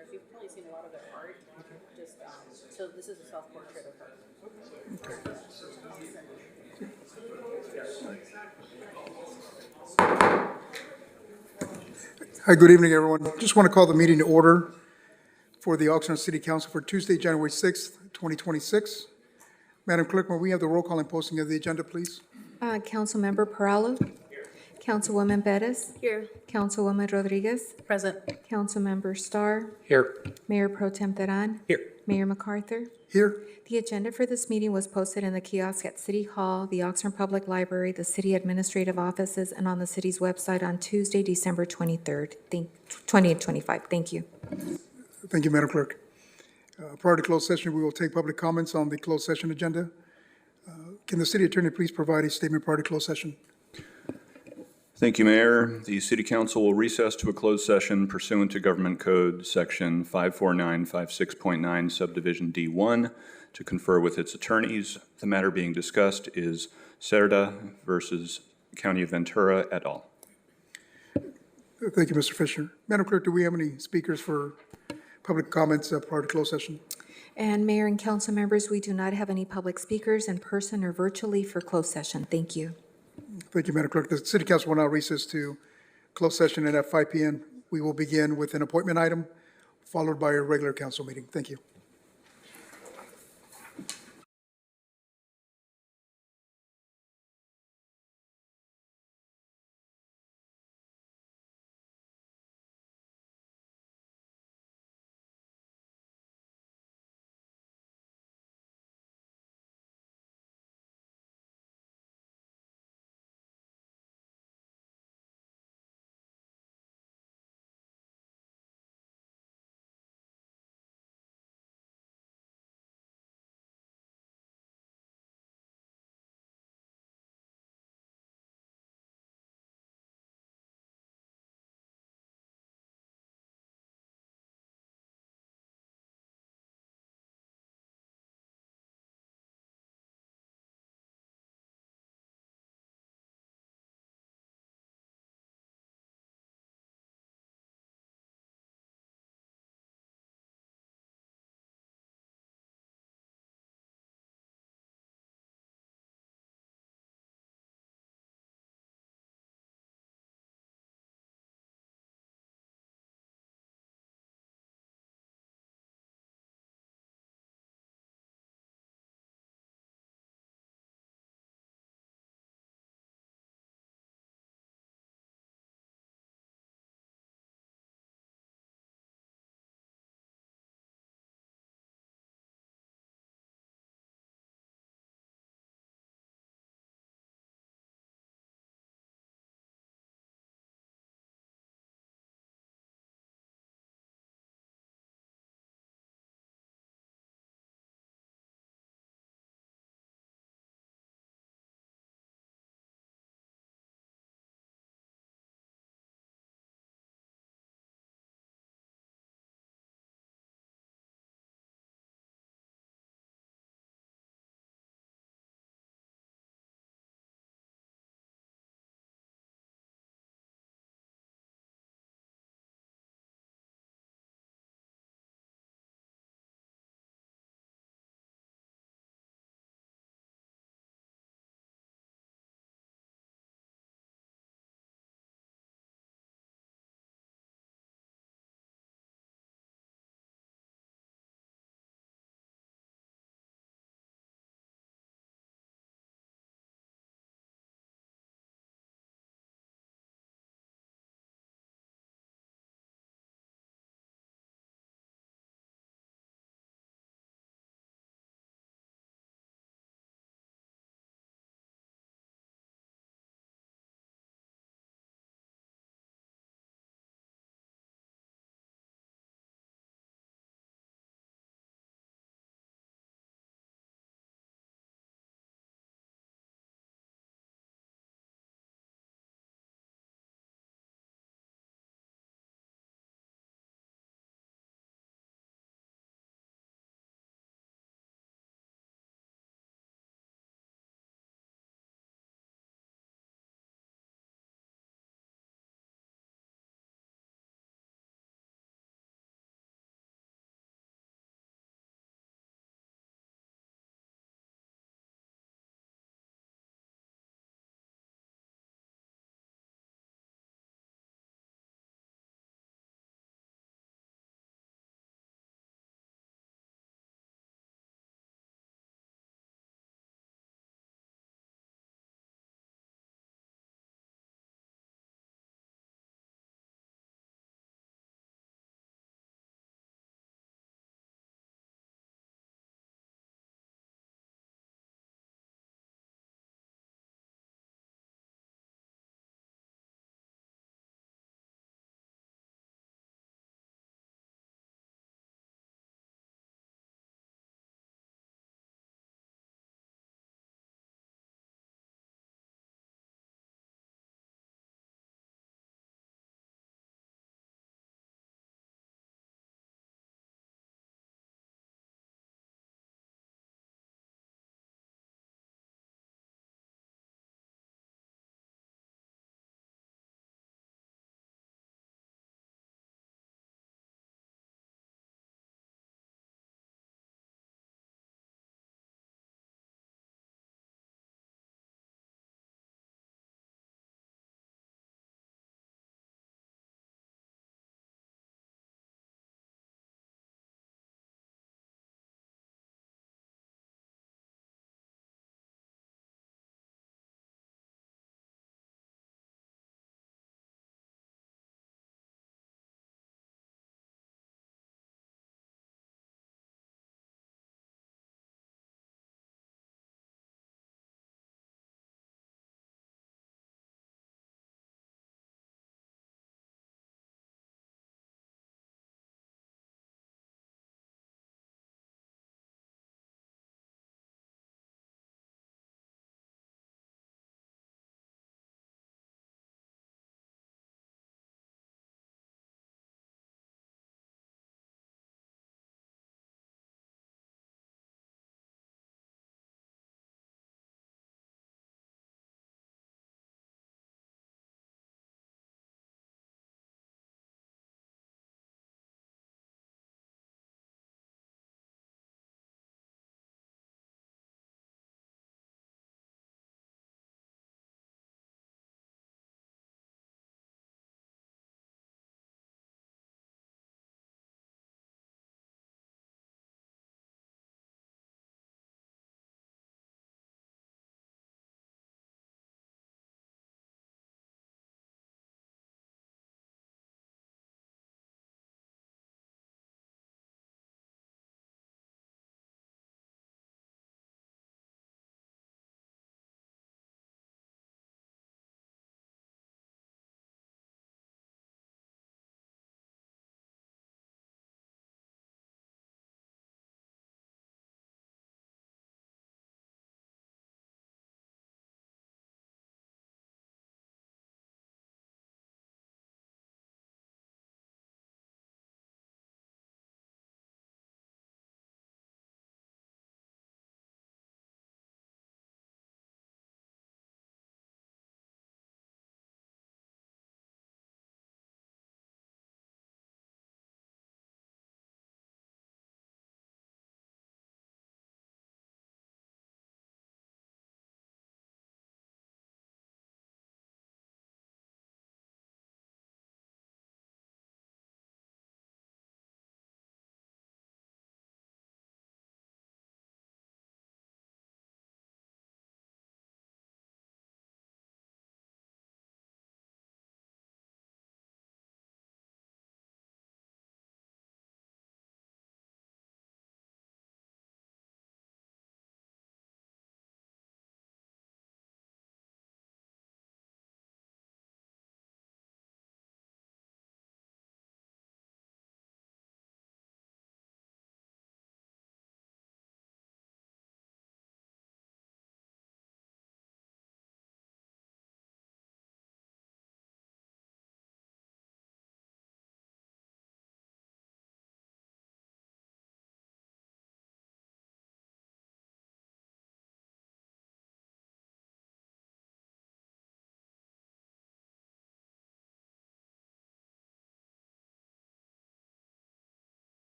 Commissioners. You've probably seen a lot of their art. Just so this is a self-portrait of her. Hi, good evening, everyone. Just want to call the meeting to order for the Oxnard City Council for Tuesday, January 6th, 2026. Madam Clerk, may we have the roll call and posting of the agenda, please? Councilmember Perallo. Councilwoman Bettis. Here. Councilwoman Rodriguez. Present. Councilmember Starr. Here. Mayor Pro Tem Teran. Here. Mayor MacArthur. Here. The agenda for this meeting was posted in the kiosk at City Hall, the Oxnard Public Library, the city administrative offices, and on the city's website on Tuesday, December 23rd, 2025. Thank you. Thank you, Madam Clerk. Prior to closed session, we will take public comments on the closed session agenda. Can the city attorney please provide a statement prior to closed session? Thank you, Mayor. The City Council will recess to a closed session pursuant to Government Code Section 54956.9, Subdivision D1, to confer with its attorneys. The matter being discussed is Cerda versus County of Ventura et al. Thank you, Mr. Fisher. Madam Clerk, do we have any speakers for public comments prior to closed session? And Mayor and council members, we do not have any public speakers in person or virtually for closed session. Thank you. Thank you, Madam Clerk. The City Council will now recess to closed session, and at 5 p.m., we will begin with an appointment item, followed by a regular council meeting. Thank you.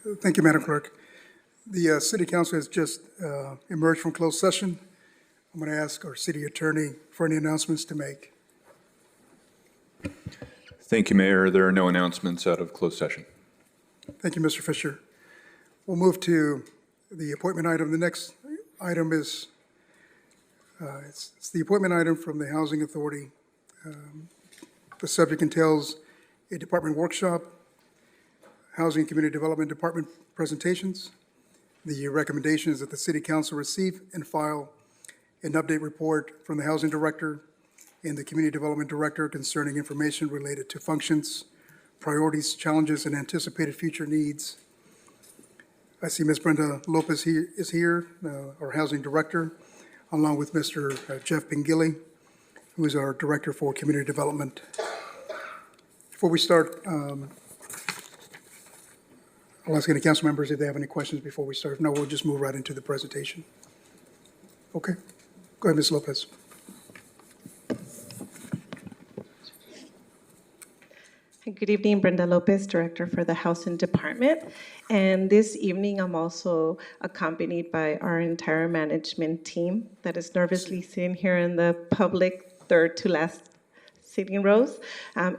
Thank you, Madam Clerk. The City Council has just emerged from closed session. I'm going to ask our city attorney for any announcements to make. Thank you, Mayor. There are no announcements out of closed session. Thank you, Mr. Fisher. We'll move to the appointment item. The next item is, it's the appointment item from the Housing Authority. The subject entails a department workshop, Housing and Community Development Department presentations. The recommendation is that the City Council receive and file an update report from the Housing Director and the Community Development Director concerning information related to functions, priorities, challenges, and anticipated future needs. I see Ms. Brenda Lopez is here, our Housing Director, along with Mr. Jeff Pingilli, who is our Director for Community Development. Before we start, I'll ask any council members if they have any questions before we start. If not, we'll just move right into the presentation. Okay. Go ahead, Ms. Lopez. Good evening, Brenda Lopez, Director for the Housing Department. And this evening, I'm also accompanied by our entire management team that is nervously sitting here in the public third to last sitting rows,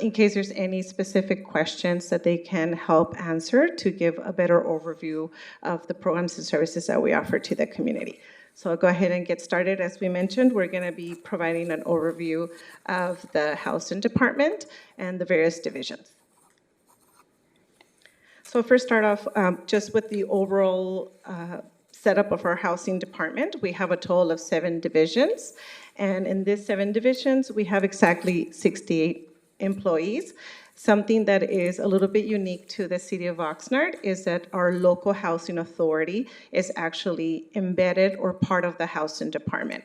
in case there's any specific questions that they can help answer to give a better overview of the programs and services that we offer to the community. So I'll go ahead and get started. As we mentioned, we're going to be providing an overview of the Housing Department and the various divisions. So first start off just with the overall setup of our Housing Department. We have a total of 7 divisions. And in these 7 divisions, we have exactly 68 employees. Something that is a little bit unique to the city of Oxnard is that our local housing authority is actually embedded or part of the Housing Department.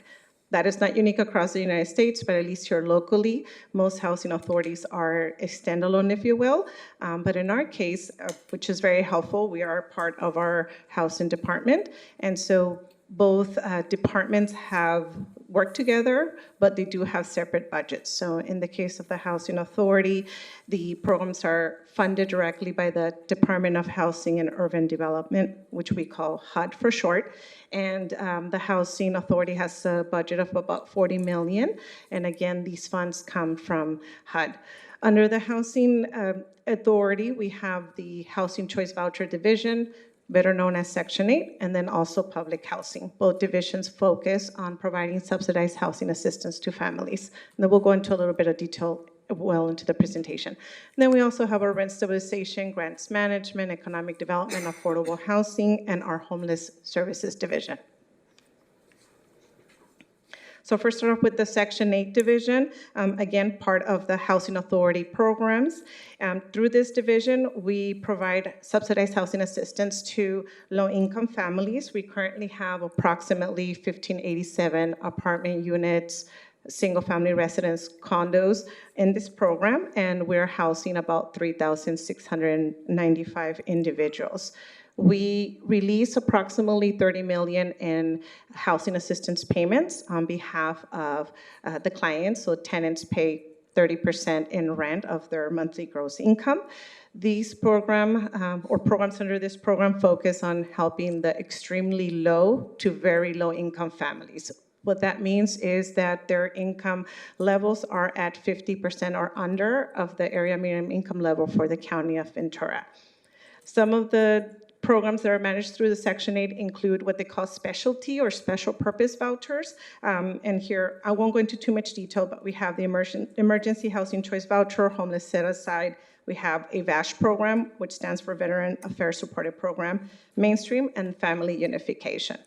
That is not unique across the United States, but at least here locally, most housing authorities are a standalone, if you will. But in our case, which is very helpful, we are part of our Housing Department. And so both departments have worked together, but they do have separate budgets. So in the case of the Housing Authority, the programs are funded directly by the Department of Housing and Urban Development, which we call HUD for short. And the Housing Authority has a budget of about $40 million. And again, these funds come from HUD. Under the Housing Authority, we have the Housing Choice Voucher Division, better known as Section 8, and then also public housing. Both divisions focus on providing subsidized housing assistance to families. And then we'll go into a little bit of detail well into the presentation. And then we also have our rent stabilization, grants management, economic development, affordable housing, and our homeless services division. So first start off with the Section 8 division, again, part of the Housing Authority programs. Through this division, we provide subsidized housing assistance to low-income families. We currently have approximately 1,587 apartment units, single-family residence condos in this program, and we're housing about 3,695 individuals. We release approximately $30 million in housing assistance payments on behalf of the clients, so tenants pay 30% in rent of their monthly gross income. These programs under this program focus on helping the extremely low to very low income families. What that means is that their income levels are at 50% or under of the area minimum income level for the county of Ventura. Some of the programs that are managed through the Section 8 include what they call specialty or special purpose vouchers. And here, I won't go into too much detail, but we have the Emergency Housing Choice Voucher, Homeless Set Aside. We have a VASH program, which stands for Veteran Affairs Supported Program, Mainstream, and Family Unification.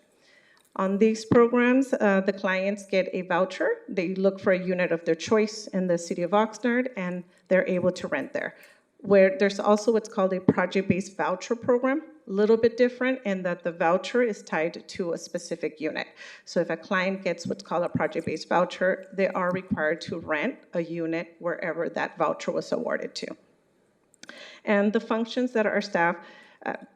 On these programs, the clients get a voucher. They look for a unit of their choice in the city of Oxnard, and they're able to rent there. Where there's also what's called a project-based voucher program, a little bit different in that the voucher is tied to a specific unit. So if a client gets what's called a project-based voucher, they are required to rent a unit wherever that voucher was awarded to. And the functions that our staff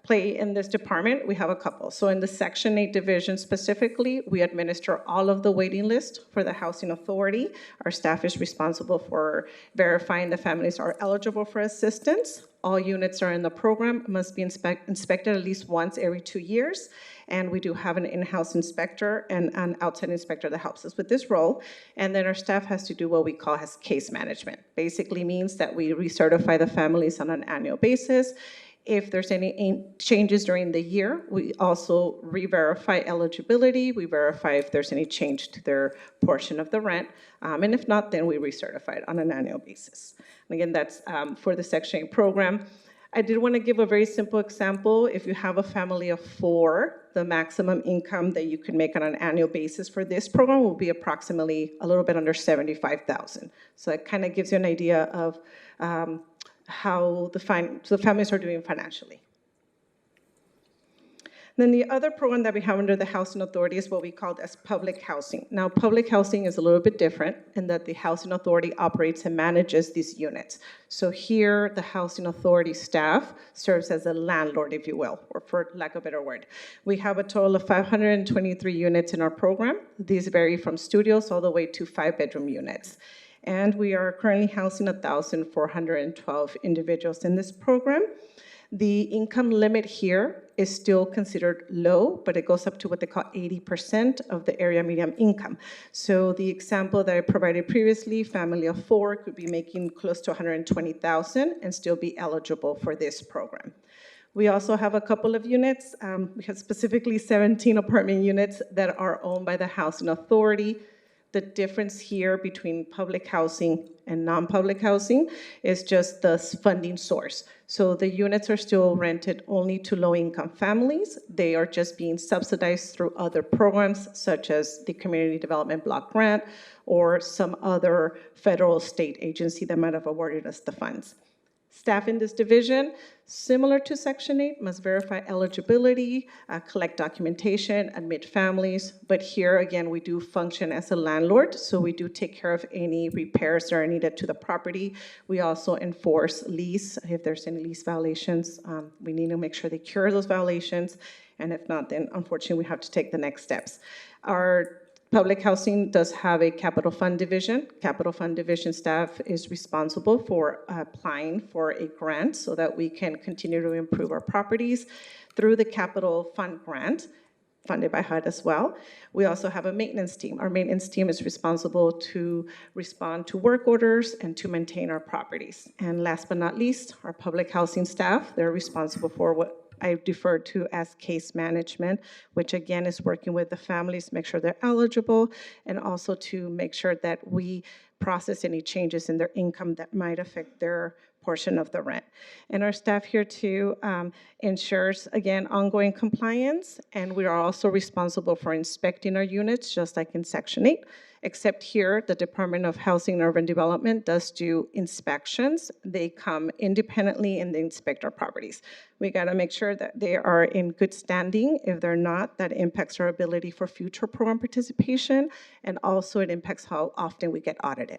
play in this department, we have a couple. So in the Section 8 division specifically, we administer all of the waiting list for the Housing Authority. Our staff is responsible for verifying the families are eligible for assistance. All units are in the program, must be inspected at least once every 2 years. And we do have an in-house inspector and an outside inspector that helps us with this role. And then our staff has to do what we call as case management. Basically means that we recertify the families on an annual basis. If there's any changes during the year, we also re-verify eligibility. We verify if there's any change to their portion of the rent. And if not, then we recertify it on an annual basis. And again, that's for the Section 8 program. I did want to give a very simple example. If you have a family of 4, the maximum income that you can make on an annual basis for this program will be approximately a little bit under $75,000. So it kind of gives you an idea of how the families are doing financially. Then the other program that we have under the Housing Authority is what we call as public housing. Now, public housing is a little bit different in that the Housing Authority operates and manages these units. So here, the Housing Authority staff serves as a landlord, if you will, or for lack of a better word. We have a total of 523 units in our program. These vary from studios all the way to 5-bedroom units. And we are currently housing 1,412 individuals in this program. The income limit here is still considered low, but it goes up to what they call 80% of the area median income. So the example that I provided previously, family of 4 could be making close to $120,000 and still be eligible for this program. We also have a couple of units. We have specifically 17 apartment units that are owned by the Housing Authority. The difference here between public housing and non-public housing is just the funding source. So the units are still rented only to low-income families. They are just being subsidized through other programs, such as the Community Development Block Grant or some other federal state agency that might have awarded us the funds. Staff in this division, similar to Section 8, must verify eligibility, collect documentation, admit families. But here, again, we do function as a landlord, so we do take care of any repairs that are needed to the property. We also enforce lease. If there's any lease violations, we need to make sure they cure those violations. And if not, then unfortunately, we have to take the next steps. Our public housing does have a capital fund division. Capital fund division staff is responsible for applying for a grant so that we can continue to improve our properties through the capital fund grant, funded by HUD as well. We also have a maintenance team. Our maintenance team is responsible to respond to work orders and to maintain our properties. And last but not least, our public housing staff, they're responsible for what I defer to as case management, which again is working with the families to make sure they're eligible and also to make sure that we process any changes in their income that might affect their portion of the rent. And our staff here too ensures, again, ongoing compliance, and we are also responsible for inspecting our units, just like in Section 8, except here, the Department of Housing and Urban Development does do inspections. They come independently and they inspect our properties. We gotta make sure that they are in good standing. If they're not, that impacts our ability for future program participation, and also it impacts how often we get audited.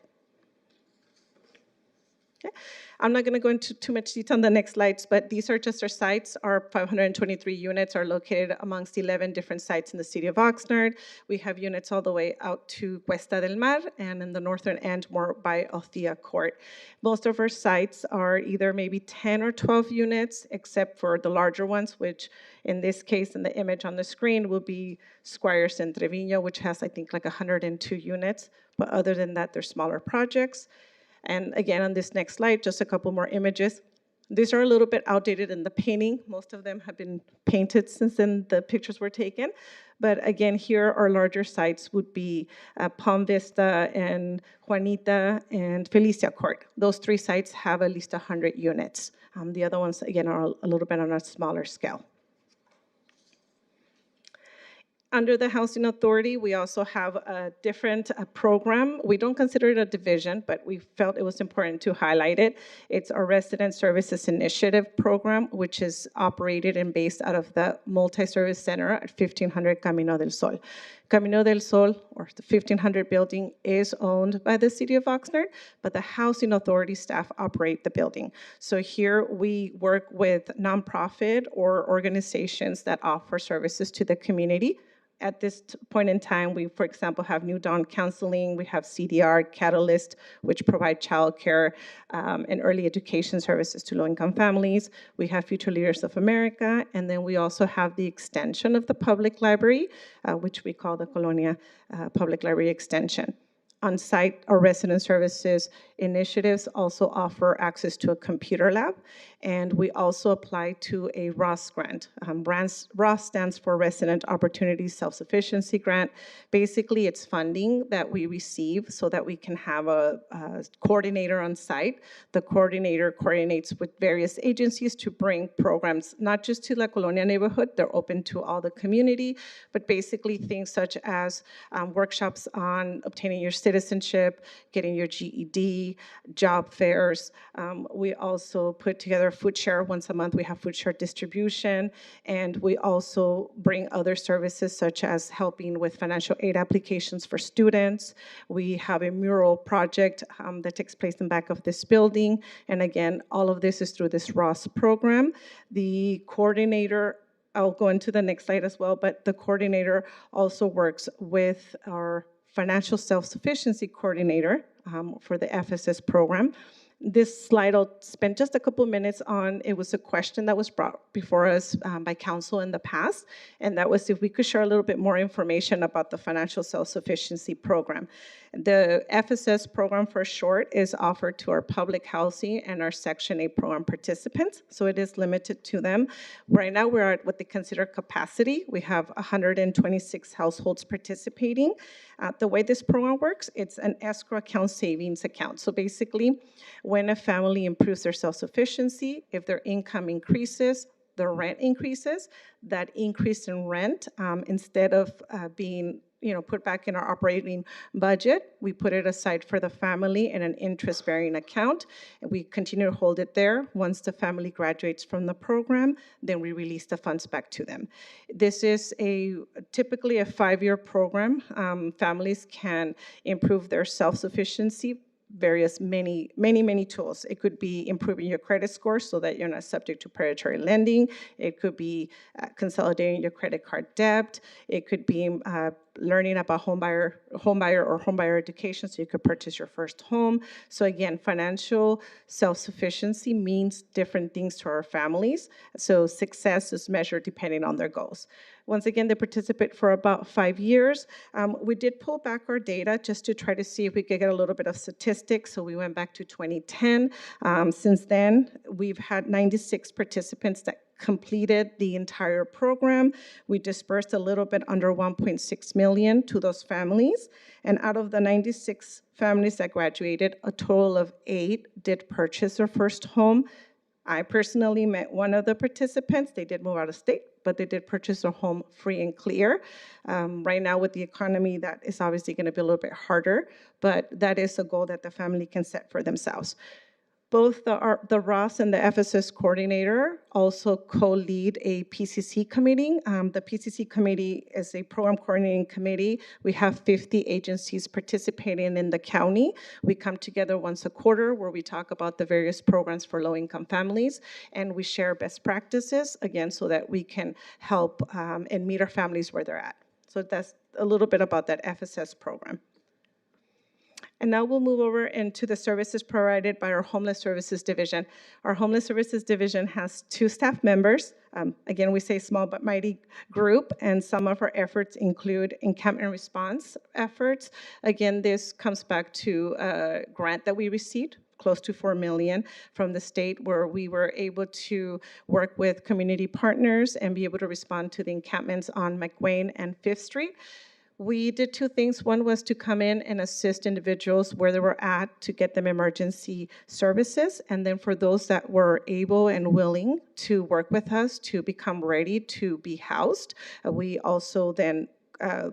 Okay. I'm not going to go into too much detail on the next slides, but these are just our sites. Our 523 units are located amongst 11 different sites in the city of Oxnard. We have units all the way out to Cuesta del Mar, and in the northern end, more by Althea Court. Most of our sites are either maybe 10 or 12 units, except for the larger ones, which in this case, in the image on the screen, will be Squires and Trevino, which has, I think, like 102 units. But other than that, they're smaller projects. And again, on this next slide, just a couple more images. These are a little bit outdated in the painting. Most of them have been painted since then the pictures were taken. But again, here our larger sites would be Palm Vista and Juanita and Felicia Court. Those 3 sites have at least 100 units. The other ones, again, are a little bit on a smaller scale. Under the Housing Authority, we also have a different program. We don't consider it a division, but we felt it was important to highlight it. It's our Resident Services Initiative program, which is operated and based out of the Multi-Service Center at 1500 Camino del Sol. Camino del Sol, or the 1500 building is owned by the city of Oxnard, but the housing authority staff operate the building. So here we work with nonprofit or organizations that offer services to the community. At this point in time, we, for example, have New Dawn Counseling, we have CDR, Catalyst, which provide childcare and early education services to low-income families. We have Future Leaders of America, and then we also have the extension of the public library, which we call the Colonia Public Library Extension. On-site or resident services initiatives also offer access to a computer lab, and we also apply to a ROS grant. ROS stands for Resident Opportunity Self-Sufficiency Grant. Basically, it's funding that we receive so that we can have a coordinator on site. The coordinator coordinates with various agencies to bring programs, not just to La Colonia neighborhood, they're open to all the community, but basically things such as workshops on obtaining your citizenship, getting your GED, job fairs. We also put together food share. Once a month, we have food share distribution, and we also bring other services such as helping with financial aid applications for students. We have a mural project that takes place in the back of this building, and again, all of this is through this ROS program. The coordinator, I'll go into the next slide as well, but the coordinator also works with our financial self-sufficiency coordinator for the FSS program. This slide I'll spend just a couple minutes on. It was a question that was brought before us by council in the past, and that was if we could share a little bit more information about the financial self-sufficiency program. The FSS program, for short, is offered to our public housing and our Section 8 program participants, so it is limited to them. Right now, we're at what they consider capacity. We have 126 households participating. The way this program works, it's an escrow account savings account. So basically, when a family improves their self-sufficiency, if their income increases, the rent increases, that increase in rent, instead of being put back in our operating budget, we put it aside for the family in an interest-bearing account, and we continue to hold it there. Once the family graduates from the program, then we release the funds back to them. This is typically a 5-year program. Families can improve their self-sufficiency many tools. It could be improving your credit score so that you're not subject to predatory lending. It could be consolidating your credit card debt. It could be learning about homebuyer education so you could purchase your first home. So again, financial self-sufficiency means different things to our families. So success is measured depending on their goals. Once again, they participate for about 5 years. We did pull back our data just to try to see if we could get a little bit of statistics. So we went back to 2010. Since then, we've had 96 participants that completed the entire program. We dispersed a little bit under 1.6 million to those families. And out of the 96 families that graduated, a total of 8 did purchase their first home. I personally met one of the participants. They did move out of state, but they did purchase their home free and clear. Right now with the economy, that is obviously going to be a little bit harder, but that is a goal that the family can set for themselves. Both the ROS and the FSS coordinator also co-lead a PCC committee. The PCC committee is a program coordinating committee. We have 50 agencies participating in the county. We come together once a quarter where we talk about the various programs for low-income families, and we share best practices, again, so that we can help and meet our families where they're at. So that's a little bit about that FSS program. And now we'll move over into the services provided by our Homeless Services Division. Our Homeless Services Division has 2 staff members. Again, we say small but mighty group, and some of our efforts include encampment response efforts. Again, this comes back to a grant that we received, close to $4 million from the state, where we were able to work with community partners and be able to respond to the encampments on McWayne and 5th Street. We did 2 things. One was to come in and assist individuals where they were at to get them emergency services. And then for those that were able and willing to work with us to become ready to be housed, we also then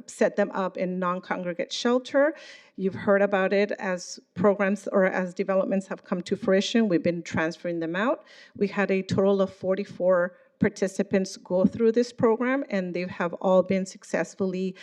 set them up in non-congregate shelter. You've heard about it as programs or as developments have come to fruition. We've been transferring them out. We had a total of 44 participants go through this program, and they have all been successfully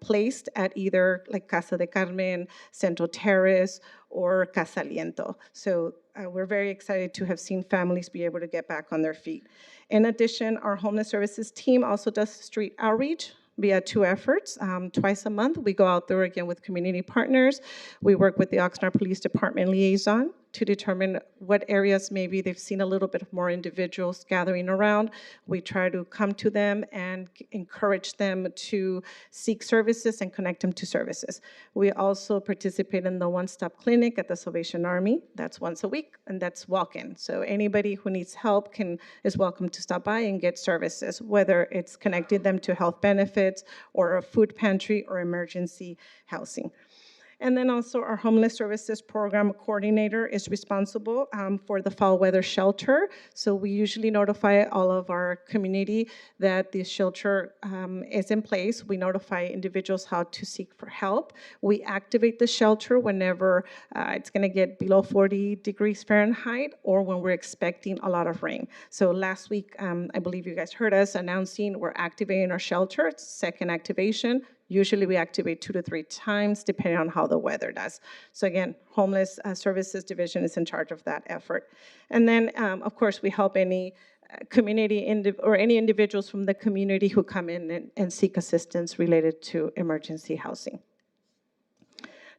placed at either like Casa de Carmen, Centro Terrace, or Casa Aliento. So we're very excited to have seen families be able to get back on their feet. In addition, our homeless services team also does street outreach via two efforts. Twice a month, we go out there again with community partners. We work with the Oxnard Police Department liaison to determine what areas maybe they've seen a little bit more individuals gathering around. We try to come to them and encourage them to seek services and connect them to services. We also participate in the one-stop clinic at the Salvation Army. That's once a week, and that's walk-in. So anybody who needs help is welcome to stop by and get services, whether it's connecting them to health benefits or a food pantry or emergency housing. And then also our homeless services program coordinator is responsible for the fall weather shelter. So we usually notify all of our community that the shelter is in place. We notify individuals how to seek for help. We activate the shelter whenever it's going to get below 40 degrees Fahrenheit or when we're expecting a lot of rain. So last week, I believe you guys heard us announcing we're activating our shelter. It's second activation. Usually we activate 2 to 3 times depending on how the weather does. So again, Homeless Services Division is in charge of that effort. And then, of course, we help any community or any individuals from the community who come in and seek assistance related to emergency housing.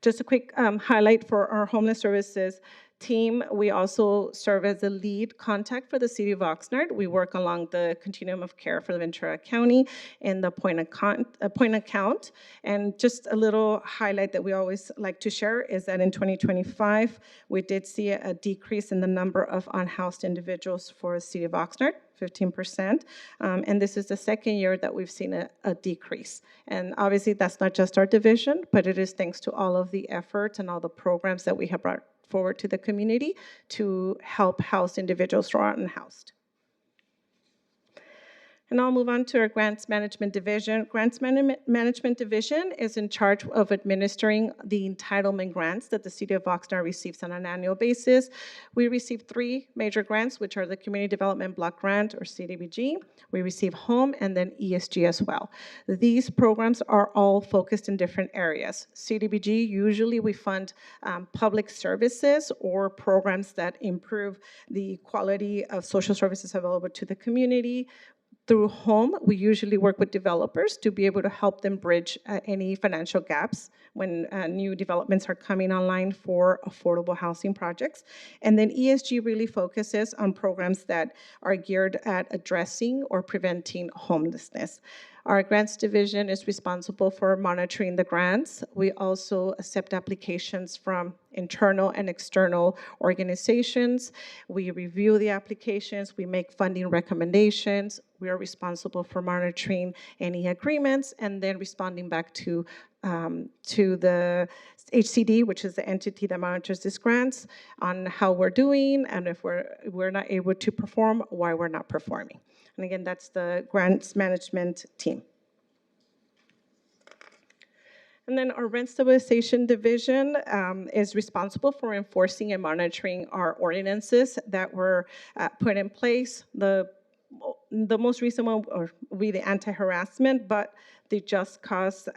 Just a quick highlight for our homeless services team. We also serve as the lead contact for the city of Oxnard. We work along the continuum of care for Ventura County in the point account. And just a little highlight that we always like to share is that in 2025, we did see a decrease in the number of unhoused individuals for the city of Oxnard, 15%. And this is the second year that we've seen a decrease. And obviously, that's not just our division, but it is thanks to all of the efforts and all the programs that we have brought forward to the community to help house individuals who are unhoused. And I'll move on to our Grants Management Division. Grants Management Division is in charge of administering the entitlement grants that the City of Oxnard receives on an annual basis. We receive 3 major grants, which are the Community Development Block Grant, or CDBG. We receive Home, and then ESG as well. These programs are all focused in different areas. CDBG, usually we fund public services or programs that improve the quality of social services available to the community. Through Home, we usually work with developers to be able to help them bridge any financial gaps when new developments are coming online for affordable housing projects. And then ESG really focuses on programs that are geared at addressing or preventing homelessness. Our grants division is responsible for monitoring the grants. We also accept applications from internal and external organizations. We review the applications. We make funding recommendations. We are responsible for monitoring any agreements and then responding back to the HCD, which is the entity that monitors these grants, on how we're doing, and if we're not able to perform, why we're not performing. And again, that's the grants management team. And then our rent stabilization division is responsible for enforcing and monitoring our ordinances that were put in place. The most recent one will be the anti-harassment, but the Just Cause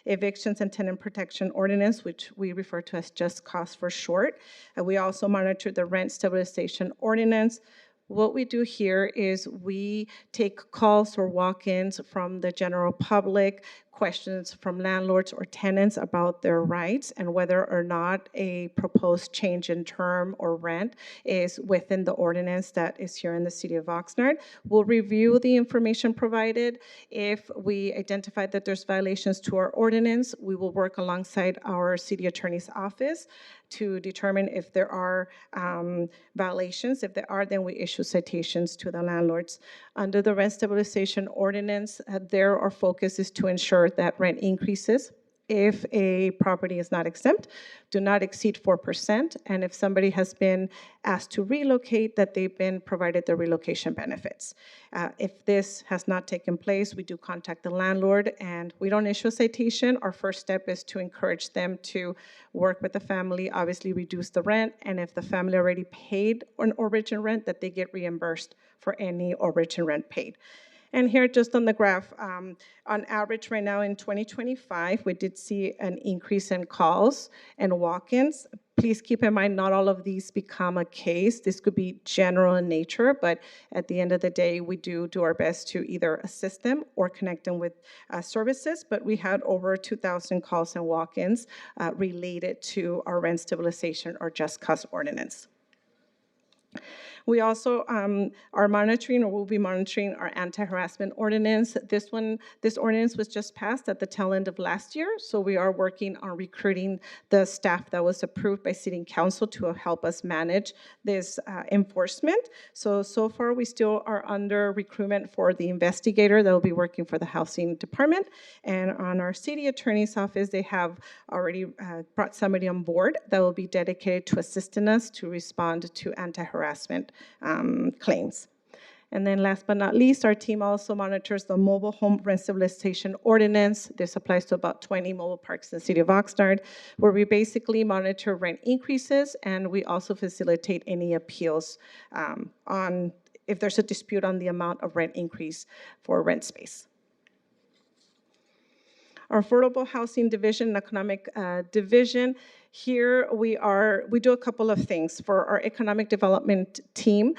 Evictions and Tenant Protection Ordinance, which we refer to as Just Cause for short. We also monitor the Rent Stabilization Ordinance. What we do here is we take calls or walk-ins from the general public, questions from landlords or tenants about their rights and whether or not a proposed change in term or rent is within the ordinance that is here in the city of Oxnard. We'll review the information provided. If we identify that there's violations to our ordinance, we will work alongside our city attorney's office to determine if there are violations. If there are, then we issue citations to the landlords. Under the rent stabilization ordinance, there our focus is to ensure that rent increases if a property is not exempt, do not exceed 4%, and if somebody has been asked to relocate, that they've been provided the relocation benefits. If this has not taken place, we do contact the landlord, and we don't issue a citation. Our first step is to encourage them to work with the family, obviously reduce the rent, and if the family already paid an origin rent, that they get reimbursed for any origin rent paid. And here, just on the graph, on average right now in 2025, we did see an increase in calls and walk-ins. Please keep in mind, not all of these become a case. This could be general in nature, but at the end of the day, we do our best to either assist them or connect them with services. But we had over 2,000 calls and walk-ins related to our rent stabilization or just cause ordinance. We also are monitoring, or will be monitoring, our anti-harassment ordinance. This ordinance was just passed at the tail end of last year, so we are working on recruiting the staff that was approved by City Council to help us manage this enforcement. So far, we still are under recruitment for the investigator that will be working for the Housing Department. And on our City Attorney's Office, they have already brought somebody on board that will be dedicated to assisting us to respond to anti-harassment claims. And then last but not least, our team also monitors the mobile home rent stabilization ordinance. This applies to about 20 mobile parks in the city of Oxnard, where we basically monitor rent increases, and we also facilitate any appeals on if there's a dispute on the amount of rent increase for rent space. Our Affordable Housing Division and Economic Division, here we do a couple of things. For our economic development team,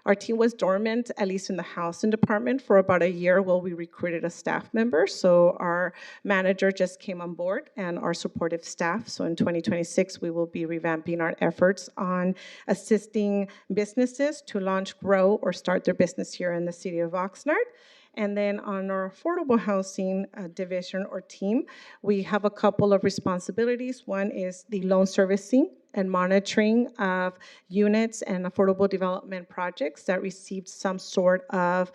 our team was dormant, at least in the housing department, for about a year while we recruited a staff member. So our manager just came on board and our supportive staff. So in 2026, we will be revamping our efforts on assisting businesses to launch, grow, or start their business here in the city of Oxnard. And then on our affordable housing division or team, we have a couple of responsibilities. One is the loan servicing and monitoring of units and affordable development projects that received some sort of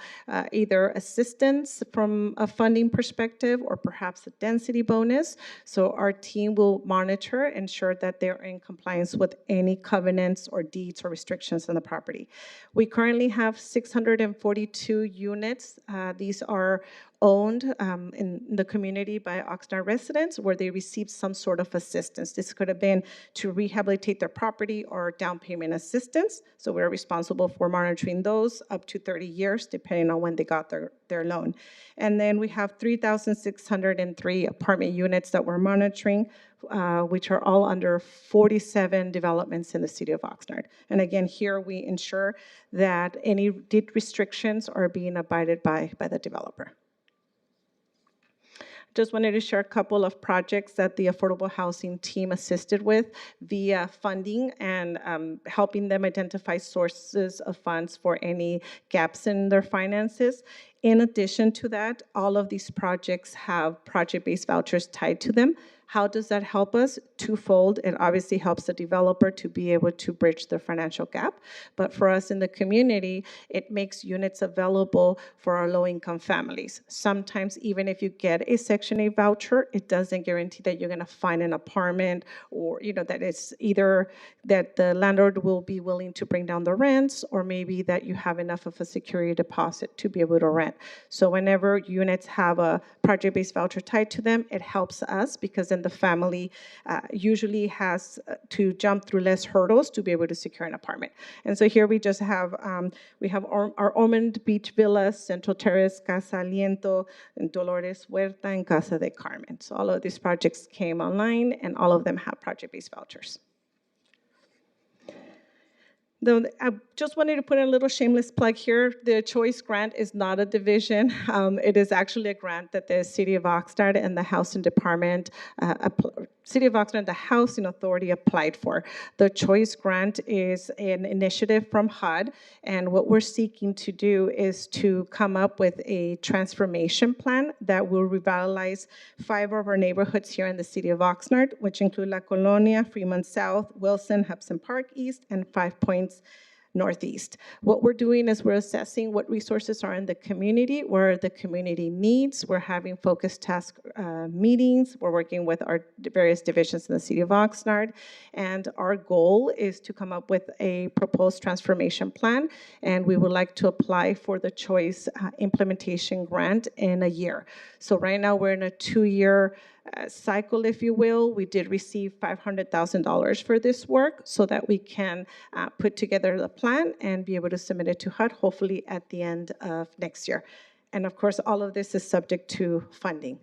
either assistance from a funding perspective or perhaps a density bonus. So our team will monitor, ensure that they're in compliance with any covenants or deeds or restrictions on the property. We currently have 642 units. These are owned in the community by Oxnard residents where they received some sort of assistance. This could have been to rehabilitate their property or down payment assistance. So we're responsible for monitoring those up to 30 years, depending on when they got their loan. And then we have 3,603 apartment units that we're monitoring, which are all under 47 developments in the city of Oxnard. And again, here we ensure that any deed restrictions are being abided by the developer. Just wanted to share a couple of projects that the affordable housing team assisted with via funding and helping them identify sources of funds for any gaps in their finances. In addition to that, all of these projects have project-based vouchers tied to them. How does that help us? Twofold. It obviously helps the developer to be able to bridge their financial gap. But for us in the community, it makes units available for our low-income families. Sometimes even if you get a Section 8 voucher, it doesn't guarantee that you're going to find an apartment or, that it's either that the landlord will be willing to bring down the rents or maybe that you have enough of a security deposit to be able to rent. So whenever units have a project-based voucher tied to them, it helps us because then the family usually has to jump through less hurdles to be able to secure an apartment. And so here we just have, our Ormond Beach Villas, Central Terrace, Casa Aliento, and Dolores Huerta, and Casa de Carmen. So all of these projects came online and all of them have project-based vouchers. I just wanted to put a little shameless plug here. The Choice Grant is not a division. It is actually a grant that the City of Oxnard and the Housing Department, City of Oxnard, the Housing Authority applied for. The Choice Grant is an initiative from HUD, and what we're seeking to do is to come up with a transformation plan that will revitalize 5 of our neighborhoods here in the City of Oxnard, which include La Colonia, Fremont South, Wilson, Hudson Park East, and 5 Points Northeast. What we're doing is we're assessing what resources are in the community, where the community needs. We're having focused task meetings. We're working with our various divisions in the city of Oxnard. And our goal is to come up with a proposed transformation plan. And we would like to apply for the choice implementation grant in a year. So right now we're in a 2-year cycle, if you will. We did receive $500,000 for this work so that we can put together the plan and be able to submit it to HUD, hopefully at the end of next year. And of course, all of this is subject to funding.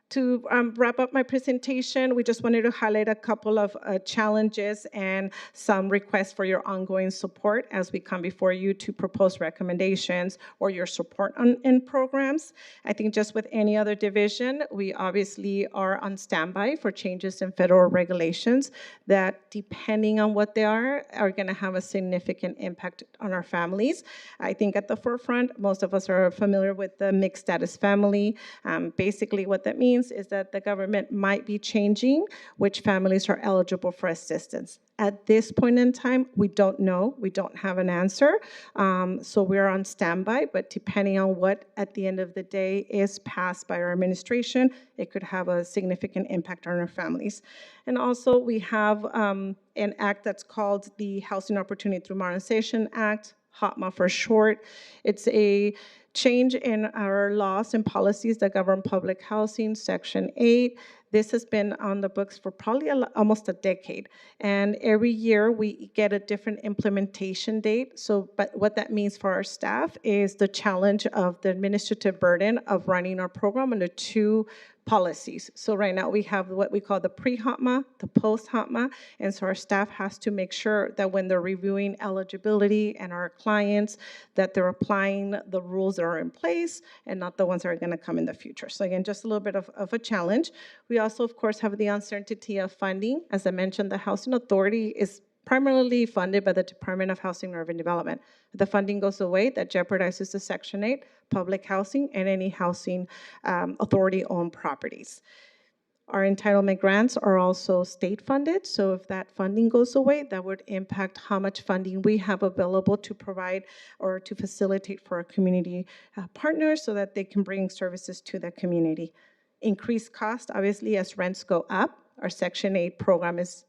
To wrap up my presentation, we just wanted to highlight a couple of challenges and some requests for your ongoing support as we come before you to propose recommendations or your support in programs. I think just with any other division, we obviously are on standby for changes in federal regulations that, depending on what they are going to have a significant impact on our families. I think at the forefront, most of us are familiar with the mixed status family. Basically, what that means is that the government might be changing which families are eligible for assistance. At this point in time, we don't know. We don't have an answer. So we're on standby, but depending on what at the end of the day is passed by our administration, it could have a significant impact on our families. And also we have an act that's called the Housing Opportunity Through Modernization Act, HOTMA for short. It's a change in our laws and policies that govern public housing, Section 8. This has been on the books for probably almost a decade. And every year we get a different implementation date. So, but what that means for our staff is the challenge of the administrative burden of running our program under 2 policies. So right now we have what we call the pre-HOTMA, the post-HOTMA, and so our staff has to make sure that when they're reviewing eligibility and our clients, that they're applying the rules that are in place and not the ones that are going to come in the future. So again, just a little bit of a challenge. We also, of course, have the uncertainty of funding. As I mentioned, the Housing Authority is primarily funded by the Department of Housing and Urban Development. If the funding goes away, that jeopardizes the Section 8, public housing, and any housing authority-owned properties. Our entitlement grants are also state funded, so if that funding goes away, that would impact how much funding we have available to provide or to facilitate for our community partners so that they can bring services to the community. Increased cost, obviously, as rents go up. Our Section 8 program is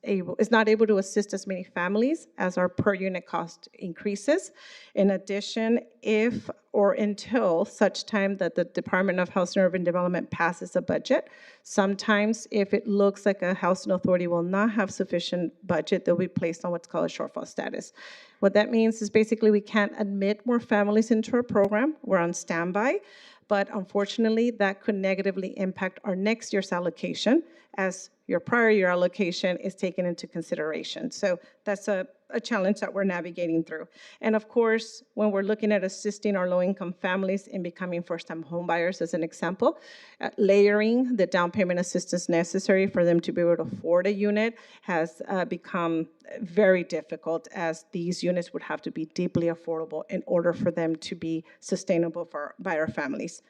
not able to assist as many families as our per unit cost increases. In addition, if or until such time that the Department of Housing and Urban Development passes a budget, sometimes if it looks like a housing authority will not have sufficient budget, they'll be placed on what's called a shortfall status. What that means is basically we can't admit more families into our program. We're on standby. But unfortunately, that could negatively impact our next year's allocation as your prior year allocation is taken into consideration. So that's a challenge that we're navigating through. And of course, when we're looking at assisting our low-income families in becoming first-time homebuyers, as an example, layering the down payment assistance necessary for them to be able to afford a unit has become very difficult, as these units would have to be deeply affordable in order for them to be sustainable by our families.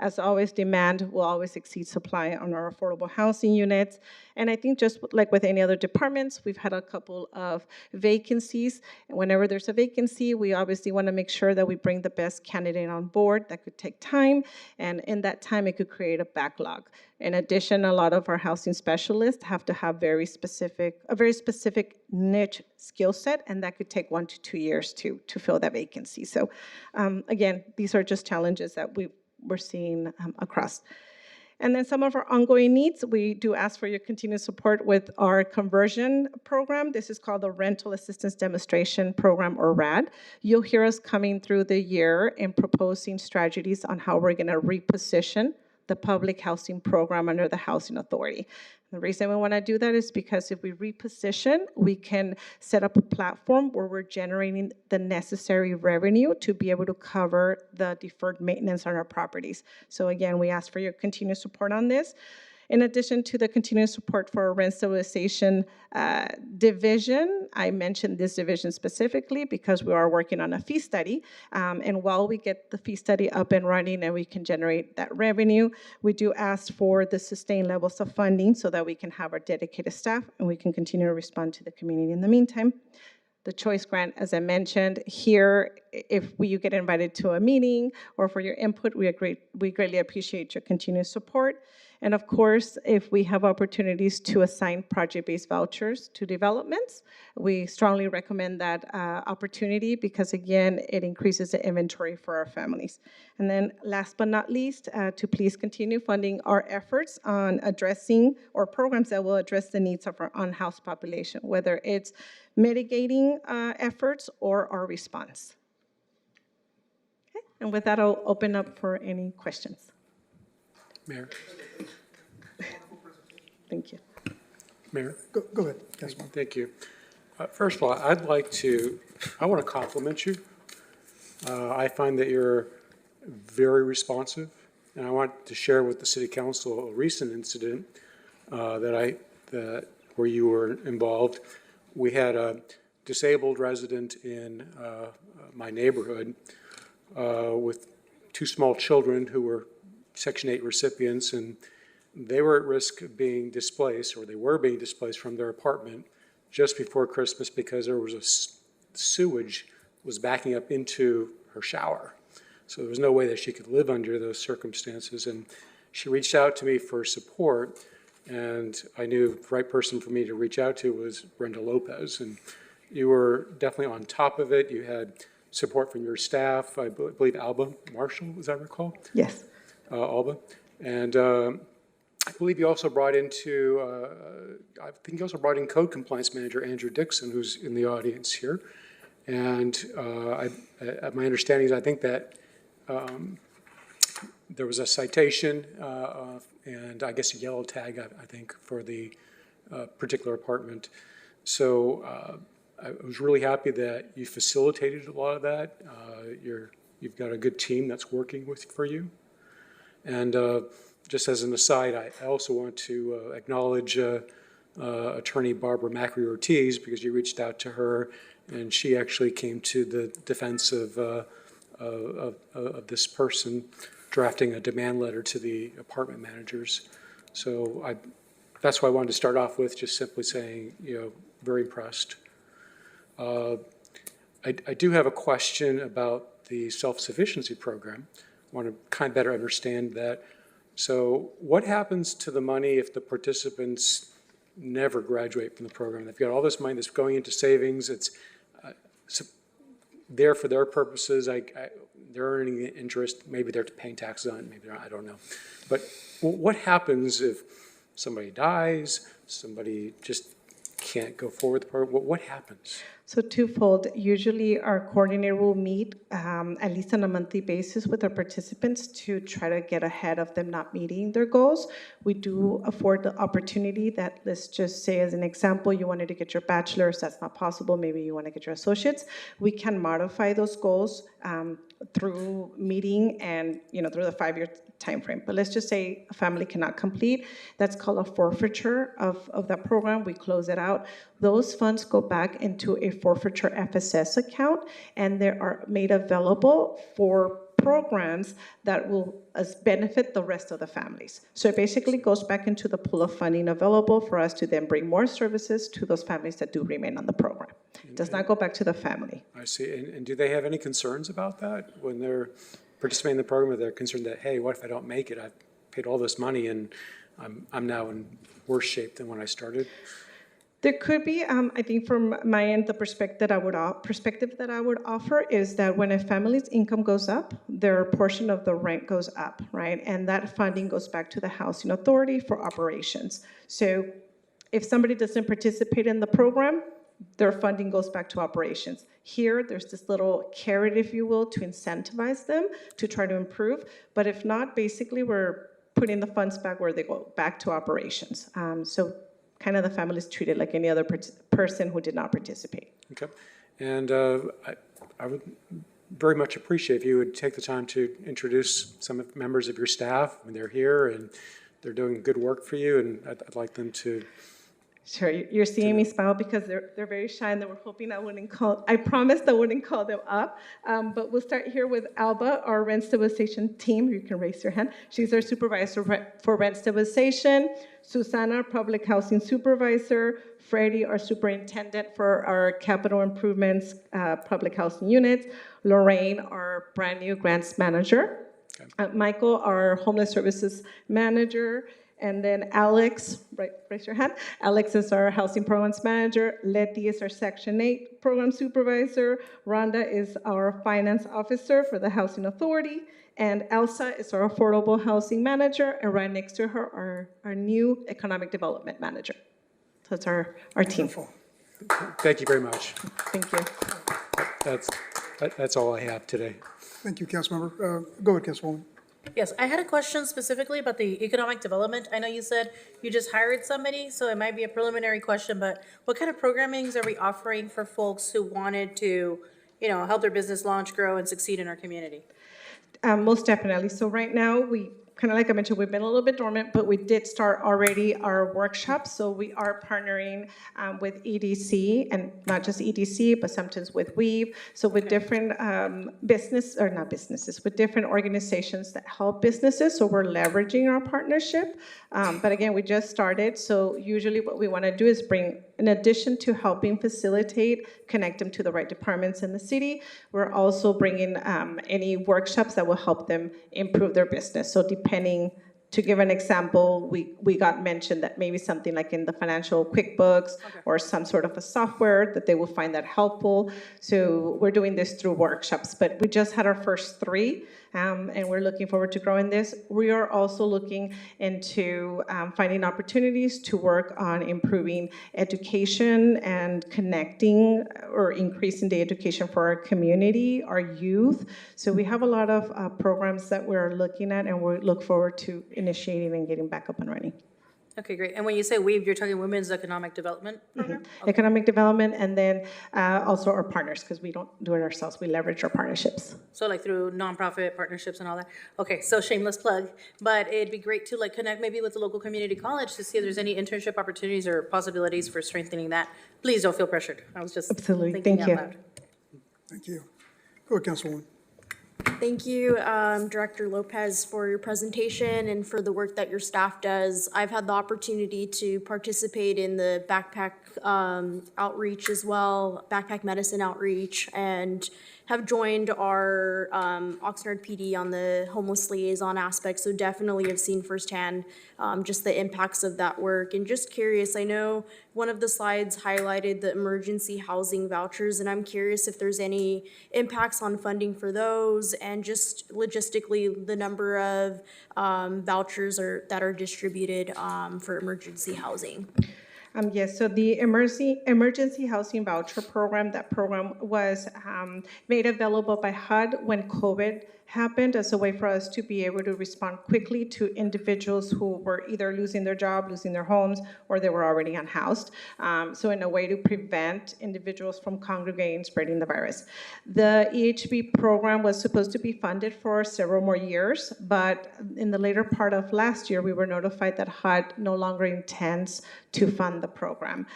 As always, demand will always exceed supply on our affordable housing units. And I think just like with any other departments, we've had a couple of vacancies. And whenever there's a vacancy, we obviously want to make sure that we bring the best candidate on board. That could take time, and in that time, it could create a backlog. In addition, a lot of our housing specialists have to have a very specific niche skill set, and that could take 1 to 2 years to fill that vacancy. So again, these are just challenges that we're seeing across. And then some of our ongoing needs, we do ask for your continued support with our conversion program. This is called the Rental Assistance Demonstration Program, or RAD. You'll hear us coming through the year and proposing strategies on how we're going to reposition the public housing program under the Housing Authority. The reason we want to do that is because if we reposition, we can set up a platform where we're generating the necessary revenue to be able to cover the deferred maintenance on our properties. So again, we ask for your continued support on this. In addition to the continued support for our rent stabilization division, I mentioned this division specifically because we are working on a fee study. And while we get the fee study up and running and we can generate that revenue, we do ask for the sustained levels of funding so that we can have our dedicated staff and we can continue to respond to the community in the meantime. the choice grant, as I mentioned. Here, if you get invited to a meeting or for your input, we greatly appreciate your continued support. And of course, if we have opportunities to assign project-based vouchers to developments, we strongly recommend that opportunity because, again, it increases the inventory for our families. And then last but not least, to please continue funding our efforts on addressing or programs that will address the needs of our unhoused population, whether it's mitigating efforts or our response. Okay. And with that, I'll open up for any questions. Mayor, Thank you. Mayor, Go ahead, Councilman. thank you. First of all, I want to compliment you. I find that you're very responsive, and I want to share with the City Council a recent incident where you were involved. We had a disabled resident in my neighborhood with two small children who were Section 8 recipients, and they were at risk of being displaced, or they were being displaced from their apartment just before Christmas because there was sewage was backing up into her shower. So there was no way that she could live under those circumstances. And she reached out to me for support, and I knew the right person for me to reach out to was Brenda Lopez. And you were definitely on top of it. You had support from your staff, I believe Alba Marshall, as I recall? Yes. Alba. And I believe you also brought in Code Compliance Manager Andrew Dixon, who's in the audience here. And my understanding is I think that there was a citation and I guess a yellow tag, I think, for the particular apartment. So I was really happy that you facilitated a lot of that. You've got a good team that's working for you. And just as an aside, I also want to acknowledge Attorney Barbara Macri-Ortiz, because you reached out to her, and she actually came to the defense of this person drafting a demand letter to the apartment managers. So that's why I wanted to start off with, just simply saying, very impressed. I do have a question about the self-sufficiency program. I want to kind of better understand that. So what happens to the money if the participants never graduate from the program? They've got all this money that's going into savings. It's there for their purposes. They're earning the interest. Maybe they're paying taxes on it. Maybe they're not. I don't know. But what happens if somebody dies, somebody just can't go forward with the program? What happens? So twofold. Usually our coordinator will meet at least on a monthly basis with our participants to try to get ahead of them not meeting their goals. We do afford the opportunity that, let's just say as an example, you wanted to get your bachelor's, that's not possible, maybe you want to get your associates. We can modify those goals through meeting and through the 5-year time frame. But let's just say a family cannot complete. That's called a forfeiture of that program. We close it out. Those funds go back into a forfeiture FSS account, and they are made available for programs that will benefit the rest of the families. So it basically goes back into the pool of funding available for us to then bring more services to those families that do remain on the program. It does not go back to the family. I see. And do they have any concerns about that when they're participating in the program? Are they concerned that, hey, what if I don't make it? I've paid all this money and I'm now in worse shape than when I started? There could be, I think from my end, the perspective that I would offer is that when a family's income goes up, their portion of the rent goes up, right? And that funding goes back to the housing authority for operations. So if somebody doesn't participate in the program, their funding goes back to operations. Here, there's this little carrot, if you will, to incentivize them to try to improve. But if not, basically, we're putting the funds back where they go, back to operations. So kind of the family is treated like any other person who did not participate. Okay. And I would very much appreciate if you would take the time to introduce some members of your staff when they're here and they're doing good work for you, and I'd like them to Sure, you're seeing me smile because they're very shy and they were hoping I promised I wouldn't call them up. But we'll start here with Alba, our rent stabilization team. You can raise your hand. She's our supervisor for rent stabilization. Susana, public housing supervisor. Freddie, our superintendent for our capital improvements, public housing units. Lorraine, our brand new grants manager. Michael, our homeless services manager. And then Alex, raise your hand. Alex is our housing programs manager. Letty is our Section 8 program supervisor. Rhonda is our finance officer for the Housing Authority. And Elsa is our affordable housing manager. And right next to her, our new economic development manager. So that's our team. Wonderful. Thank you very much. Thank you. That's all I have today. Thank you, Councilmember. Go ahead, Councilwoman. Yes, I had a question specifically about the economic development. I know you said you just hired somebody, so it might be a preliminary question, but what kind of programmings are we offering for folks who wanted to, help their business launch, grow, and succeed in our community? Most definitely. So right now, we kind of like I mentioned, we've been a little bit dormant, but we did start already our workshops. So we are partnering with EDC, and not just EDC, but sometimes with Weave. So with different with different organizations that help businesses. So we're leveraging our partnership. But again, we just started. So usually what we want to do is bring, in addition to helping facilitate, connect them to the right departments in the city, we're also bringing any workshops that will help them improve their business. So depending, to give an example, we got mentioned that maybe something like in the financial QuickBooks or some sort of a software that they will find that helpful. So we're doing this through workshops, but we just had our first 3. And we're looking forward to growing this. We are also looking into finding opportunities to work on improving education and connecting or increasing the education for our community, our youth. So we have a lot of programs that we're looking at, and we look forward to initiating and getting back up and running. Okay, great. And when you say Weave, you're talking Women's Economic Development Program? Okay. Economic development, and then also our partners, because we don't do it ourselves. We leverage our partnerships. So like through nonprofit partnerships and all that? Okay, so shameless plug, but it'd be great to connect maybe with the local community college to see if there's any internship opportunities or possibilities for strengthening that. Please don't feel pressured. I was just Absolutely. thinking Thank you. out loud. Thank you. Go ahead, Councilwoman. Thank you, Director Lopez, for your presentation and for the work that your staff does. I've had the opportunity to participate in the backpack outreach as well, backpack medicine outreach, and have joined our Oxnard PD on the homeless liaison aspect, so definitely have seen firsthand just the impacts of that work. And just curious, I know one of the slides highlighted the emergency housing vouchers, and I'm curious if there's any impacts on funding for those, and just logistically the number of vouchers that are distributed for emergency housing. Yes, so the emergency housing voucher program, that program was made available by HUD when COVID happened as a way for us to be able to respond quickly to individuals who were either losing their job, losing their homes, or they were already unhoused. So in a way to prevent individuals from congregating, spreading the virus. The EHB program was supposed to be funded for several more years, but in the later part of last year, we were notified that HUD no longer intends to fund the program.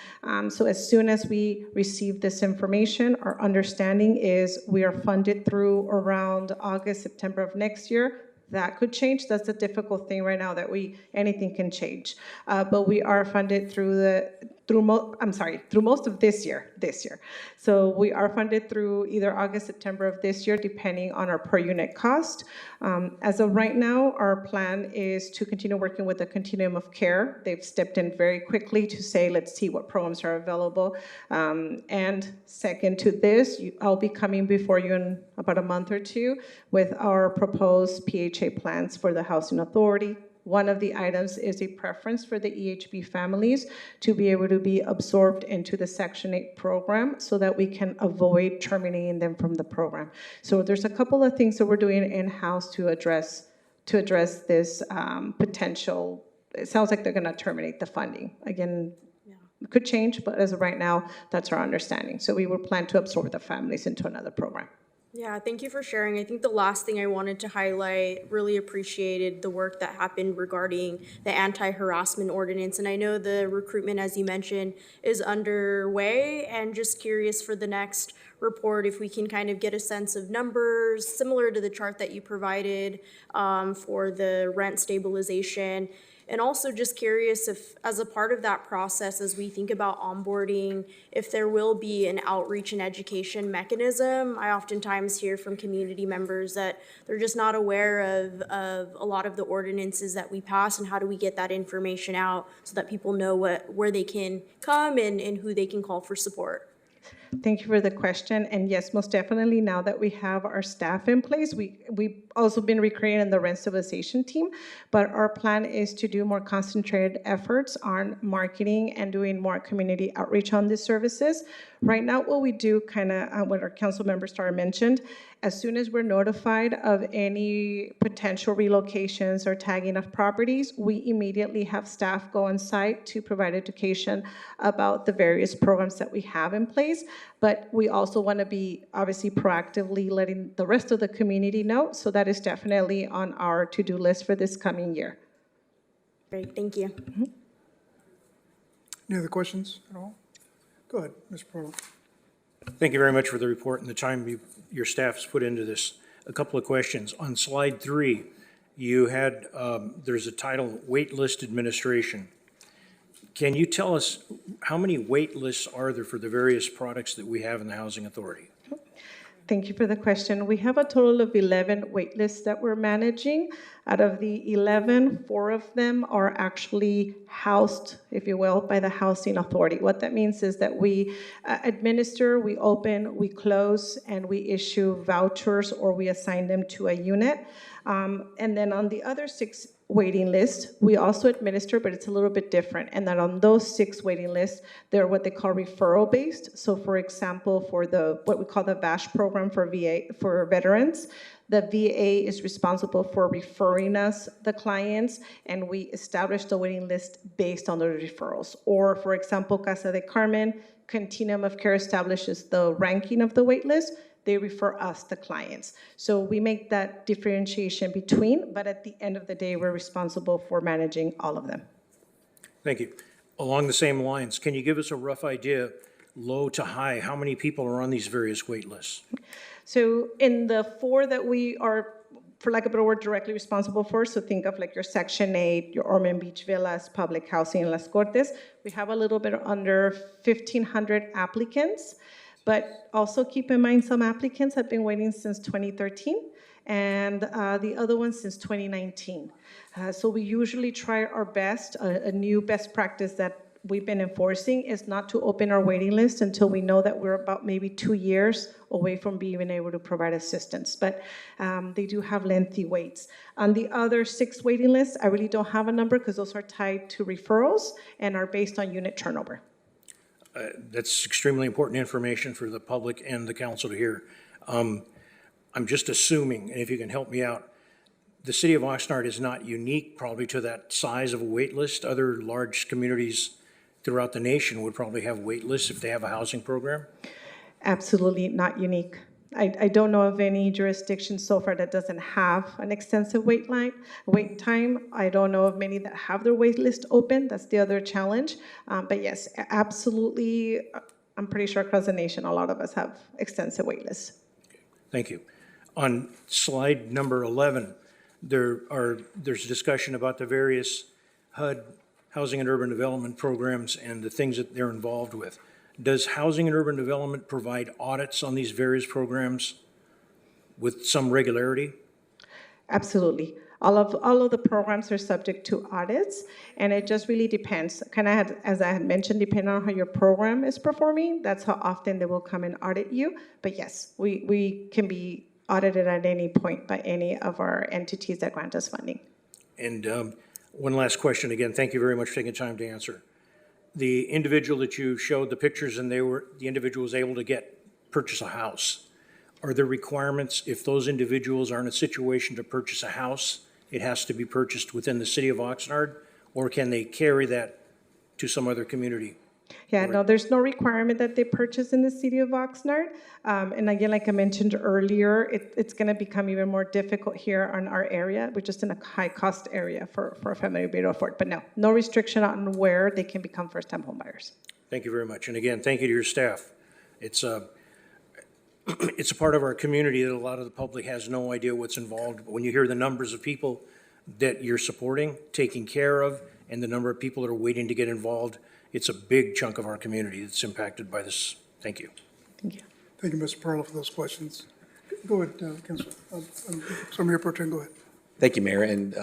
So as soon as we receive this information, our understanding is we are funded through around August, September of next year. That could change. That's the difficult thing right now, that anything can change. But we are funded through most of this year. So we are funded through either August, September of this year, depending on our per unit cost. As of right now, our plan is to continue working with the continuum of care. They've stepped in very quickly to say, let's see what programs are available. And second to this, I'll be coming before you in about a month or two with our proposed PHA plans for the Housing Authority. One of the items is a preference for the EHB families to be able to be absorbed into the Section 8 program so that we can avoid terminating them from the program. So there's a couple of things that we're doing in-house to address this potential. It sounds like they're going to terminate the funding. Again, it could change, but as of right now, that's our understanding. So we will plan to absorb the families into another program. Yeah, thank you for sharing. I think the last thing I wanted to highlight, really appreciated the work that happened regarding the anti-harassment ordinance. And I know the recruitment, as you mentioned, is underway, and just curious for the next report if we can kind of get a sense of numbers, similar to the chart that you provided for the rent stabilization. And also just curious if, as a part of that process, as we think about onboarding, if there will be an outreach and education mechanism. I oftentimes hear from community members that they're just not aware of a lot of the ordinances that we pass, and how do we get that information out so that people know where they can come and who they can call for support. Thank you for the question. And yes, most definitely, now that we have our staff in place, we've also been recreating the rent stabilization team, but our plan is to do more concentrated efforts on marketing and doing more community outreach on these services. Right now, what we do, kind of what our council member Star mentioned, as soon as we're notified of any potential relocations or tagging of properties, we immediately have staff go on site to provide education about the various programs that we have in place. But we also want to be obviously proactively letting the rest of the community know. So that is definitely on our to-do list for this coming year. Great, thank you. Any other questions at all? Go ahead, Mr. Provo. Thank you very much for the report and the time your staff's put into this. A couple of questions. On slide 3, you had, there's a title, Wait List Administration. Can you tell us how many wait lists are there for the various products that we have in the Housing Authority? Thank you for the question. We have a total of 11 wait lists that we're managing. Out of the 11, 4 of them are actually housed, if you will, by the Housing Authority. What that means is that we administer, we open, we close, and we issue vouchers, or we assign them to a unit. And then on the other 6 waiting lists, we also administer, but it's a little bit different. And that on those 6 waiting lists, they're what they call referral based. So for example, for what we call the VASH program for veterans, the VA is responsible for referring us the clients, and we establish the waiting list based on the referrals. Or for example, Casa de Carmen, Continuum of Care establishes the ranking of the wait list. They refer us the clients. So we make that differentiation between, but at the end of the day, we're responsible for managing all of them. Thank you. Along the same lines, can you give us a rough idea, low to high, how many people are on these various wait lists? So in the 4 that we are, for lack of a better word, directly responsible for, so think of like your Section 8, your Ormond Beach Villas, public housing, and Las Cortes, we have a little bit under 1,500 applicants. But also keep in mind, some applicants have been waiting since 2013, and the other ones since 2019. So we usually try our best. A new best practice that we've been enforcing is not to open our waiting list until we know that we're about maybe 2 years away from being able to provide assistance. But they do have lengthy waits. On the other 6 waiting lists, I really don't have a number because those are tied to referrals and are based on unit turnover. That's extremely important information for the public and the council to hear. I'm just assuming, and if you can help me out, the city of Oxnard is not unique probably to that size of a wait list. Other large communities throughout the nation would probably have wait lists if they have a housing program. Absolutely not unique. I don't know of any jurisdiction so far that doesn't have an extensive wait time. I don't know of many that have their wait list open. That's the other challenge. But yes, absolutely, I'm pretty sure across the nation, a lot of us have extensive wait lists. Thank you. On slide number 11, there's discussion about the various HUD, Housing and Urban Development programs, and the things that they're involved with. Does Housing and Urban Development provide audits on these various programs with some regularity? Absolutely. All of the programs are subject to audits, and it just really depends. As I had mentioned, depending on how your program is performing, that's how often they will come and audit you. But yes, we can be audited at any point by any of our entities that grant us funding. And one last question again. Thank you very much for taking time to answer. The individual that you showed the pictures and the individual was able to purchase a house. Are there requirements if those individuals are in a situation to purchase a house, it has to be purchased within the city of Oxnard, or can they carry that to some other community? Yeah, no, there's no requirement that they purchase in the city of Oxnard. And again, like I mentioned earlier, it's going to become even more difficult here on our area. We're just in a high-cost area for a family to be able to afford. But no restriction on where they can become first-time home buyers. Thank you very much. And again, thank you to your staff. It's a part of our community that a lot of the public has no idea what's involved. When you hear the numbers of people that you're supporting, taking care of, and the number of people that are waiting to get involved, it's a big chunk of our community that's impacted by this. Thank you. Thank you. Thank you, Mr. Perla, for those questions. Go ahead, Councilor. Mayor Pro Tem, go ahead. Thank you, Mayor. And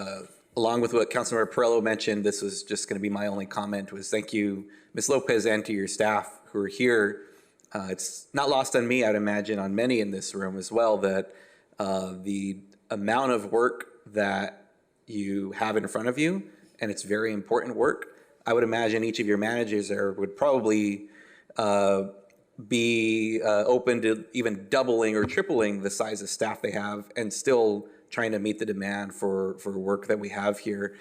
along with what Councilmember Perello mentioned, this was just going to be my only comment, was thank you, Ms. Lopez, and to your staff who are here. It's not lost on me, I'd imagine, on many in this room as well, that the amount of work that you have in front of you, and it's very important work. I would imagine each of your managers there would probably be open to even doubling or tripling the size of staff they have and still trying to meet the demand for work that we have here.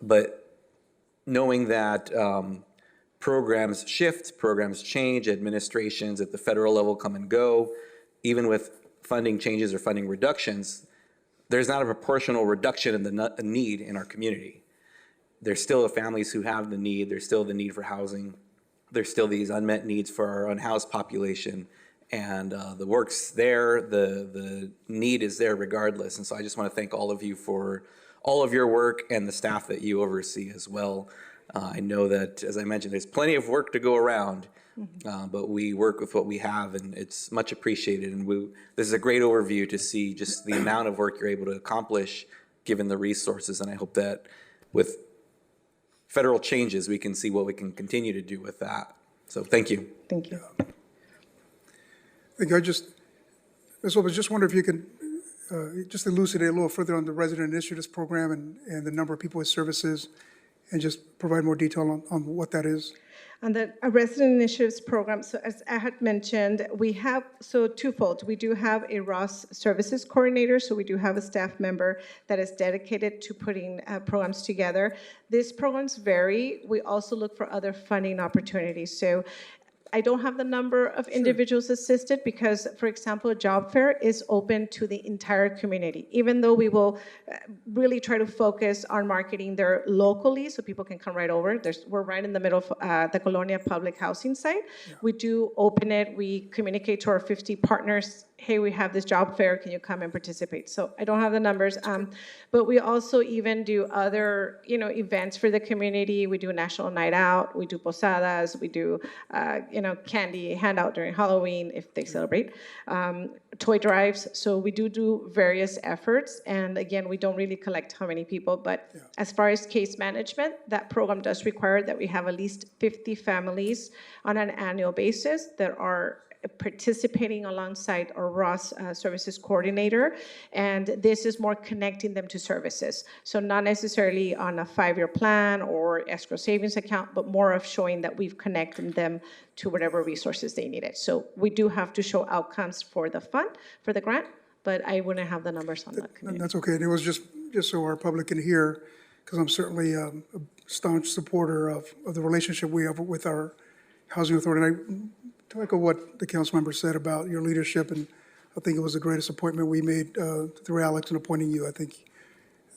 But knowing that programs shift, programs change, administrations at the federal level come and go, even with funding changes or funding reductions, there's not a proportional reduction in the need in our community. There's still the families who have the need. There's still the need for housing. There's still these unmet needs for our unhoused population. And the work's there, the need is there regardless. And so I just want to thank all of you for all of your work and the staff that you oversee as well. I know that, as I mentioned, there's plenty of work to go around, but we work with what we have, and it's much appreciated. And this is a great overview to see just the amount of work you're able to accomplish given the resources. And I hope that with federal changes, we can see what we can continue to do with that. So thank you. Thank you. I think Ms. Lopez, just wonder if you could just elucidate a little further on the resident initiatives program and the number of people with services, and just provide more detail on what that is. On the resident initiatives program, so as I had mentioned, we have, so twofold. We do have a ROS services coordinator, so we do have a staff member that is dedicated to putting programs together. These programs vary. We also look for other funding opportunities. So I don't have the number of individuals assisted because, for example, a job fair is open to the entire community, even though we will really try to focus on marketing there locally so people can come right over. We're right in the middle of the Colonia public housing site. Yeah. We do open it. We communicate to our 50 partners, hey, we have this job fair, can you come and participate? So I don't have the numbers, but we also even do other, events for the community. We do a national night out, we do posadas, we do, candy handout during Halloween if they celebrate, toy drives. So we do various efforts, and again, we don't really collect how many people, but as far as case management, that program does require that we have at least 50 families on an annual basis that are participating alongside our ROS services coordinator, and this is more connecting them to services. So not necessarily on a 5-year plan or escrow savings account, but more of showing that we've connected them to whatever resources they needed. So we do have to show outcomes for the fund, for the grant, but I wouldn't have the numbers on that community. That's okay. And it was just so our public can hear, because I'm certainly a staunch supporter of the relationship we have with our housing authority. And to echo what the council member said about your leadership, and I think it was the greatest appointment we made through Alex in appointing you. I think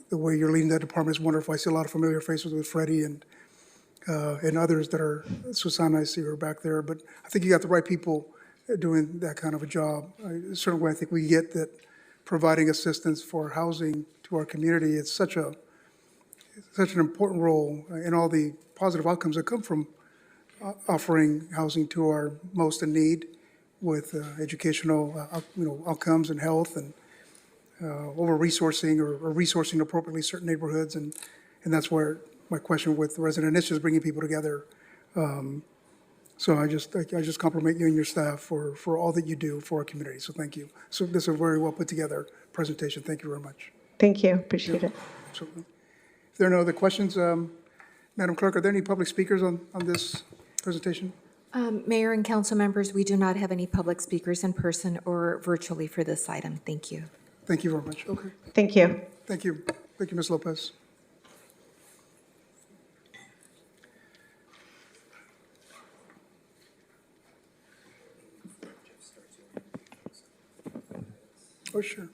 the way you're leading that department is wonderful. I see a lot of familiar faces with Freddie and others that are, Susanna, I see her back there, but I think you got the right people doing that kind of a job. Certainly, I think we get that providing assistance for housing to our community, it's such an important role in all the positive outcomes that come from offering housing to our most in need, with educational outcomes and health, and over-resourcing or resourcing appropriately certain neighborhoods. And that's where my question with resident initiatives, bringing people together. So I just compliment you and your staff for all that you do for our community. So thank you. So this is a very well put together presentation. Thank you very much. Thank you. Appreciate it. Absolutely. If there are no other questions, Madam Clerk, are there any public speakers on this presentation? Mayor and council members, we do not have any public speakers in person or virtually for this item. Thank you. Thank you very much. Okay. Thank you. Thank you. Thank you, Ms. Lopez. Oh, sure.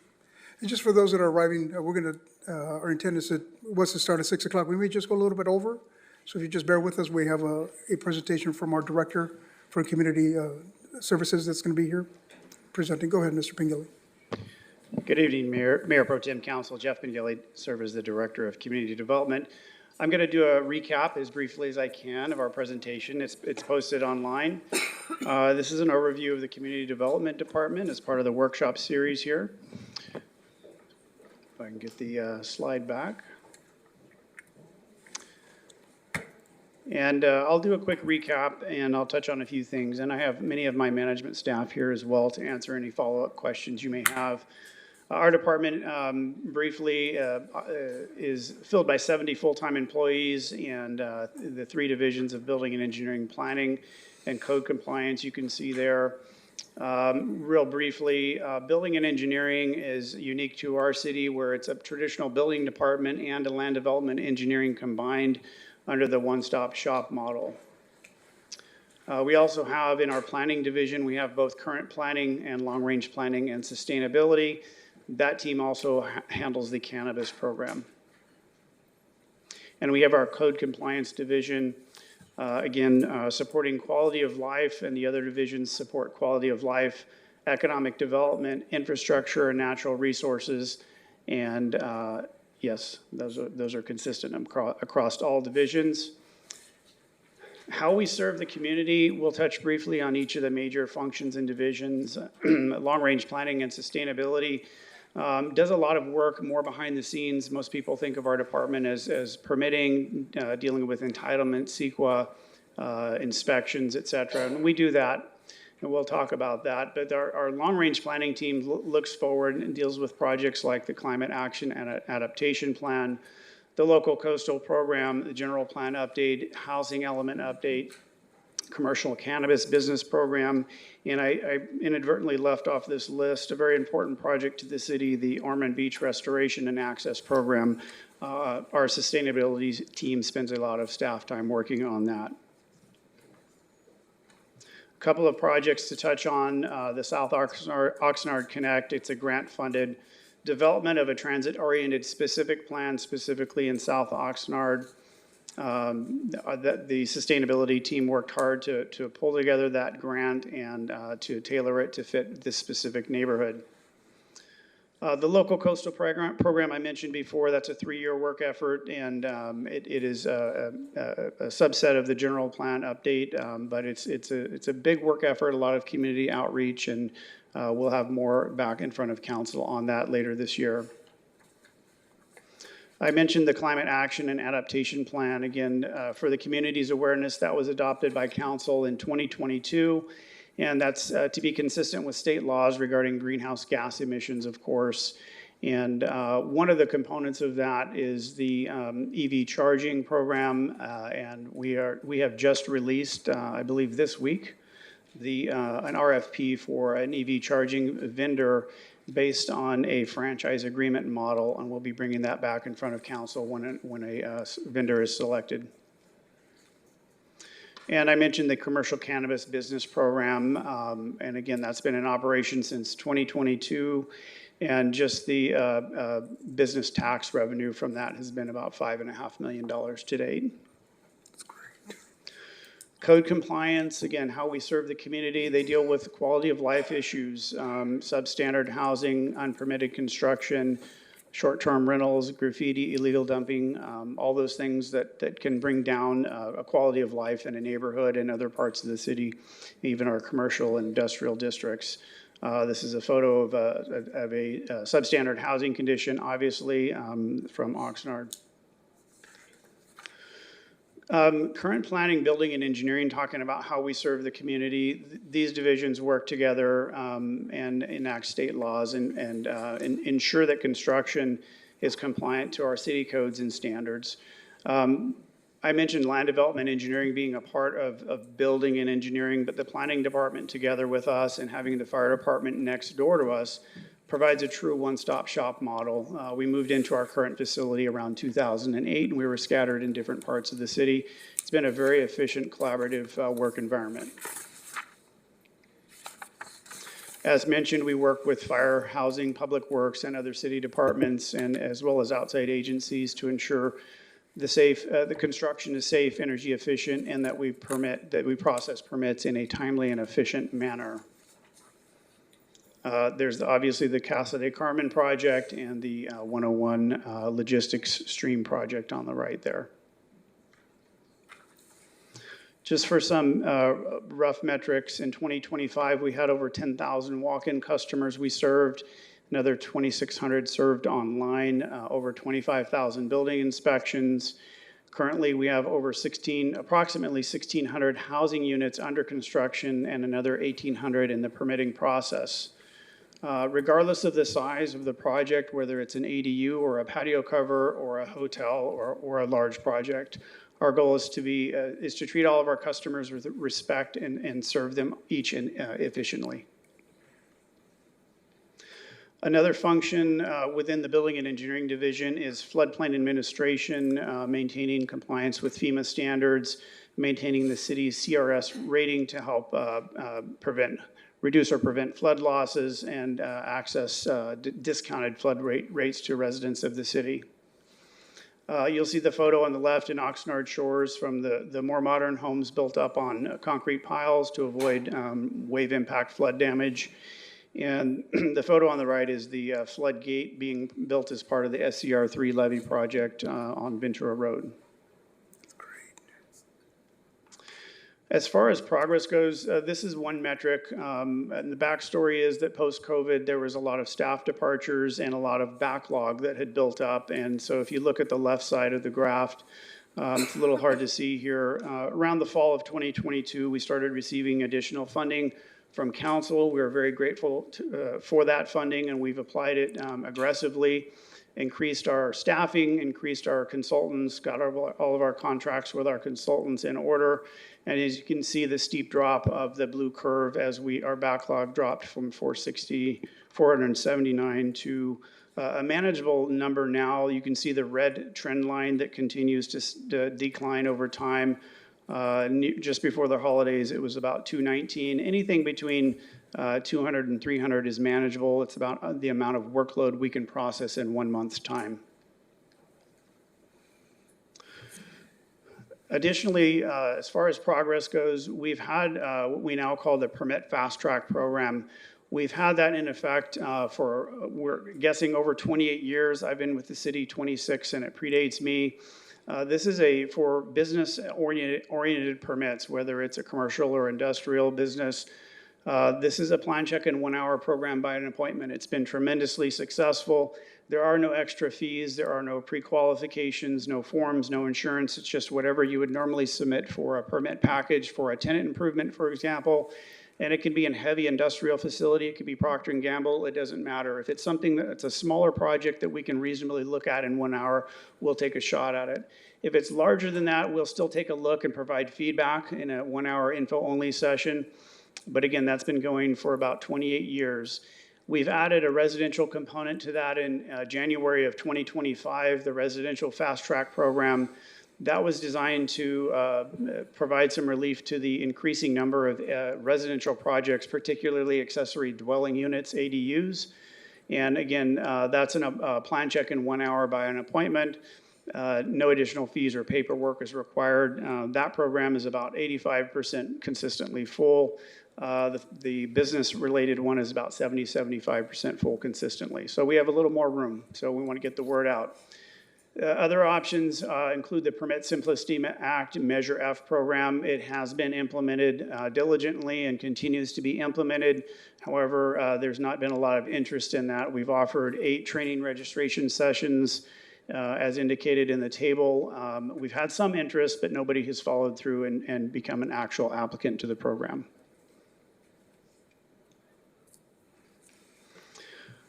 And just for those that are arriving, we're going to, our intent is was to start at 6 o'clock. We may just go a little bit over. So if you just bear with us, we have a presentation from our Director for Community Services that's going to be here presenting. Go ahead, Mr. Pingili. Good evening, Mayor Pro Tem Council. Jeff Pingili, serve as the Director of Community Development. I'm going to do a recap as briefly as I can of our presentation. It's posted online. This is an overview of the Community Development Department as part of the workshop series here. If I can get the slide back. And I'll do a quick recap and I'll touch on a few things. And I have many of my management staff here as well to answer any follow-up questions you may have. Our department, briefly, is filled by 70 full-time employees and the 3 divisions of building and engineering planning and code compliance you can see there. Real briefly, building and engineering is unique to our city where it's a traditional building department and a land development engineering combined under the one-stop shop model. We also have in our planning division, we have both current planning and long-range planning and sustainability. That team also handles the cannabis program. And we have our code compliance division, supporting quality of life, and the other divisions support quality of life, economic development, infrastructure, and natural resources. And yes, those are consistent across all divisions. How we serve the community, we'll touch briefly on each of the major functions and divisions. Long-range planning and sustainability does a lot of work more behind the scenes. Most people think of our department as permitting, dealing with entitlement, CEQA, inspections, et cetera. And we do that, and we'll talk about that. But our long-range planning team looks forward and deals with projects like the Climate Action and Adaptation Plan, the Local Coastal Program, the General Plan Update, Housing Element Update, Commercial Cannabis Business Program, and I inadvertently left off this list a very important project to the city, the Ormond Beach Restoration and Access Program. Our sustainability team spends a lot of staff time working on that. A couple of projects to touch on, the South Oxnard Connect. It's a grant-funded development of a transit-oriented specific plan, specifically in South Oxnard. The sustainability team worked hard to pull together that grant and to tailor it to fit this specific neighborhood. The local coastal program I mentioned before, that's a 3-year work effort, and it is a subset of the general plan update, but it's a big work effort, a lot of community outreach, and we'll have more back in front of council on that later this year. I mentioned the Climate Action and Adaptation Plan. Again, for the community's awareness, that was adopted by council in 2022. And that's to be consistent with state laws regarding greenhouse gas emissions, of course. And one of the components of that is the EV charging program. And we have just released, I believe this week, an RFP for an EV charging vendor based on a franchise agreement model, and we'll be bringing that back in front of council when a vendor is selected. And I mentioned the commercial cannabis business program, and again, that's been in operation since 2022, and just the business tax revenue from that has been about $5.5 million to date. Code compliance, again, how we serve the community. They deal with quality of life issues, substandard housing, unpermitted construction, short-term rentals, graffiti, illegal dumping, all those things that can bring down a quality of life in a neighborhood and other parts of the city, even our commercial and industrial districts. This is a photo of a substandard housing condition, obviously, from Oxnard. Current planning, building, and engineering, talking about how we serve the community. These divisions work together and enact state laws and ensure that construction is compliant to our city codes and standards. I mentioned land development engineering being a part of building and engineering, but the planning department together with us and having the fire department next door to us provides a true one-stop shop model. We moved into our current facility around 2008, and we were scattered in different parts of the city. It's been a very efficient, collaborative work environment. As mentioned, we work with fire, housing, public works, and other city departments, and as well as outside agencies to ensure the construction is safe, energy efficient, and that we process permits in a timely and efficient manner. There's obviously the Casa de Carmen project and the 101 logistics stream project on the right there. Just for some rough metrics, in 2025, we had over 10,000 walk-in customers we served, another 2,600 served online, over 25,000 building inspections. Currently, we have approximately 1,600 housing units under construction and another 1,800 in the permitting process. Regardless of the size of the project, whether it's an ADU or a patio cover or a hotel or a large project, our goal is to treat all of our customers with respect and serve them each efficiently. Another function within the Building and Engineering Division is floodplain administration, maintaining compliance with FEMA standards, maintaining the city's CRS rating to help reduce or prevent flood losses, and access discounted flood rates to residents of the city. You'll see the photo on the left in Oxnard Shores from the more modern homes built up on concrete piles to avoid wave impact flood damage. And the photo on the right is the flood gate being built as part of the SCR 3 levee project on Ventura Road. As far as progress goes, this is one metric. And the backstory is that post-COVID, there was a lot of staff departures and a lot of backlog that had built up. And so if you look at the left side of the graph, it's a little hard to see here. Around the fall of 2022, we started receiving additional funding from council. We are very grateful for that funding, and we've applied it aggressively. Increased our staffing, increased our consultants, got all of our contracts with our consultants in order. And as you can see, the steep drop of the blue curve as our backlog dropped from 479 to a manageable number now. You can see the red trend line that continues to decline over time. Just before the holidays, it was about 219. Anything between 200 and 300 is manageable. It's about the amount of workload we can process in 1 month's time. Additionally, as far as progress goes, we've had what we now call the Permit Fast Track Program. We've had that in effect we're guessing, over 28 years. I've been with the city 26, and it predates me. This is for business-oriented permits, whether it's a commercial or industrial business. This is a plan check in 1 hour program by an appointment. It's been tremendously successful. There are no extra fees. There are no pre-qualifications, no forms, no insurance. It's just whatever you would normally submit for a permit package for a tenant improvement, for example. And it can be in heavy industrial facility. It could be Procter & Gamble. It doesn't matter. If it's something that's a smaller project that we can reasonably look at in 1 hour, we'll take a shot at it. If it's larger than that, we'll still take a look and provide feedback in a 1 hour info-only session. But again, that's been going for about 28 years. We've added a residential component to that in January of 2025, the Residential Fast Track Program. That was designed to provide some relief to the increasing number of residential projects, particularly accessory dwelling units, ADUs. And again, that's a plan check in 1 hour by an appointment. No additional fees or paperwork is required. That program is about 85% consistently full. The business-related one is about 75% full consistently. So we have a little more room. So we want to get the word out. Other options include the Permit Simplicity Act Measure F program. It has been implemented diligently and continues to be implemented. However, there's not been a lot of interest in that. We've offered 8 training registration sessions as indicated in the table. We've had some interest, but nobody has followed through and become an actual applicant to the program.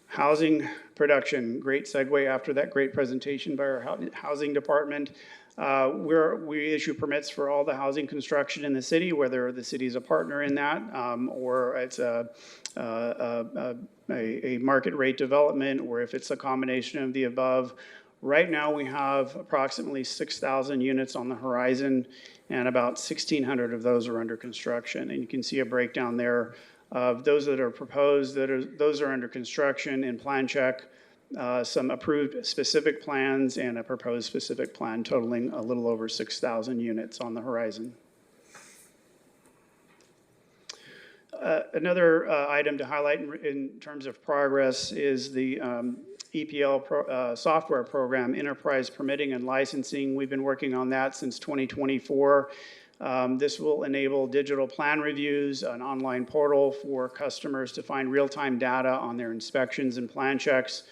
Housing production, great segue after that great presentation by our housing department. We issue permits for all the housing construction in the city, whether the city's a partner in that or it's a market rate development, or if it's a combination of the above. Right now, we have approximately 6,000 units on the horizon, and about 1,600 of those are under construction. And you can see a breakdown there Of those that are proposed, those are under construction in plan check, some approved specific plans, and a proposed specific plan totaling a little over 6,000 units on the horizon. Another item to highlight in terms of progress is the EPL software program, Enterprise Permitting and Licensing. We've been working on that since 2024. This will enable digital plan reviews, an online portal for customers to find real-time data on their inspections and plan checks,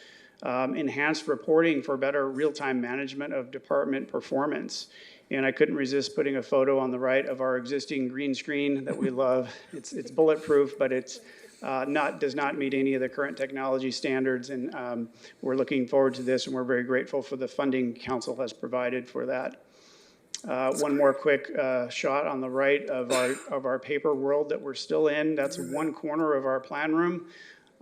enhanced reporting for better real-time management of department performance. And I couldn't resist putting a photo on the right of our existing green screen that we love. It's bulletproof, but it's does not meet any of the current technology standards. And we're looking forward to this, and we're very grateful for the funding council has provided for that. One more quick shot on the right of our paper world that we're still in. That's one corner of our plan room.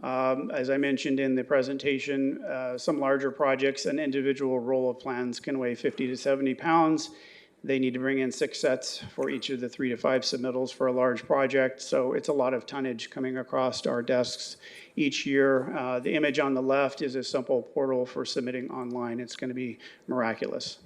As I mentioned in the presentation, some larger projects, an individual roll of plans can weigh 50 to 70 pounds. They need to bring in 6 sets for each of the 3 to 5 submittals for a large project. So it's a lot of tonnage coming across our desks each year. The image on the left is a simple portal for submitting online. It's going to be miraculous.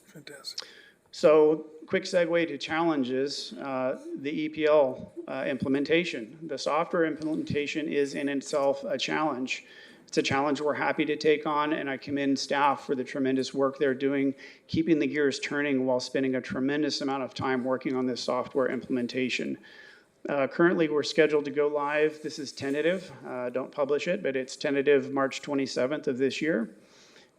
Fantastic. So, quick segue to challenges. The EPL implementation. The software implementation is in itself a challenge. It's a challenge we're happy to take on, and I commend staff for the tremendous work they're doing, keeping the gears turning while spending a tremendous amount of time working on this software implementation. Currently, we're scheduled to go live. This is tentative. Don't publish it, but it's tentative March 27th of this year.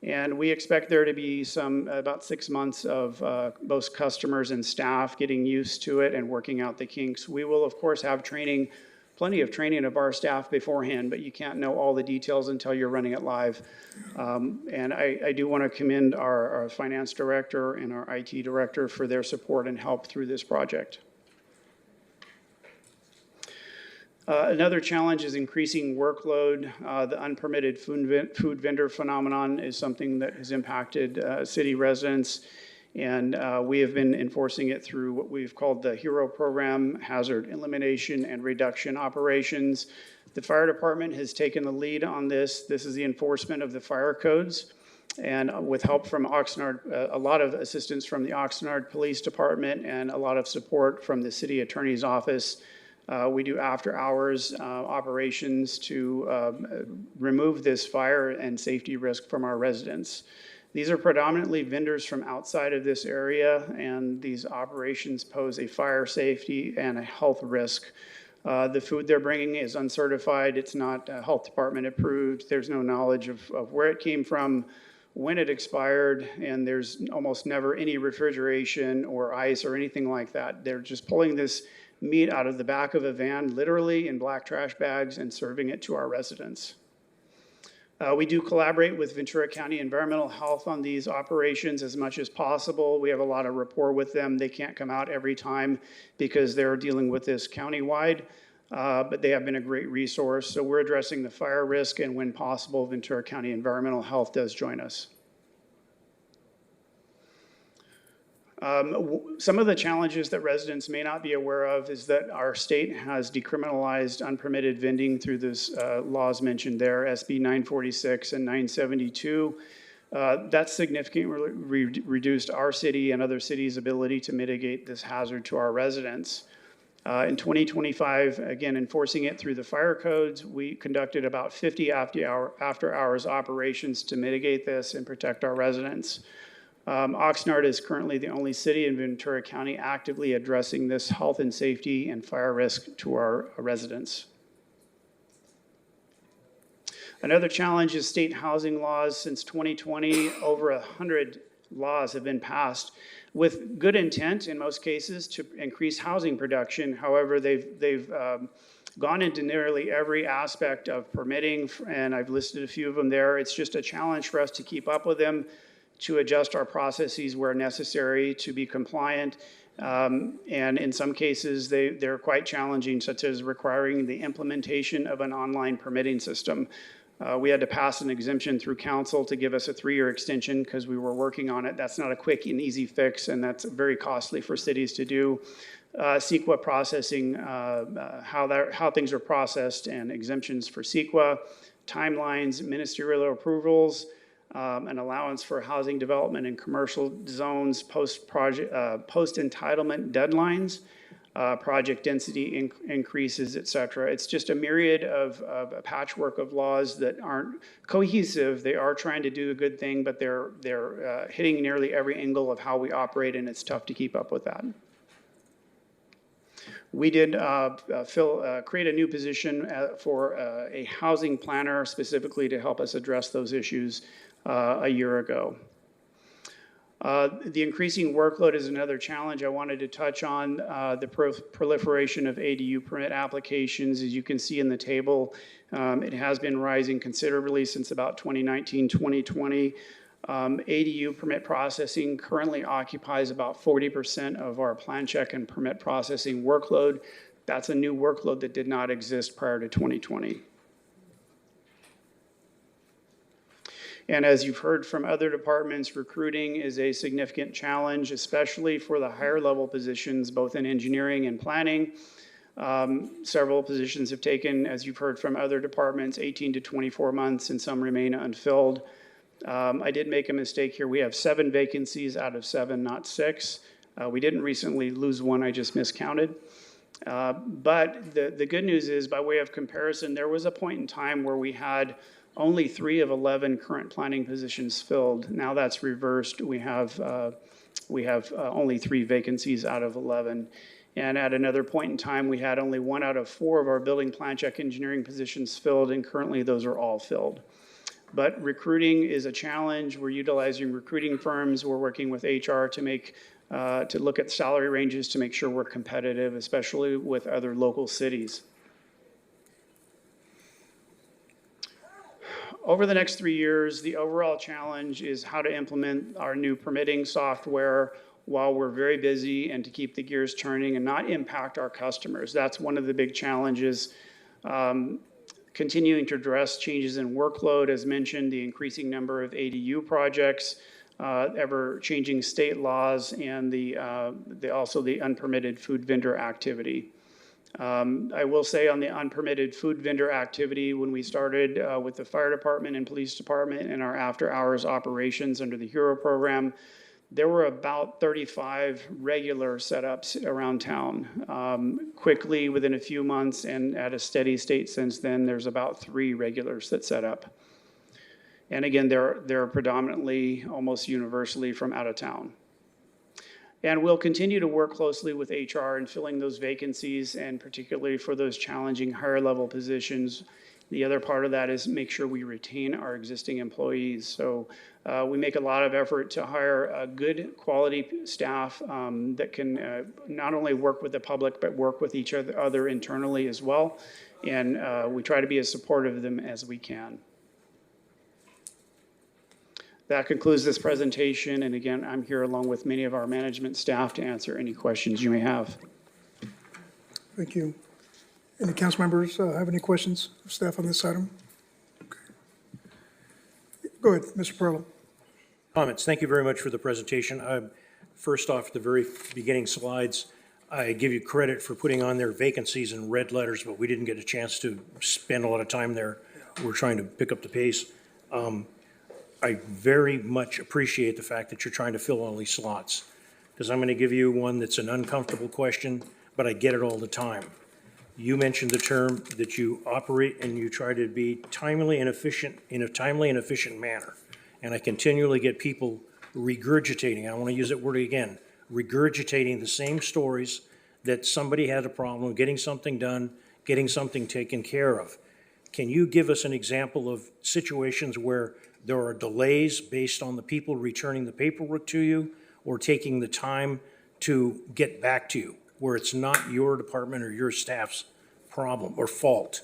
And we expect there to be about 6 months of both customers and staff getting used to it and working out the kinks. We will, of course, have training, plenty of training of our staff beforehand, but you can't know all the details until you're running it live. And I do want to commend our finance director and our IT director for their support and help through this project. Another challenge is increasing workload. The unpermitted food vendor phenomenon is something that has impacted city residents, and we have been enforcing it through what we've called the HERO program, Hazard Elimination and Reduction Operations. The fire department has taken the lead on this. This is the enforcement of the fire codes, and with help from Oxnard, a lot of assistance from the Oxnard Police Department and a lot of support from the city attorney's office. We do after-hours operations to remove this fire and safety risk from our residents. These are predominantly vendors from outside of this area, and these operations pose a fire safety and a health risk. The food they're bringing is uncertified. It's not health department approved. There's no knowledge of where it came from, when it expired, and there's almost never any refrigeration or ice or anything like that. They're just pulling this meat out of the back of a van, literally in black trash bags, and serving it to our residents. We do collaborate with Ventura County Environmental Health on these operations as much as possible. We have a lot of rapport with them. They can't come out every time because they're dealing with this countywide, but they have been a great resource. So we're addressing the fire risk, and when possible, Ventura County Environmental Health does join us. Some of the challenges that residents may not be aware of is that our state has decriminalized unpermitted vending through those laws mentioned there, SB 946 and 972. That significantly reduced our city and other cities' ability to mitigate this hazard to our residents. In 2025, again, enforcing it through the fire codes, we conducted about 50 after-hours operations to mitigate this and protect our residents. Oxnard is currently the only city in Ventura County actively addressing this health and safety and fire risk to our residents. Another challenge is state housing laws. Since 2020, over 100 laws have been passed with good intent in most cases to increase housing production. However, they've gone into nearly every aspect of permitting, and I've listed a few of them there. It's just a challenge for us to keep up with them, to adjust our processes where necessary to be compliant. And in some cases, they're quite challenging, such as requiring the implementation of an online permitting system. We had to pass an exemption through council to give us a 3-year extension because we were working on it. That's not a quick and easy fix, and that's very costly for cities to do. CEQA processing, how things are processed and exemptions for CEQA, timelines, ministerial approvals, an allowance for housing development in commercial zones, post-entitlement deadlines, project density increases, et cetera. It's just a myriad of a patchwork of laws that aren't cohesive. They are trying to do a good thing, but they're hitting nearly every angle of how we operate, and it's tough to keep up with that. We did create a new position for a housing planner specifically to help us address those issues a year ago. The increasing workload is another challenge I wanted to touch on. The proliferation of ADU permit applications, as you can see in the table, it has been rising considerably since about 2019, 2020. ADU permit processing currently occupies about 40% of our plan check and permit processing workload. That's a new workload that did not exist prior to 2020. And as you've heard from other departments, recruiting is a significant challenge, especially for the higher level positions, both in engineering and planning. Several positions have taken, as you've heard from other departments, 18 to 24 months, and some remain unfilled. I did make a mistake here. We have 7 vacancies out of 7, not 6. We didn't recently lose one, I just miscounted. But the good news is, by way of comparison, there was a point in time where we had only 3 of 11 current planning positions filled. Now that's reversed. We have only 3 vacancies out of 11. And at another point in time, we had only 1 out of 4 of our building plan check engineering positions filled, and currently those are all filled. But recruiting is a challenge. We're utilizing recruiting firms. We're working with HR to look at salary ranges to make sure we're competitive, especially with other local cities. Over the next 3 years, the overall challenge is how to implement our new permitting software while we're very busy and to keep the gears turning and not impact our customers. That's one of the big challenges. Continuing to address changes in workload, as mentioned, the increasing number of ADU projects, ever-changing state laws, and also the unpermitted food vendor activity. I will say on the unpermitted food vendor activity, when we started with the fire department and police department and our after-hours operations under the HERO program, there were about 35 regular setups around town. Quickly, within a few months and at a steady state since then, there's about 3 regulars that set up. And again, they're predominantly, almost universally from out of town. And we'll continue to work closely with HR in filling those vacancies, and particularly for those challenging higher level positions. The other part of that is make sure we retain our existing employees. So we make a lot of effort to hire a good quality staff that can not only work with the public, but work with each other internally as well. And we try to be as supportive of them as we can. That concludes this presentation, and again, I'm here along with many of our management staff to answer any questions you may have. Thank you. Any council members have any questions of staff on this item? Okay. Go ahead, Mr. Perla. Comments. Thank you very much for the presentation. First off, the very beginning slides, I give you credit for putting on their vacancies in red letters, but we didn't get a chance to spend a lot of time there. We're trying to pick up the pace. I very much appreciate the fact that you're trying to fill all these slots, because I'm going to give you one that's an uncomfortable question, but I get it all the time. You mentioned the term that you operate and you try to be timely and efficient in a timely and efficient manner. And I continually get people regurgitating, I want to use that word again, regurgitating the same stories that somebody had a problem getting something done, getting something taken care of. Can you give us an example of situations where there are delays based on the people returning the paperwork to you or taking the time to get back to you, where it's not your department or your staff's problem or fault?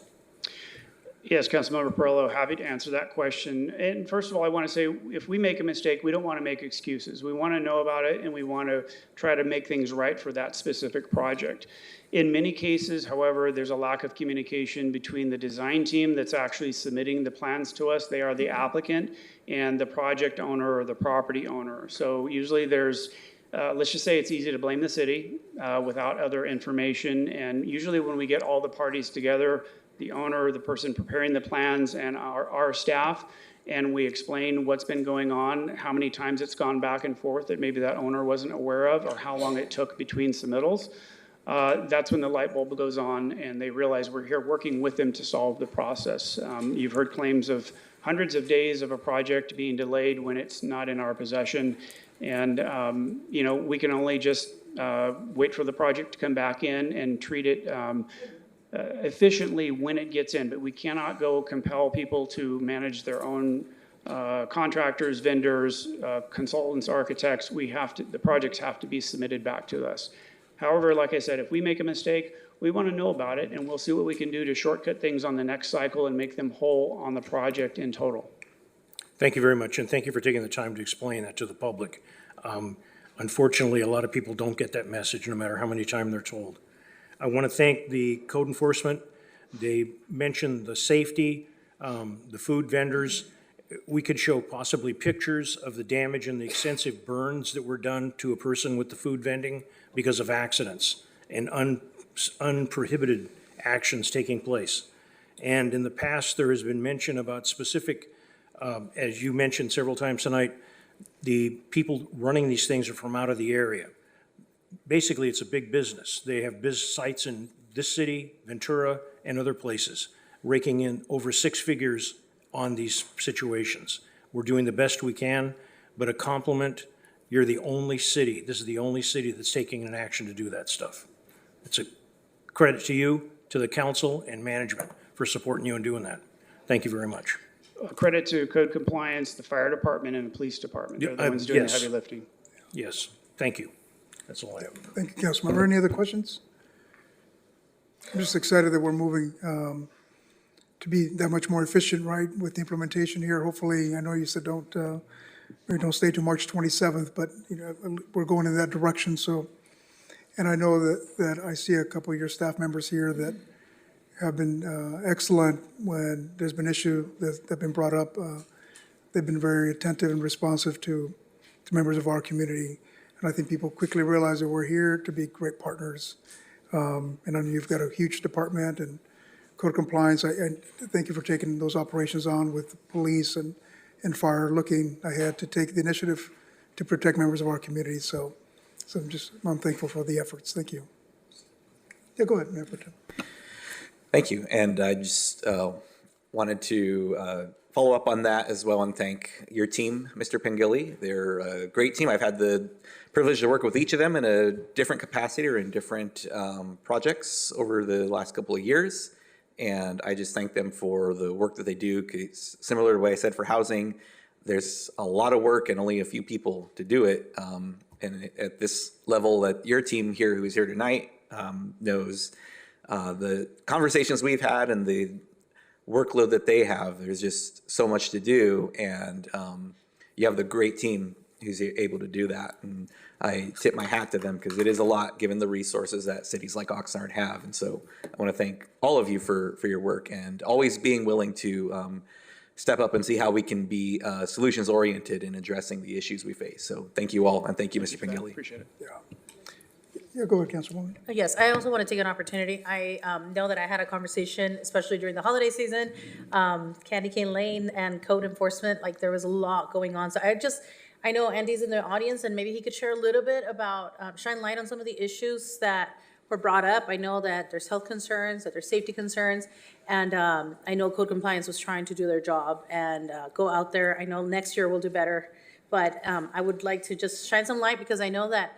Yes, Councilmember Perlo, happy to answer that question. And first of all, I want to say, if we make a mistake, we don't want to make excuses. We want to know about it, and we want to try to make things right for that specific project. In many cases, however, there's a lack of communication between the design team that's actually submitting the plans to us. They are the applicant, and the project owner or the property owner. So usually there's let's just say it's easy to blame the city without other information. And usually when we get all the parties together, the owner, the person preparing the plans, and our staff, and we explain what's been going on, how many times it's gone back and forth that maybe that owner wasn't aware of, or how long it took between submittals, that's when the light bulb goes on and they realize we're here working with them to solve the process. You've heard claims of hundreds of days of a project being delayed when it's not in our possession. And, we can only just wait for the project to come back in and treat it efficiently when it gets in. But we cannot go compel people to manage their own contractors, vendors, consultants, architects. The projects have to be submitted back to us. However, like I said, if we make a mistake, we want to know about it, and we'll see what we can do to shortcut things on the next cycle and make them whole on the project in total. Thank you very much, and thank you for taking the time to explain that to the public. Unfortunately, a lot of people don't get that message, no matter how many times they're told. I want to thank the code enforcement. They mentioned the safety, the food vendors. We could show possibly pictures of the damage and the extensive burns that were done to a person with the food vending because of accidents and unprohibited actions taking place. And in the past, there has been mention about specific, as you mentioned several times tonight, the people running these things are from out of the area. Basically, it's a big business. They have business sites in this city, Ventura, and other places, raking in over 6 figures on these situations. We're doing the best we can, but a compliment, you're the only city, this is the only city that's taking an action to do that stuff. It's a credit to you, to the council and management for supporting you and doing that. Thank you very much. Credit to code compliance, the fire department, and the police department. They're the ones doing the yes. heavy lifting. Yes, thank you. That's all I have. Thank you, Councilmember. Any other questions? I'm just excited that we're moving to be that much more efficient, right, with the implementation here. Hopefully, I know you said don't stay till March 27th, but we're going in that direction. So, and I know that I see a couple of your staff members here that have been excellent when there's been issues that have been brought up. They've been very attentive and responsive to members of our community. And I think people quickly realize that we're here to be great partners. And I know you've got a huge department and code compliance. I thank you for taking those operations on with the police and fire, looking ahead to take the initiative to protect members of our community. So I'm thankful for the efforts. Thank you. Yeah, go ahead, Mayor Pro Tem. Thank you. And I just wanted to follow up on that as well and thank your team, Mr. Pengilly. They're a great team. I've had the privilege to work with each of them in a different capacity or in different projects over the last couple of years. And I just thank them for the work that they do. Similar to what I said for housing, there's a lot of work and only a few people to do it. And at this level that your team here, who is here tonight, knows, the conversations we've had and the workload that they have, there's just so much to do. And you have the great team who's able to do that. And I tip my hat to them because it is a lot given the resources that cities like Oxnard have. And so I want to thank all of you for your work and always being willing to step up and see how we can be solutions oriented in addressing the issues we face. So thank you all, and thank you, Mr. Pengilly. Appreciate it. Yeah, go ahead, Councilwoman. Yes, I also want to take an opportunity. I know that I had a conversation, especially during the holiday season, Candy Cane Lane and code enforcement, like there was a lot going on. So I know Andy's in the audience and maybe he could share a little bit about, shine light on some of the issues that were brought up. I know that there's health concerns, that there's safety concerns, and I know code compliance was trying to do their job and go out there. I know next year we'll do better, but I would like to just shine some light because I know that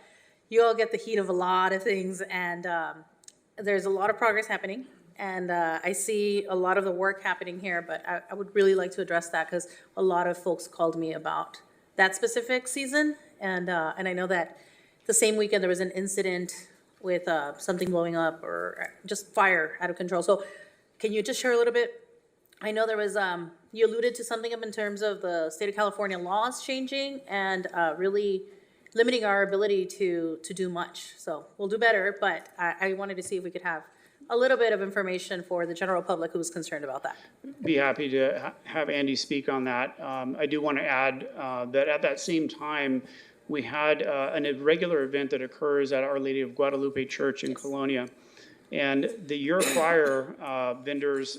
you all get the heat of a lot of things, and there's a lot of progress happening, and I see a lot of the work happening here, but I would really like to address that because a lot of folks called me about that specific season, and I know that the same weekend there was an incident with something blowing up or just fire out of control. So can you just share a little bit? I know there was, you alluded to something up in terms of the state of California laws changing and really limiting our ability to do much. So we'll do better, but I wanted to see if we could have a little bit of information for the general public who's concerned about that. Be happy to have Andy speak on that. I do want to add that at that same time, we had an irregular event that occurs at Our Lady of Guadalupe Church in Colonia. And the year prior, vendors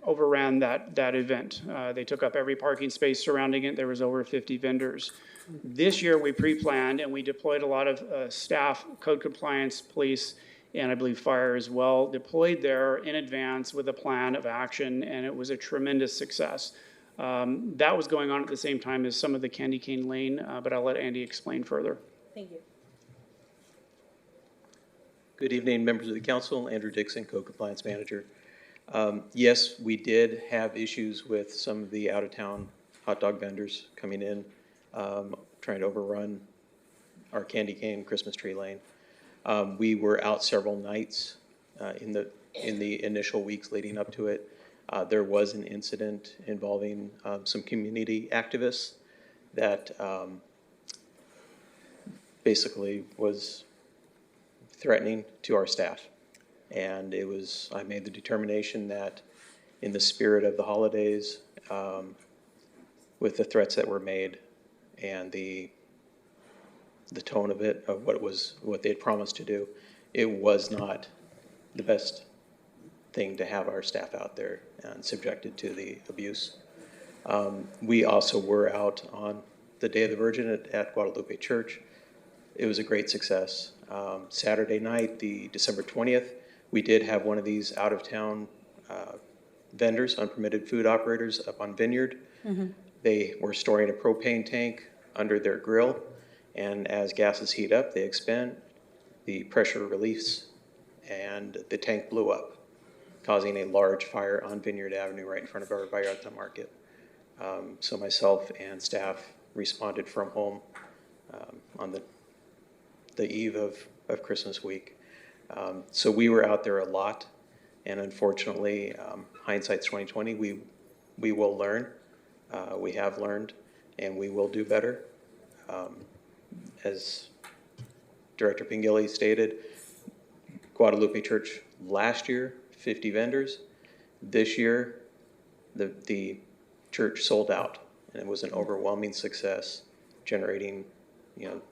overran that event. They took up every parking space surrounding it. There was over 50 vendors. This year, we pre-planned and we deployed a lot of staff, code compliance, police, and I believe fire as well, deployed there in advance with a plan of action, and it was a tremendous success. That was going on at the same time as some of the Candy Cane Lane, but I'll let Andy explain further. Thank you. Good evening, members of the council. Andrew Dixon, Co-Compliance Manager. Yes, we did have issues with some of the out-of-town hot dog vendors coming in, trying to overrun our Candy Cane Christmas Tree Lane. We were out several nights in the initial weeks leading up to it. There was an incident involving some community activists that basically was threatening to our staff. And I made the determination that in the spirit of the holidays, with the threats that were made and the tone of it, of what they had promised to do, it was not the best thing to have our staff out there and subjected to the abuse. We also were out on the Day of the Virgin at Guadalupe Church. It was a great success. Saturday night, the December 20th, we did have one of these out-of-town vendors, unpermitted food operators up on Vineyard. Mm-hmm. They were storing a propane tank under their grill, and as gases heat up, they expand, the pressure release, and the tank blew up, causing a large fire on Vineyard Avenue right in front of our Vallarta Market. So myself and staff responded from home on the eve of Christmas week. So we were out there a lot, and unfortunately, hindsight's 2020, we will learn. We have learned, and we will do better. As Director Pingilli stated, Guadalupe Church last year, 50 vendors. This year, the church sold out, and it was an overwhelming success, generating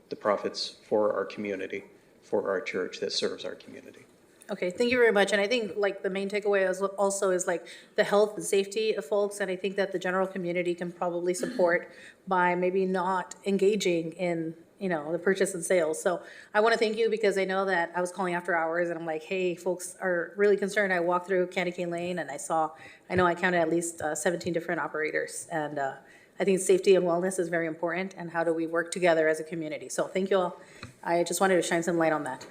the profits for our community, for our church that serves our community. Okay, thank you very much. And I think like the main takeaway also is like the health and safety of folks. And I think that the general community can probably support by maybe not engaging in, the purchase and sales. So I want to thank you because I know that I was calling after hours and I'm like, hey, folks are really concerned. I walked through Candy Cane Lane and I counted at least 17 different operators. And I think safety and wellness is very important, and how do we work together as a community. So thank you all. I just wanted to shine some light on that.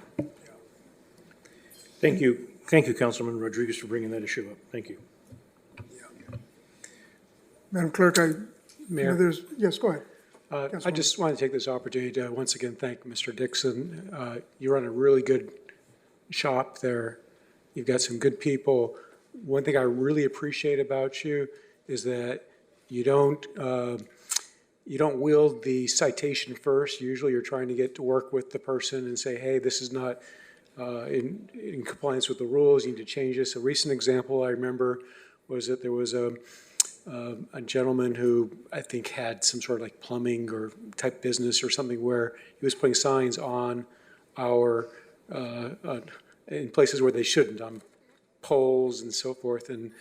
Thank you. Thank you, Councilman Rodriguez, for bringing that issue up. Thank you. Madam Clerk, Mayor? Yes, go ahead. I just want to take this opportunity to once again thank Mr. Dixon. You run a really good shop there. You've got some good people. One thing I really appreciate about you is that you don't wield the citation first. Usually you're trying to get to work with the person and say, hey, this is not in compliance with the rules. You need to change this. A recent example I remember was that there was a gentleman who I think had some sort of like plumbing or type business or something where he was putting signs on our in places where they shouldn't, on poles and so forth. And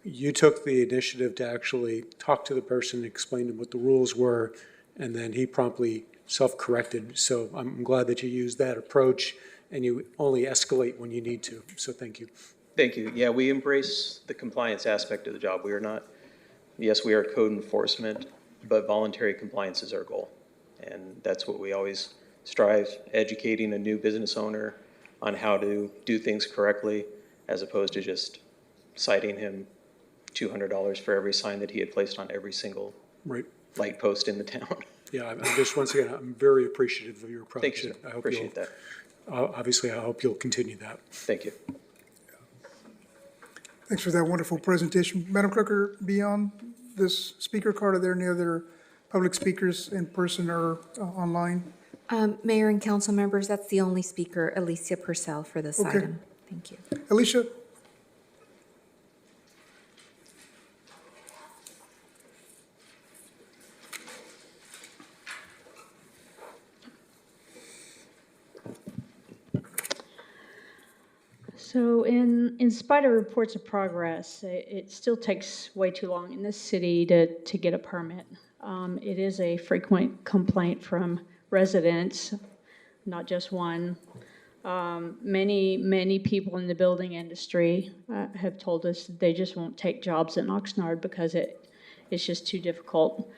you took the initiative to actually talk to the person, explain to him what the rules were, and then he promptly self-corrected. So I'm glad that you used that approach and you only escalate when you need to. So thank you. Thank you. Yeah, we embrace the compliance aspect of the job. We are code enforcement, but voluntary compliance is our goal. And that's what we always strive, educating a new business owner on how to do things correctly, as opposed to just citing him $200 for every sign that he had placed on every single light post in the town. Yeah, I'm just, once again, I'm very appreciative of your approach. Thank you, sir. I Appreciate that. Obviously, I hope you'll continue that. Thank you. Thanks for that wonderful presentation. Madam Clerk, beyond this speaker card, are there any other public speakers in person or online? Mayor and council members, that's the only speaker, Alicia Purcell, for this Okay. item. Thank you. Alicia? So in spite of reports of progress, it still takes way too long in this city to get a permit. It is a frequent complaint from residents, not just one. Many people in the building industry have told us that they just won't take jobs in Oxnard because it's just too difficult.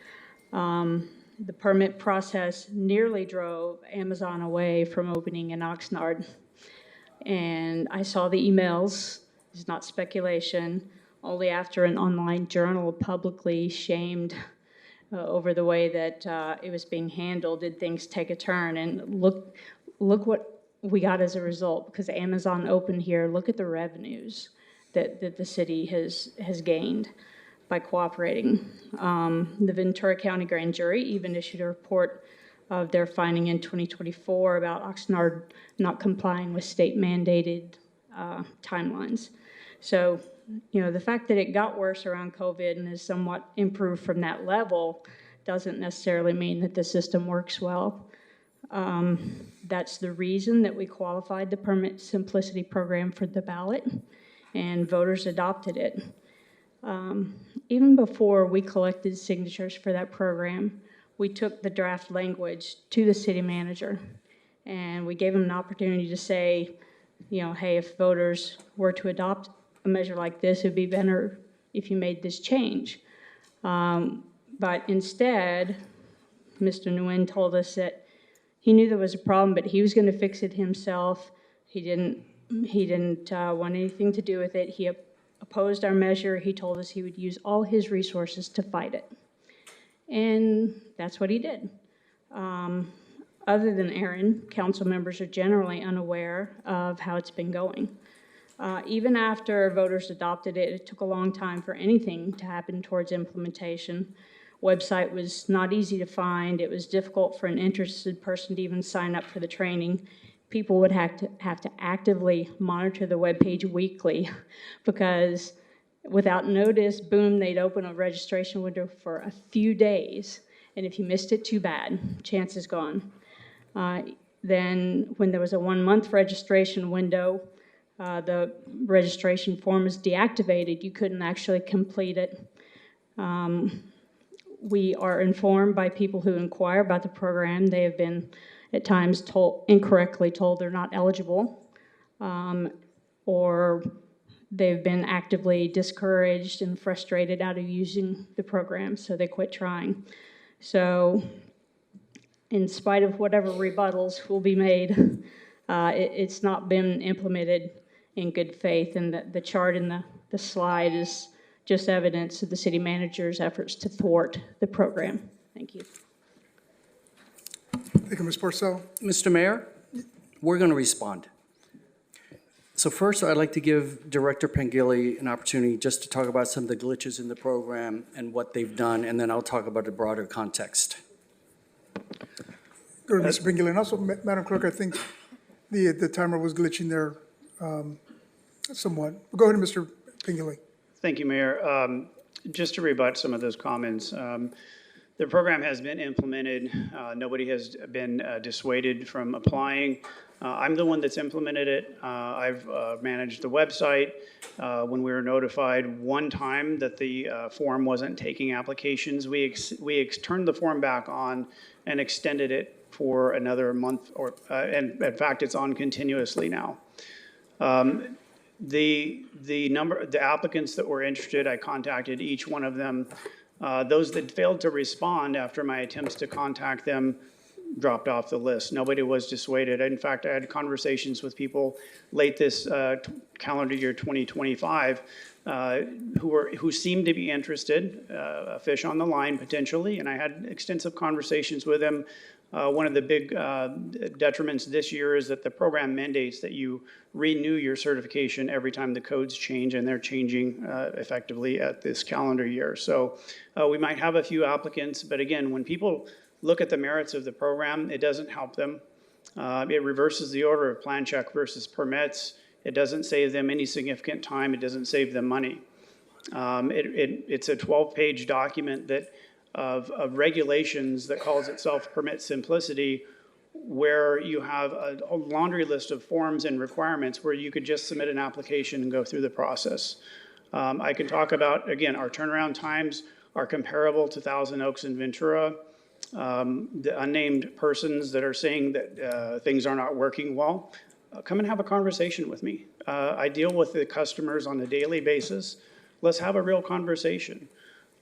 The permit process nearly drove Amazon away from opening in Oxnard. And I saw the emails, it's not speculation, only after an online journal publicly shamed over the way that it was being handled did things take a turn. And look what we got as a result, because Amazon opened here. Look at the revenues that the city has gained by cooperating. The Ventura County Grand Jury even issued a report of their finding in 2024 about Oxnard not complying with state mandated timelines. So, the fact that it got worse around COVID and has somewhat improved from that level doesn't necessarily mean that the system works well. That's the reason that we qualified the Permit Simplicity Program for the ballot, and voters adopted it. Even before we collected signatures for that program, we took the draft language to the city manager, and we gave him an opportunity to say, hey, if voters were to adopt a measure like this, it'd be better if you made this change. But instead, Mr. Nguyen told us that he knew there was a problem, but he was going to fix it himself. He didn't want anything to do with it. He opposed our measure. He told us he would use all his resources to fight it. And that's what he did. Other than Aaron, council members are generally unaware of how it's been going. Even after voters adopted it, it took a long time for anything to happen towards implementation. Website was not easy to find. It was difficult for an interested person to even sign up for the training. People would have to actively monitor the webpage weekly because without notice, boom, they'd open a registration window for a few days. And if you missed it, too bad. Chance is gone. Then when there was a 1-month registration window, the registration form was deactivated. You couldn't actually complete it. We are informed by people who inquire about the program. They have been at times incorrectly told they're not eligible, or they've been actively discouraged and frustrated out of using the program, so they quit trying. So in spite of whatever rebuttals will be made, it's not been implemented in good faith, and the chart in the slide is just evidence of the city manager's efforts to thwart the program. Thank you. Thank you, Ms. Porcel. Mr. Mayor, we're going to respond. So first, I'd like to give Director Pengilly an opportunity just to talk about some of the glitches in the program and what they've done, and then I'll talk about the broader context. Go to Mr. Pengilly. And also, Madam Clerk, I think the timer was glitching there somewhat. Go ahead, Mr. Pengilly. Thank you, Mayor. Just to rebut some of those comments, the program has been implemented. Nobody has been dissuaded from applying. I'm the one that's implemented it. I've managed the website. When we were notified one time that the form wasn't taking applications, we turned the form back on and extended it for another month, and in fact, it's on continuously now. The applicants that were interested, I contacted each one of them. Those that failed to respond after my attempts to contact them dropped off the list. Nobody was dissuaded. In fact, I had conversations with people late this calendar year 2025 who seemed to be interested, a fish on the line potentially, and I had extensive conversations with them. One of the big detriments this year is that the program mandates that you renew your certification every time the codes change, and they're changing effectively at this calendar year. So we might have a few applicants, but again, when people look at the merits of the program, it doesn't help them. It reverses the order of plan check versus permits. It doesn't save them any significant time. It doesn't save them money. It's a 12-page document that of regulations that calls itself Permit Simplicity, where you have a laundry list of forms and requirements where you could just submit an application and go through the process. I can talk about, again, our turnaround times are comparable to Thousand Oaks and Ventura. The unnamed persons that are saying that things are not working well, come and have a conversation with me. I deal with the customers on a daily basis. Let's have a real conversation.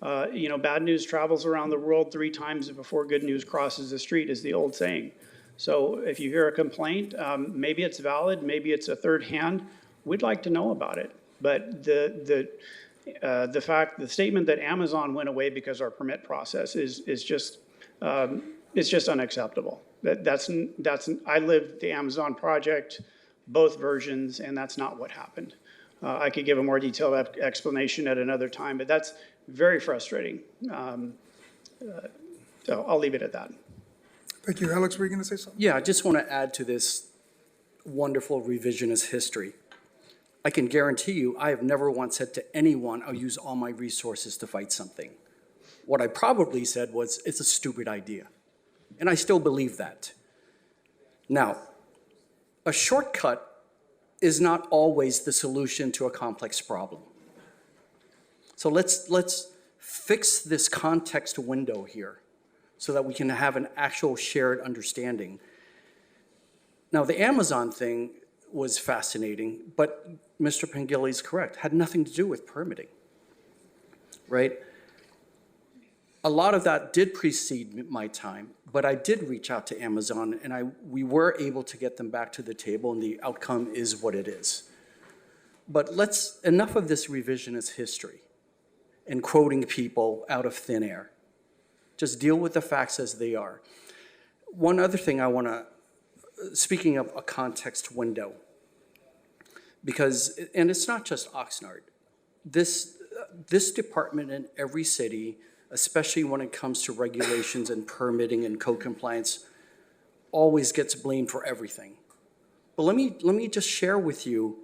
You know, bad news travels around the world 3 times before good news crosses the street, is the old saying. So if you hear a complaint, maybe it's valid, maybe it's a third hand, we'd like to know about it. But the statement that Amazon went away because our permit process is just, it's just unacceptable. I lived the Amazon project, both versions, and that's not what happened. I could give a more detailed explanation at another time, but that's very frustrating. So I'll leave it at that. Thank you. Alex, were you going to say something? Yeah, I just want to add to this wonderful revisionist history. I can guarantee you, I have never once said to anyone, I'll use all my resources to fight something. What I probably said was, it's a stupid idea. And I still believe that. Now, a shortcut is not always the solution to a complex problem. So let's fix this context window here so that we can have an actual shared understanding. Now, the Amazon thing was fascinating, but Mr. Pengilly's correct, had nothing to do with permitting, right? A lot of that did precede my time, but I did reach out to Amazon and we were able to get them back to the table, and the outcome is what it is. But enough of this revisionist history and quoting people out of thin air. Just deal with the facts as they are. One other thing I want to, speaking of a context window, because, and it's not just Oxnard, this department in every city, especially when it comes to regulations and permitting and code compliance, always gets blamed for everything. But let me just share with you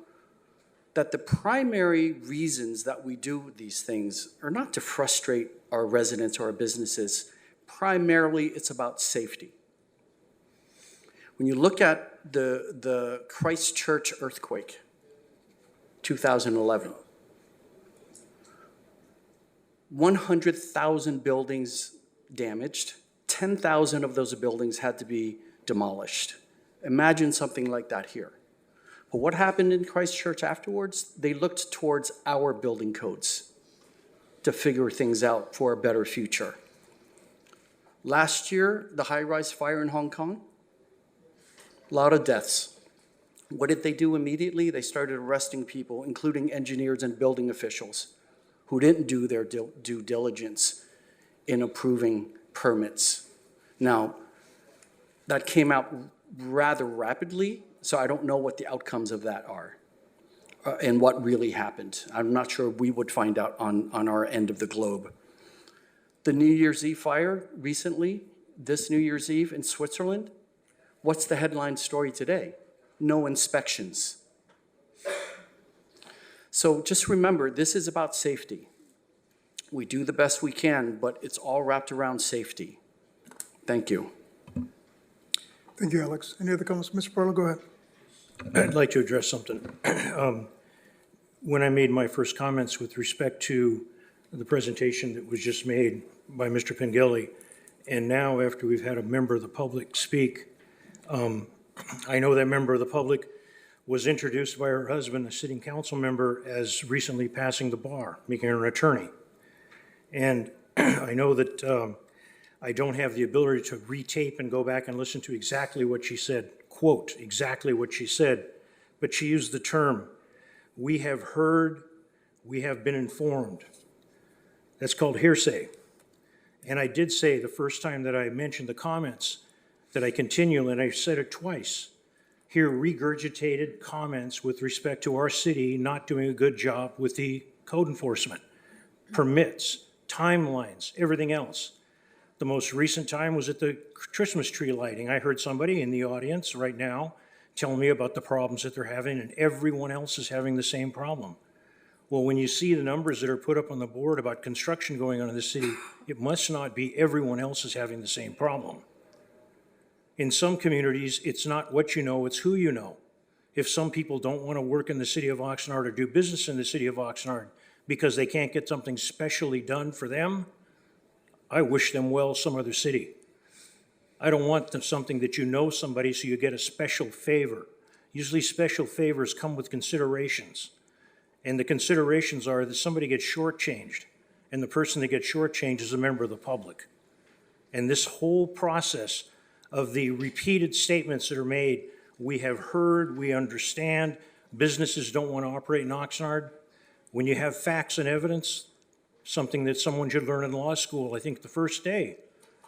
that the primary reasons that we do these things are not to frustrate our residents or our businesses. Primarily, it's about safety. When you look at the Christchurch earthquake, 2011, 100,000 buildings damaged, 10,000 of those buildings had to be demolished. Imagine something like that here. But what happened in Christchurch afterwards? They looked towards our building codes to figure things out for a better future. Last year, the high-rise fire in Hong Kong, a lot of deaths. What did they do immediately? They started arresting people, including engineers and building officials, who didn't do their due diligence in approving permits. Now, that came out rather rapidly, so I don't know what the outcomes of that are and what really happened. I'm not sure we would find out on our end of the globe. The New Year's Eve fire recently, this New Year's Eve in Switzerland, what's the headline story today? No inspections. So just remember, this is about safety. We do the best we can, but it's all wrapped around safety. Thank you. Thank you, Alex. Any other comments? Mr. Parlow, go ahead. I'd like to address something. When I made my first comments with respect to the presentation that was just made by Mr. Pengilly, and now after we've had a member of the public speak, I know that member of the public was introduced by her husband, a sitting council member, as recently passing the bar, making her an attorney. And I know that I don't have the ability to retape and go back and listen to exactly what she said, quote, exactly what she said, but she used the term, "We have heard, we have been informed." That's called hearsay. And I did say the first time that I mentioned the comments that I continue, and I said it twice, here regurgitated comments with respect to our city not doing a good job with the code enforcement, permits, timelines, everything else. The most recent time was at the Christmas tree lighting. I heard somebody in the audience right now tell me about the problems that they're having, and everyone else is having the same problem. Well, when you see the numbers that are put up on the board about construction going on in the city, it must not be everyone else is having the same problem. In some communities, it's not what you know, it's who you know. If some people don't want to work in the city of Oxnard or do business in the city of Oxnard because they can't get something specially done for them, I wish them well some other city. I don't want something that you know somebody so you get a special favor. Usually special favors come with considerations. And the considerations are that somebody gets shortchanged, and the person that gets shortchanged is a member of the public. And this whole process of the repeated statements that are made, we have heard, we understand, businesses don't want to operate in Oxnard. When you have facts and evidence, something that someone should learn in law school, I think the first day,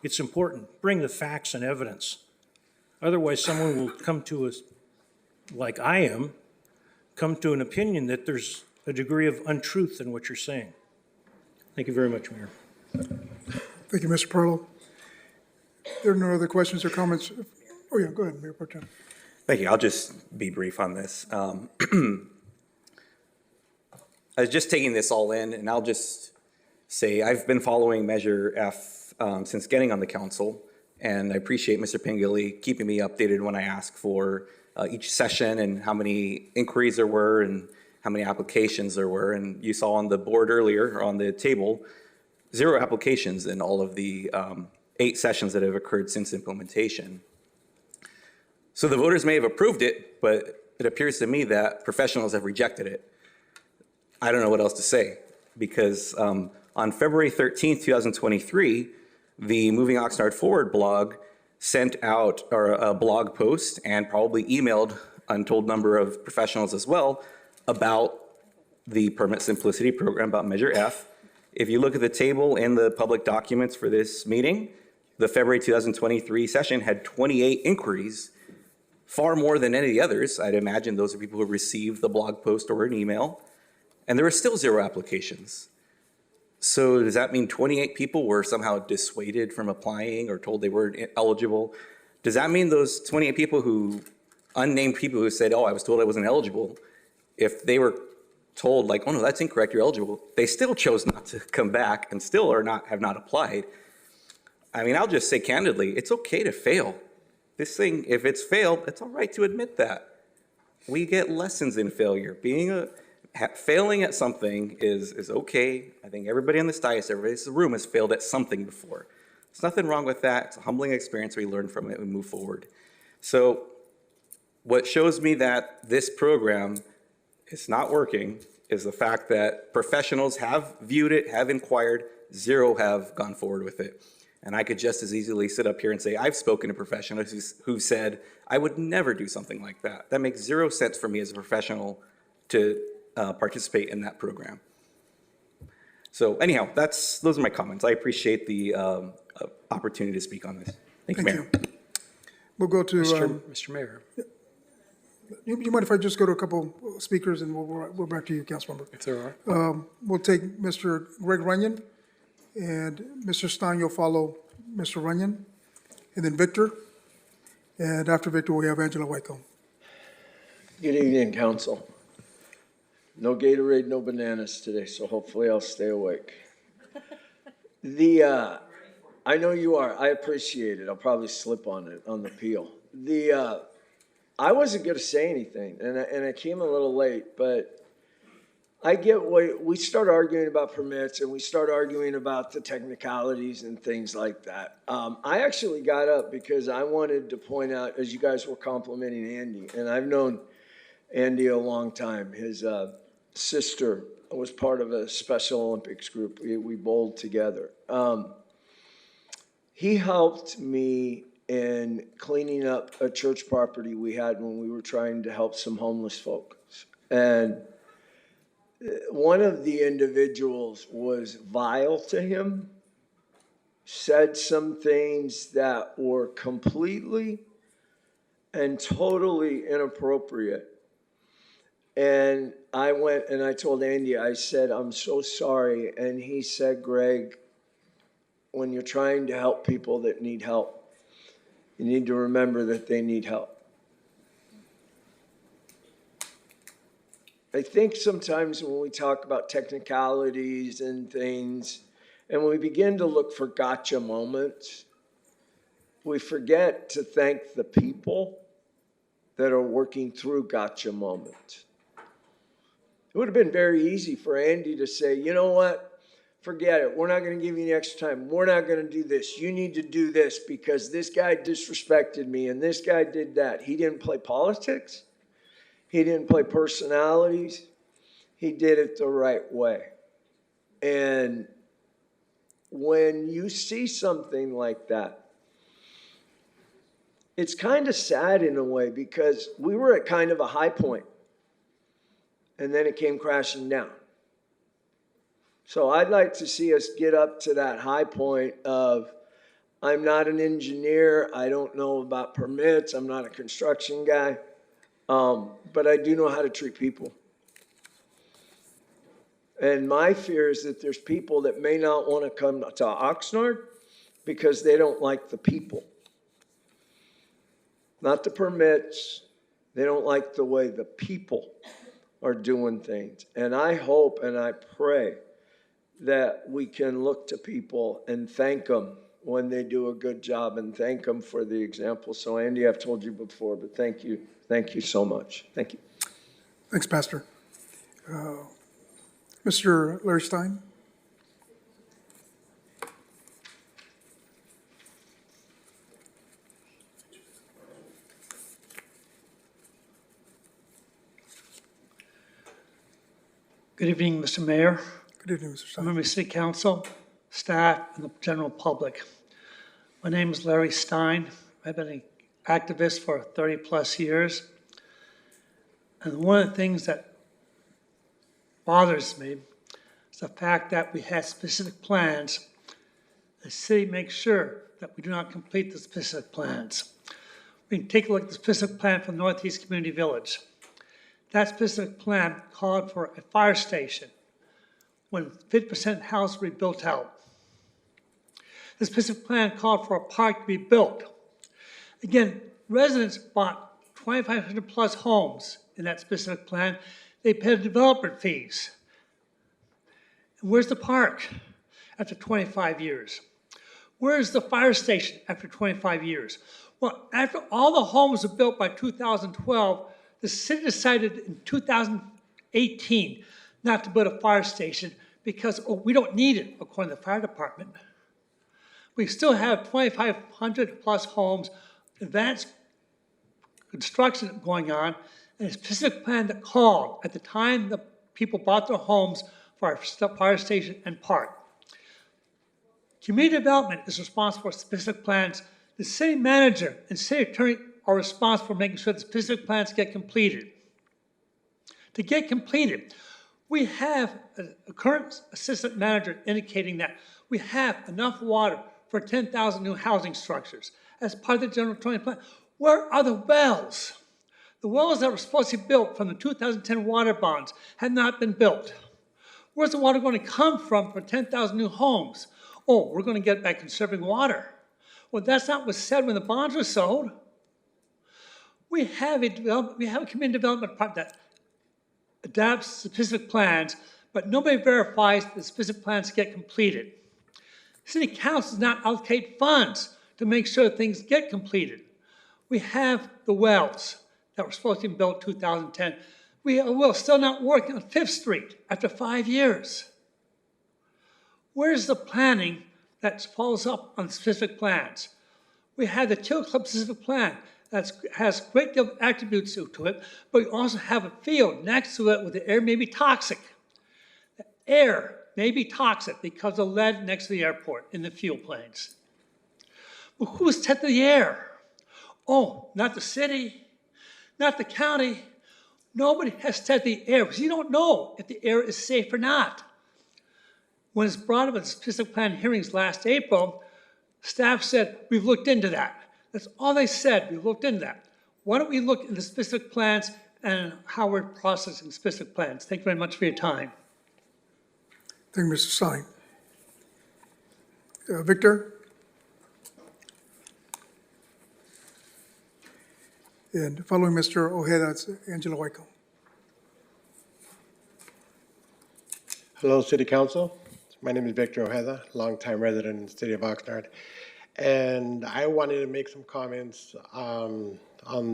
it's important. Bring the facts and evidence. Otherwise, someone will come to us, like I am, come to an opinion that there's a degree of untruth in what you're saying. Thank you very much, Mayor. Thank you, Mr. Perlow. There are no other questions or comments. Oh, yeah, go ahead, Mayor Pro Tem. Thank you. I'll just be brief on this. I was just taking this all in, and I'll just say I've been following Measure F since getting on the council, and I appreciate Mr. Pengilly keeping me updated when I ask for each session and how many inquiries there were and how many applications there were. And you saw on the board earlier, on the table, 0 applications in all of the 8 sessions that have occurred since implementation. So the voters may have approved it, but it appears to me that professionals have rejected it. I don't know what else to say, because on February 13th, 2023, the Moving Oxnard Forward blog sent out a blog post and probably emailed untold number of professionals as well about the Permit Simplicity program, about Measure F. If you look at the table in the public documents for this meeting, the February 2023 session had 28 inquiries, far more than any of the others. I'd imagine those are people who received the blog post or an email, and there were still 0 applications. So does that mean 28 people were somehow dissuaded from applying or told they weren't eligible? Does that mean those 28 people unnamed people who said, oh, I was told I wasn't eligible, if they were told like, oh no, that's incorrect, you're eligible, they still chose not to come back and still have not applied? I mean, I'll just say candidly, it's okay to fail. This thing, if it's failed, it's all right to admit that. We get lessons in failure. Failing at something is okay. I think everybody in this dais, everybody in this room has failed at something before. There's nothing wrong with that. It's a humbling experience. We learn from it, we move forward. So what shows me that this program is not working is the fact that professionals have viewed it, have inquired, 0 have gone forward with it. And I could just as easily sit up here and say, I've spoken to professionals who said, I would never do something like that. That makes 0 sense for me as a professional to participate in that program. So anyhow, those are my comments. I appreciate the opportunity to speak on this. Thank you, Mayor. We'll go to, Mr. Mayor, you mind if I just go to a couple speakers and we'll back to you, Councilmember? if there are. We'll take Mr. Greg Runyon, and Mr. Stein, you'll follow Mr. Runyon, and then Victor. And after Victor, we have Angela Whitecomb. Good evening, Council. No Gatorade, no bananas today, so hopefully I'll stay awake. I know you are. I appreciate it. I'll probably slip on it, on the peel. I wasn't going to say anything, and I came a little late, but I get what we start arguing about permits and we start arguing about the technicalities and things like that. I actually got up because I wanted to point out, as you guys were complimenting Andy, and I've known Andy a long time. His sister was part of a Special Olympics group. We bowled together. He helped me in cleaning up a church property we had when we were trying to help some homeless folks. And one of the individuals was vile to him, said some things that were completely and totally inappropriate. And I went and I told Andy, I said, I'm so sorry. And he said, Greg, when you're trying to help people that need help, you need to remember that they need help. I think sometimes when we talk about technicalities and things, and when we begin to look for gotcha moments, we forget to thank the people that are working through gotcha moments. It would have been very easy for Andy to say, you know what? Forget it. We're not going to give you any extra time. We're not going to do this. You need to do this because this guy disrespected me and this guy did that. He didn't play politics. He didn't play personalities. He did it the right way. And when you see something like that, it's kind of sad in a way because we were at kind of a high point and then it came crashing down. So I'd like to see us get up to that high point of, I'm not an engineer, I don't know about permits, I'm not a construction guy, but I do know how to treat people. And my fear is that there's people that may not want to come to Oxnard because they don't like the people. Not the permits, they don't like the way the people are doing things. And I hope and I pray that we can look to people and thank them when they do a good job and thank them for the example. So Andy, I've told you before, but thank you. Thank you so much. Thank you. Thanks, Pastor. Mr. Larry Stein? Good evening, Mr. Mayor, Good evening, Mr. Stein. members of City Council, staff, and the general public. My name is Larry Stein. I've been an activist for 30-plus years. And one of the things that bothers me is the fact that we have specific plans. The city makes sure that we do not complete the specific plans. We can take a look at the specific plan for Northeast Community Village. That specific plan called for a fire station when 50% house will be built out. The specific plan called for a park to be built. Again, residents bought 2,500 plus homes in that specific plan. They paid development fees. And where's the park after 25 years? Where's the fire station after 25 years? Well, after all the homes were built by 2012, the city decided in 2018 not to build a fire station because we don't need it, according to the fire department. We still have 2,500 plus homes, advanced construction going on, and a specific plan that called at the time the people bought their homes for our fire station and park. Community development is responsible for specific plans. The city manager and city attorney are responsible for making sure the specific plans get completed. To get completed, we have a current assistant manager indicating that we have enough water for 10,000 new housing structures as part of the general 20 plan. Where are the wells? The wells that were supposed to be built from the 2010 water bonds have not been built. Where's the water going to come from for 10,000 new homes? Oh, we're going to get by conserving water. Well, that's not what was said when the bonds were sold. We have a community development part that adapts specific plans, but nobody verifies that the specific plans get completed. City council does not allocate funds to make sure things get completed. We have the wells that were supposed to be built in 2010. We're still not working on 5th Street after 5 years. Where's the planning that follows up on specific plans? We have the Teal Club specific plan that has a great deal of attributes to it, but we also have a field next to it where the air may be toxic. The air may be toxic because of lead next to the airport in the fuel planes. Well, who's testing the air? Oh, not the city, not the county. Nobody has tested the air because you don't know if the air is safe or not. When it's brought up at the specific plan hearings last April, staff said, we've looked into that. That's all they said, we've looked into that. Why don't we look into specific plans and how we're processing specific plans? Thank you very much for your time. Thank you, Mr. Stein. Victor? And following Mr. Ojeda, it's Angela Waiko. Hello, City Council. My name is Victor Ojeda, longtime resident in the city of Oxnard. And I wanted to make some comments on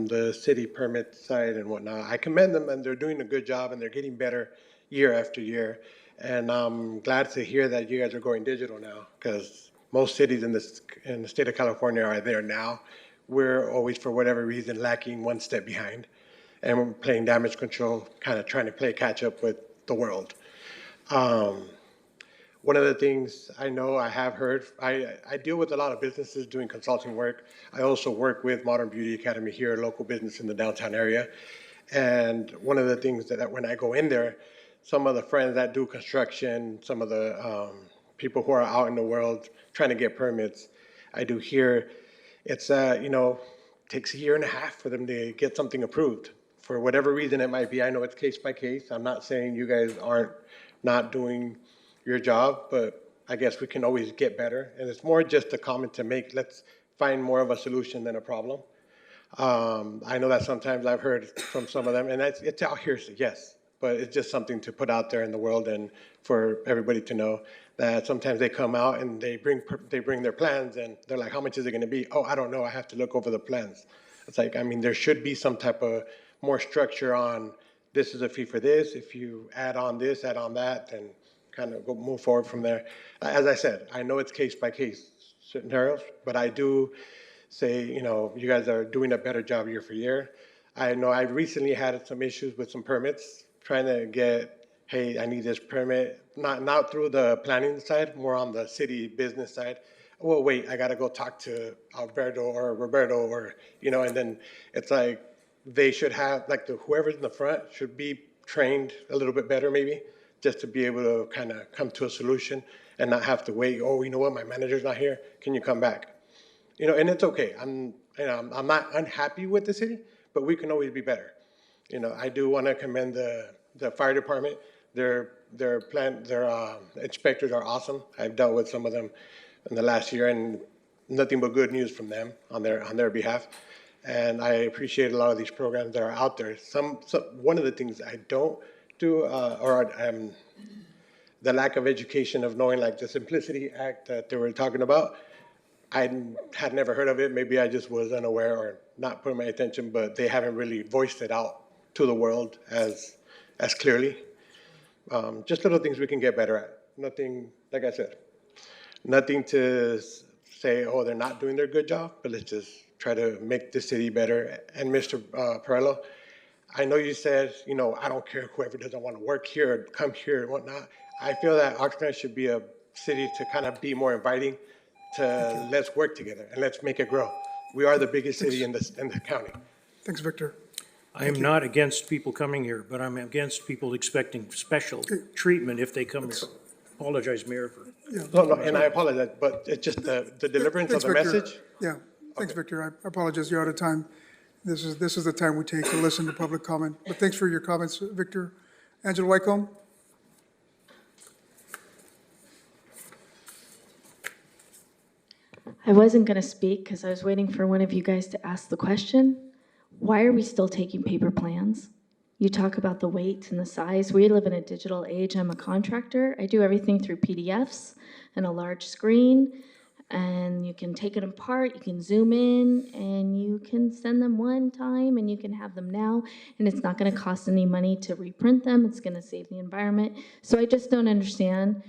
the city permit side and whatnot. I commend them, and they're doing a good job, and they're getting better year after year. And I'm glad to hear that you guys are going digital now, because most cities in the state of California are there now. We're always, for whatever reason, lacking one step behind, and we're playing damage control, kind of trying to play catch up with the world. One of the things I know I have heard, I deal with a lot of businesses doing consulting work. I also work with Modern Beauty Academy here, a local business in the downtown area. And one of the things that when I go in there, some of the friends that do construction, some of the people who are out in the world trying to get permits, I do hear it's, takes a year and a half for them to get something approved. For whatever reason it might be, I know it's case by case. I'm not saying you guys aren't not doing your job, but I guess we can always get better. And it's more just a comment to make. Let's find more of a solution than a problem. I know that sometimes I've heard from some of them, and it's out here, so yes, but it's just something to put out there in the world and for everybody to know that sometimes they come out and they bring their plans, and they're like, how much is it going to be? Oh, I don't know. I have to look over the plans. It's like, I mean, there should be some type of more structure on this is a fee for this. If you add on this, add on that, then kind of move forward from there. As I said, I know it's case by case scenarios, but I do say, you guys are doing a better job year for year. I know I recently had some issues with some permits, trying to get, hey, I need this permit, not through the planning side, more on the city business side. Well, wait, I got to go talk to Alberto or Roberto and then it's like they should have, like whoever's in the front should be trained a little bit better maybe, just to be able to kind of come to a solution and not have to wait. Oh, you know what? My manager's not here. Can you come back? And it's okay. I'm not unhappy with the city, but we can always be better. I do want to commend the fire department. Their inspectors are awesome. I've dealt with some of them in the last year, and nothing but good news from them on their behalf. And I appreciate a lot of these programs that are out there. One of the things I don't do, the lack of education of knowing, like the Simplicity Act that they were talking about. I had never heard of it. Maybe I just was unaware or not putting my attention, but they haven't really voiced it out to the world as clearly. Just little things we can get better at. Nothing, like I said, nothing to say, oh, they're not doing their good job, but let's just try to make the city better. And Mr. Perello, I know you said, I don't care whoever doesn't want to work here or come here and whatnot. I feel that Oxnard should be a city to kind of be more inviting to let's work together and let's make it grow. We are the biggest city in the county. Thanks, Victor. I am not against people coming here, but I'm against people expecting special treatment if they come here. Apologize, Mayor, for. No, and I apologize, but it's just the deliverance of the message. Yeah, thanks, Victor. I apologize, you're out of time. This is the time we take to listen to public comment. But thanks for your comments, Victor. Angela Wycombe? I wasn't going to speak because I was waiting for one of you guys to ask the question. Why are we still taking paper plans? You talk about the weight and the size. We live in a digital age. I'm a contractor. I do everything through PDFs and a large screen. And you can take it apart, you can zoom in, and you can send them one time, and you can have them now. And it's not going to cost any money to reprint them. It's going to save the environment. So I just don't understand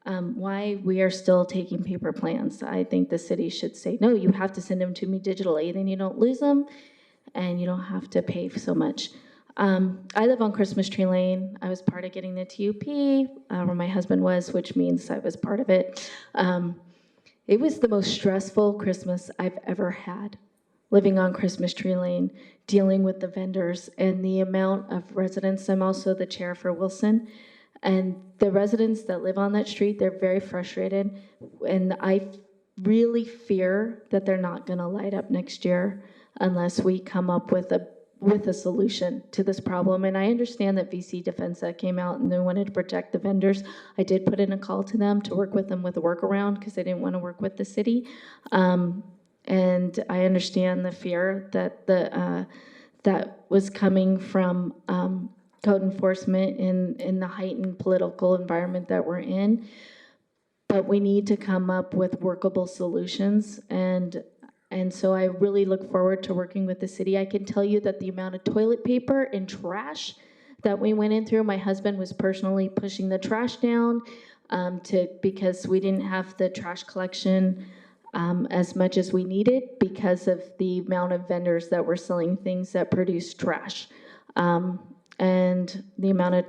why we are still taking paper plans. I think the city should say, no, you have to send them to me digitally, then you don't lose them, and you don't have to pay so much. I live on Christmas Tree Lane. I was part of getting the TUP, where my husband was, which means I was part of it. It was the most stressful Christmas I've ever had, living on Christmas Tree Lane, dealing with the vendors and the amount of residents. I'm also the chair for Wilson. And the residents that live on that street, they're very frustrated. And I really fear that they're not going to light up next year unless we come up with a solution to this problem. And I understand that VC Defensa came out and they wanted to protect the vendors. I did put in a call to them to work with them with a workaround because they didn't want to work with the city. And I understand the fear that that was coming from code enforcement in the heightened political environment that we're in. but we need to come up with workable solutions. And so I really look forward to working with the city. I can tell you that the amount of toilet paper and trash that we went in through, my husband was personally pushing the trash down because we didn't have the trash collection as much as we needed because of the amount of vendors that were selling things that produce trash. And the amount of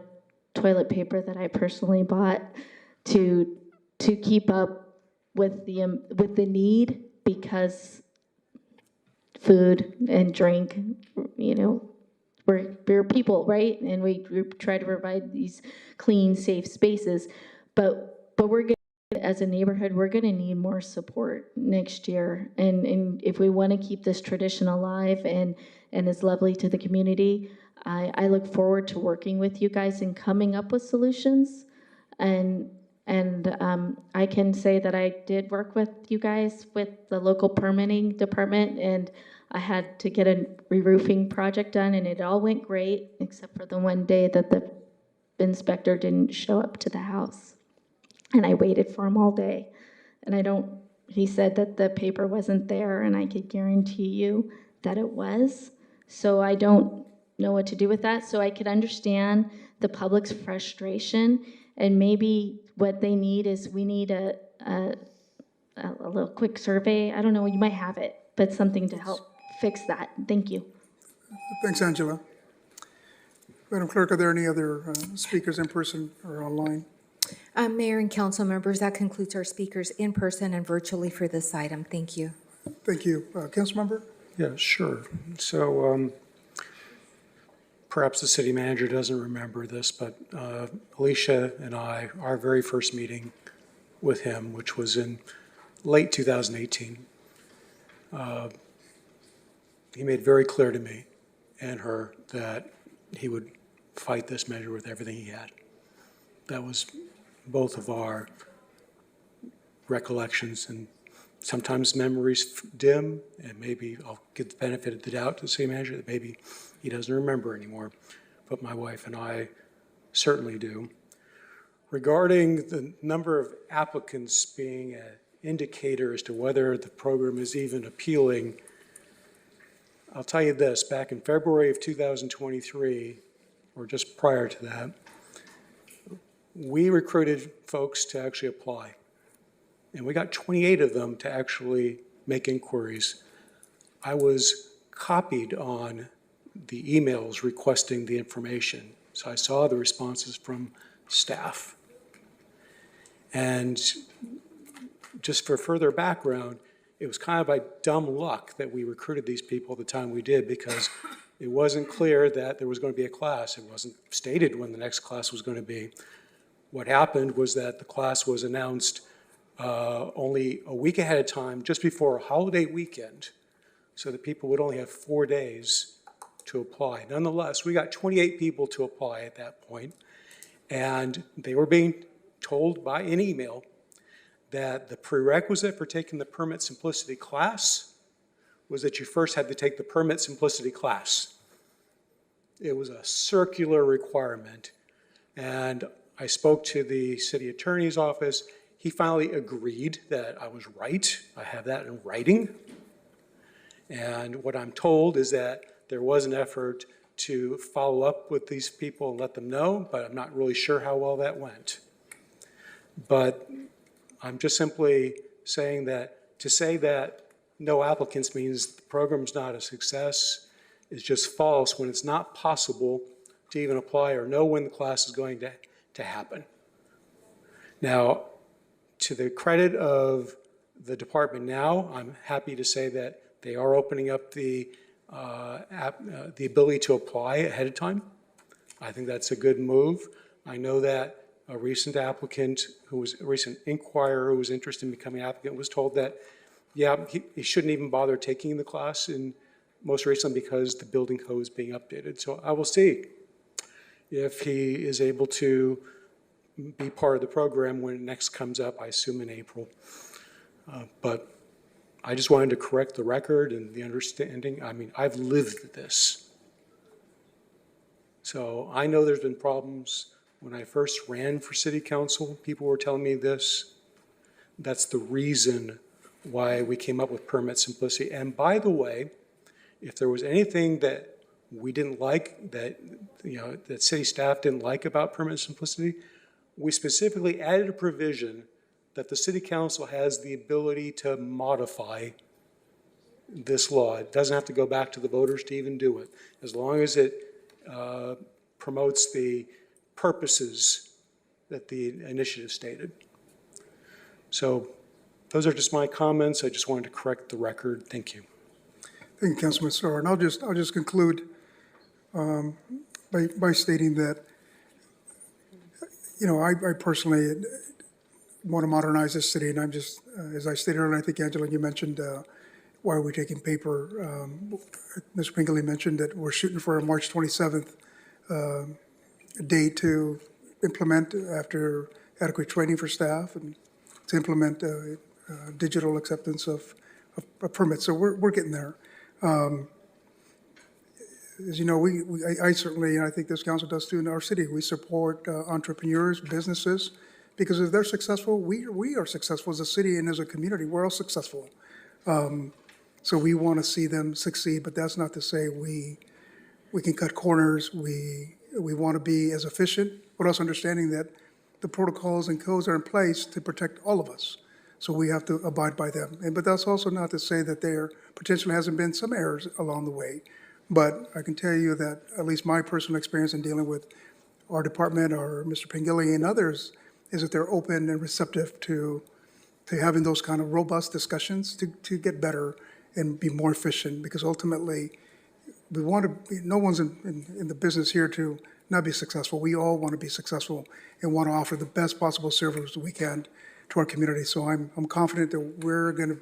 toilet paper that I personally bought to keep up with the need, because food and drink, we're people, right? And we try to provide these clean, safe spaces, but we're gonna, as a neighborhood, we're gonna need more support next year. And if we wanna keep this tradition alive and is lovely to the community, I look forward to working with you guys and coming up with solutions. And I can say that I did work with you guys with the local permitting department, and I had to get a re-roofing project done, and it all went great, except for the one day that the inspector didn't show up to the house. And I waited for him all day. And he said that the paper wasn't there, and I could guarantee you that it was. So I don't know what to do with that. So I could understand the public's frustration, and maybe what they need is we need a little quick survey. I don't know, you might have it, but something to help fix that. Thank you. Thanks, Angela. Madam Clerk, are there any other speakers in person or online? Mayor and council members, that concludes our speakers in person and virtually for this item. Thank you. Thank you. Council member? Yeah, sure. So perhaps the city manager doesn't remember this, but Alicia and I, our very first meeting with him, which was in late 2018, he made very clear to me and her that he would fight this measure with everything he had. That was both of our recollections, and sometimes memories dim, and maybe I'll give the benefit of the doubt to the city manager that maybe he doesn't remember anymore, but my wife and I certainly do. Regarding the number of applicants being an indicator as to whether the program is even appealing, I'll tell you this, back in February of 2023, or just prior to that, we recruited folks to actually apply. And we got 28 of them to actually make inquiries. I was copied on the emails requesting the information. So I saw the responses from staff. And just for further background, it was kind of by dumb luck that we recruited these people the time we did, because it wasn't clear that there was going to be a class. It wasn't stated when the next class was going to be. What happened was that the class was announced only a week ahead of time, just before a holiday weekend, so that people would only have 4 days to apply. Nonetheless, we got 28 people to apply at that point, and they were being told by an email that the prerequisite for taking the Permit Simplicity class was that you first had to take the Permit Simplicity class. It was a circular requirement, and I spoke to the city attorney's office. He finally agreed that I was right. I have that in writing. And what I'm told is that there was an effort to follow up with these people and let them know, but I'm not really sure how well that went. But I'm just simply saying that to say that no applicants means the program's not a success is just false when it's not possible to even apply or know when the class is going to happen. Now, to the credit of the department now, I'm happy to say that they are opening up the ability to apply ahead of time. I think that's a good move. I know that a recent applicant, a recent inquirer who was interested in becoming an applicant, was told that, yeah, he shouldn't even bother taking the class, and most recently because the building code is being updated. So I will see if he is able to be part of the program when it next comes up, I assume in April. But I just wanted to correct the record and the understanding. I mean, I've lived this. So I know there's been problems. When I first ran for city council, people were telling me this. That's the reason why we came up with permit simplicity. And by the way, if there was anything that we didn't like, that city staff didn't like about permit simplicity, we specifically added a provision that the city council has the ability to modify this law. It doesn't have to go back to the voters to even do it, as long as it promotes the purposes that the initiative stated. So those are just my comments. I just wanted to correct the record. Thank you. Thank you, Councilman Starr. And I'll just conclude by stating that, I personally want to modernize this city, and I'm just, as I stated earlier, I think, Angela, you mentioned why are we taking paper? Mr. Pinkley mentioned that we're shooting for a March 27th date to implement after adequate training for staff and to implement digital acceptance of permits. So we're getting there. As you know, I certainly, and I think this council does too in our city, we support entrepreneurs, businesses, because if they're successful, we are successful as a city and as a community. We're all successful. So we want to see them succeed, but that's not to say we can cut corners. We want to be as efficient, but also understanding that the protocols and codes are in place to protect all of us. So we have to abide by them. But that's also not to say that there potentially hasn't been some errors along the way. But I can tell you that at least my personal experience in dealing with our department or Mr. Pengilli and others is that they're open and receptive to having those kind of robust discussions to get better and be more efficient, because ultimately we want to be, no one's in the business here to not be successful. We all want to be successful and want to offer the best possible service we can to our community. So I'm confident that we're going to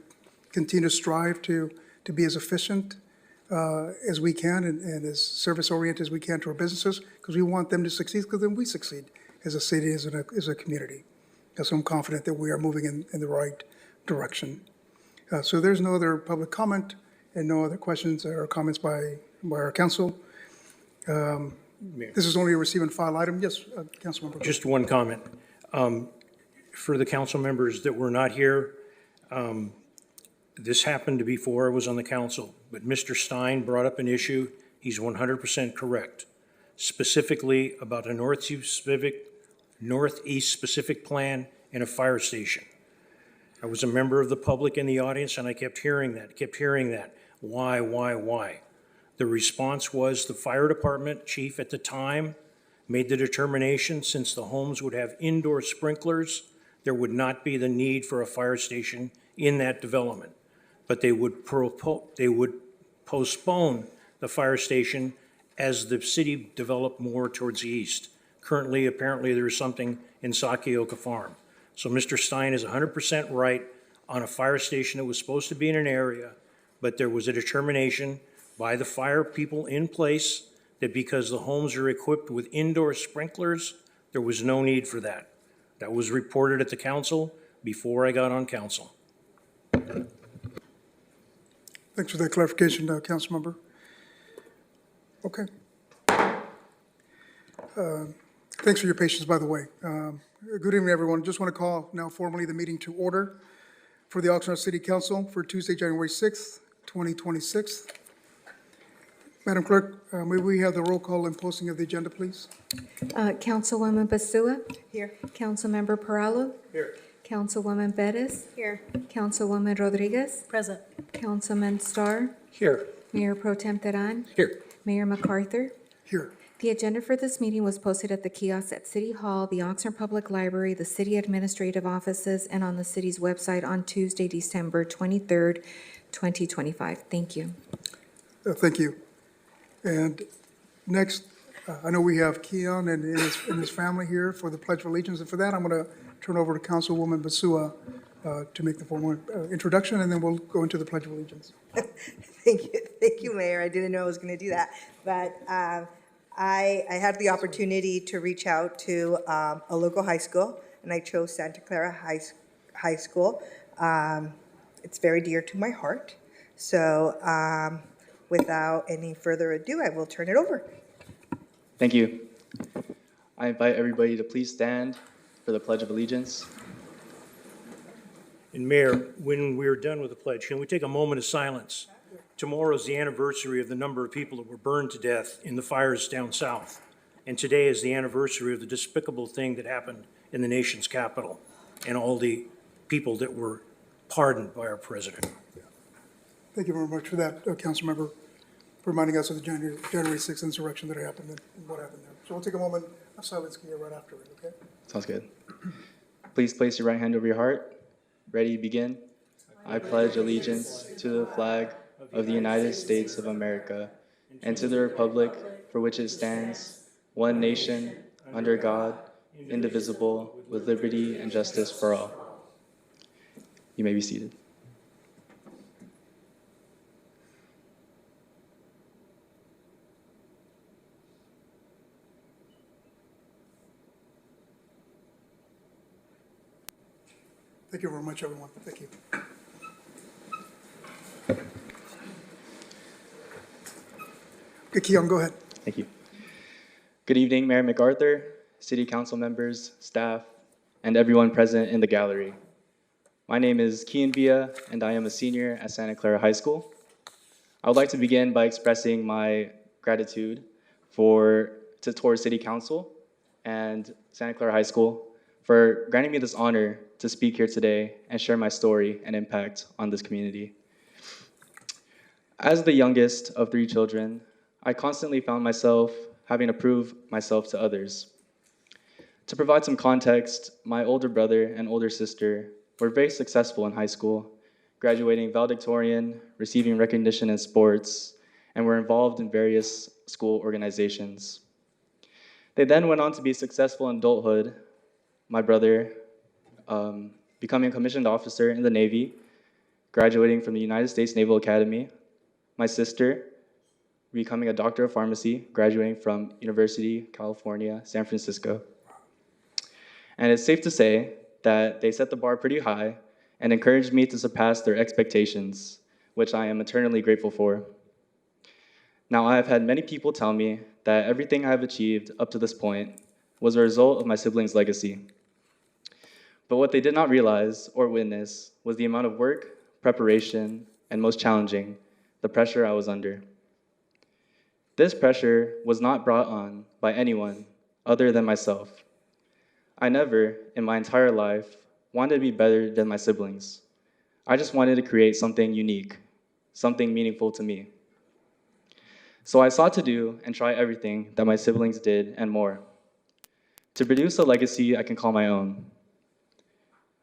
continue to strive to be as efficient as we can and as service-oriented as we can to our businesses, because we want them to succeed, because then we succeed as a city, as a community. So I'm confident that we are moving in the right direction. So there's no other public comment and no other questions or comments by our council. This is only a receive and file item. Yes, Councilmember. Just one comment. For the council members that were not here, this happened before I was on the council, but Mr. Stein brought up an issue. He's 100% correct, specifically about a northeast specific plan and a fire station. I was a member of the public in the audience, and I kept hearing that. Why? The response was the fire department chief at the time made the determination, since the homes would have indoor sprinklers, there would not be the need for a fire station in that development. But they would postpone the fire station as the city developed more towards the east. Currently, apparently, there is something in Sakioka Farm. So Mr. Stein is 100% right on a fire station that was supposed to be in an area, but there was a determination by the fire people in place that because the homes are equipped with indoor sprinklers, there was no need for that. That was reported at the council before I got on council. Thanks for that clarification, Councilmember. Okay. Thanks for your patience, by the way. Good evening, everyone. Just want to call now formally the meeting to order for the Oxnard City Council for Tuesday, January 6th, 2026. Madam Clerk, may we have the roll call and posting of the agenda, please? Councilwoman Basua? Here. Councilmember Perallo? Here. Councilwoman Bettis? Here. Councilwoman Rodriguez? Present. Councilman Starr? Here. Mayor Pro Tem Teran? Here. Mayor MacArthur? Here. The agenda for this meeting was posted at the kiosks at City Hall, the Oxnard Public Library, the city administrative offices, and on the city's website on Tuesday, December 23rd, 2025. Thank you. Thank you. And next, I know we have Keon and his family here for the Pledge of Allegiance. And for that, I'm going to turn over to Councilwoman Basua to make the formal introduction, and then we'll go into the Pledge of Allegiance. Thank you, Mayor. I didn't know I was going to do that. But I had the opportunity to reach out to a local high school, and I chose Santa Clara High School. It's very dear to my heart. So without any further ado, I will turn it over. Thank you. I invite everybody to please stand for the Pledge of Allegiance. And Mayor, when we're done with the pledge, can we take a moment of silence? Tomorrow is the anniversary of the number of people that were burned to death in the fires down south. And today is the anniversary of the despicable thing that happened in the nation's capital and all the people that were pardoned by our president. Thank you very much for that, Councilmember, for reminding us of the January 6th insurrection that happened and what happened there. So we'll take a moment of silence here right after it, okay? Sounds good. Please place your right hand over your heart. Ready, begin. I pledge allegiance to the flag of the United States of America and to the republic for which it stands, one nation, under God, indivisible, with liberty and justice for all. You may be seated. Thank you very much, everyone. Thank you. Okay, Keon, go ahead. Thank you. Good evening, Mayor MacArthur, City Council members, staff, and everyone present in the gallery. My name is Keon Villa, and I am a senior at Santa Clara High School. I would like to begin by expressing my gratitude towards City Council and Santa Clara High School for granting me this honor to speak here today and share my story and impact on this community. As the youngest of 3 children, I constantly found myself having to prove myself to others. To provide some context, my older brother and older sister were very successful in high school, graduating valedictorian, receiving recognition in sports, and were involved in various school organizations. They then went on to be successful in adulthood, my brother becoming a commissioned officer in the Navy, graduating from the United States Naval Academy, my sister becoming a doctor of pharmacy, graduating from University of California, San Francisco. And it's safe to say that they set the bar pretty high and encouraged me to surpass their expectations, which I am eternally grateful for. Now, I have had many people tell me that everything I have achieved up to this point was a result of my siblings' legacy. But what they did not realize or witness was the amount of work, preparation, and most challenging, the pressure I was under. This pressure was not brought on by anyone other than myself. I never, in my entire life, wanted to be better than my siblings. I just wanted to create something unique, something meaningful to me. So I sought to do and try everything that my siblings did and more, to produce a legacy I can call my own.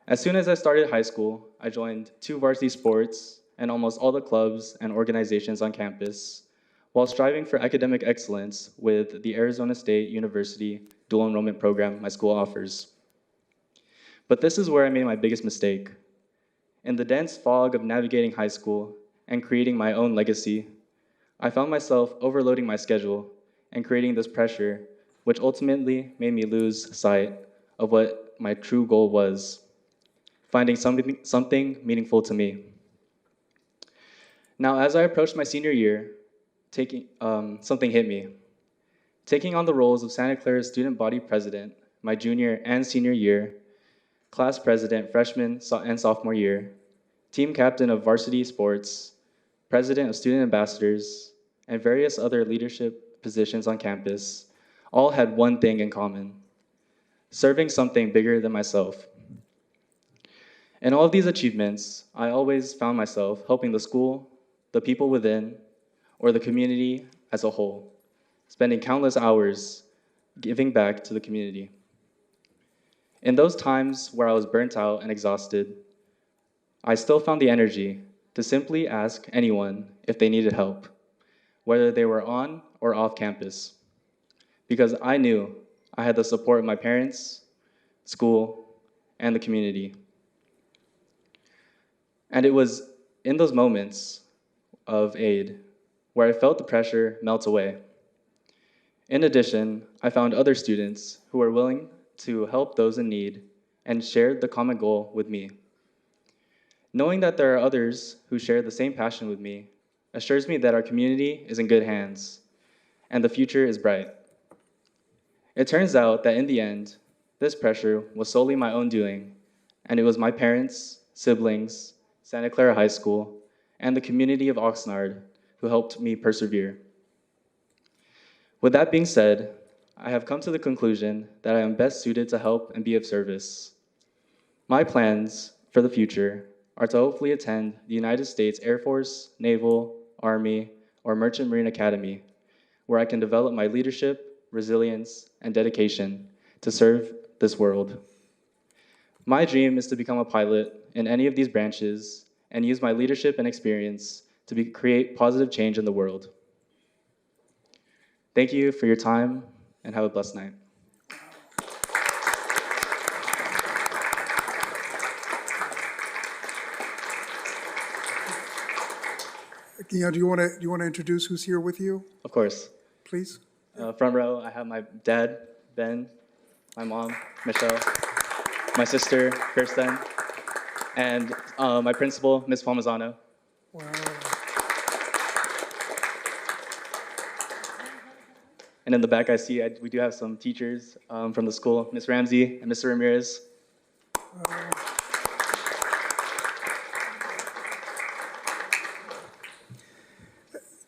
As soon as I started high school, I joined 2 varsity sports and almost all the clubs and organizations on campus, while striving for academic excellence with the Arizona State University dual enrollment program my school offers. But this is where I made my biggest mistake. In the dense fog of navigating high school and creating my own legacy, I found myself overloading my schedule and creating this pressure, which ultimately made me lose sight of what my true goal was, finding something meaningful to me. Now, as I approached my senior year, something hit me. Taking on the roles of Santa Clara's student body president my junior and senior year, class president freshman and sophomore year, team captain of varsity sports, president of student ambassadors, and various other leadership positions on campus, all had one thing in common: serving something bigger than myself. In all of these achievements, I always found myself helping the school, the people within, or the community as a whole, spending countless hours giving back to the community. In those times where I was burnt out and exhausted, I still found the energy to simply ask anyone if they needed help, whether they were on or off campus, because I knew I had the support of my parents, school, and the community. And it was in those moments of aid where I felt the pressure melt away. In addition, I found other students who were willing to help those in need and shared the common goal with me. Knowing that there are others who share the same passion with me assures me that our community is in good hands and the future is bright. It turns out that in the end, this pressure was solely my own doing, and it was my parents siblings, Santa Clara High School, and the community of Oxnard who helped me persevere. With that being said, I have come to the conclusion that I am best suited to help and be of service. My plans for the future are to hopefully attend the United States Air Force, Naval, Army, or Merchant Marine Academy, where I can develop my leadership, resilience, and dedication to serve this world. My dream is to become a pilot in any of these branches and use my leadership and experience to create positive change in the world. Thank you for your time, and have a blessed night. Keon, do you want to introduce who's here with you, Of course. please? Front row, I have my dad, Ben, my mom, Michelle, my sister, Kirsten, and my principal, Ms. Palmazano. Wow. And in the back, I see we do have some teachers from the school, Ms. Ramsey and Mr. Ramirez.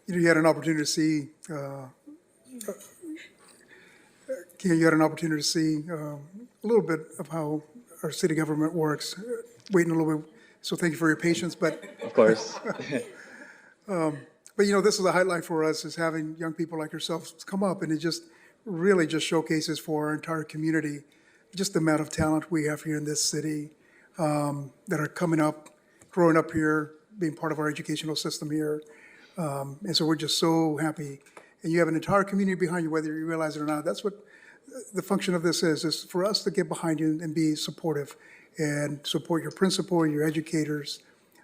You had an opportunity to see, Keon, you had an opportunity to see a little bit of how our city government works. Waiting a little bit, so thank you for your patience, but. Of course. But this is a highlight for us, is having young people like yourselves come up, and it just really just showcases for our entire community just the amount of talent we have here in this city that are coming up, growing up here, being part of our educational system here. And so we're just so happy. And you have an entire community behind you, whether you realize it or not. That's what the function of this is for us to get behind you and be supportive and support your principal, your educators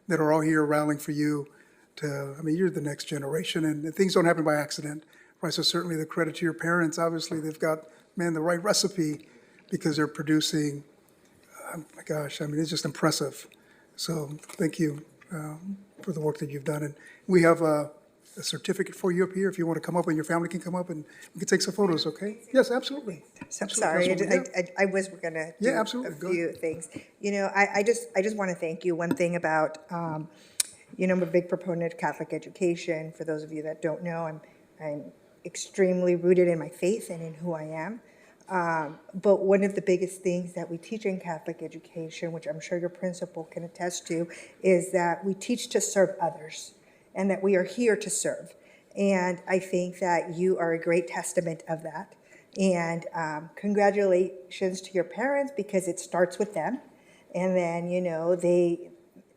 that are all here rallying for you. You're the next generation, and things don't happen by accident, right? So certainly the credit to your parents. Obviously, they've got, the right recipe because they're producing, my gosh, it's just impressive. So thank you for the work that you've done. And we have a certificate for you up here if you want to come up, and your family can come up and we can take some photos, okay? Yes, absolutely. Sorry, I was going to do a few things. I just want to thank you. One thing about, I'm a big proponent of Catholic education. For those of you that don't know, I'm extremely rooted in my faith and in who I am. But one of the biggest things that we teach in Catholic education, which I'm sure your principal can attest to, is that we teach to serve others and that we are here to serve. And I think that you are a great testament of that. And congratulations to your parents, because it starts with them. And then,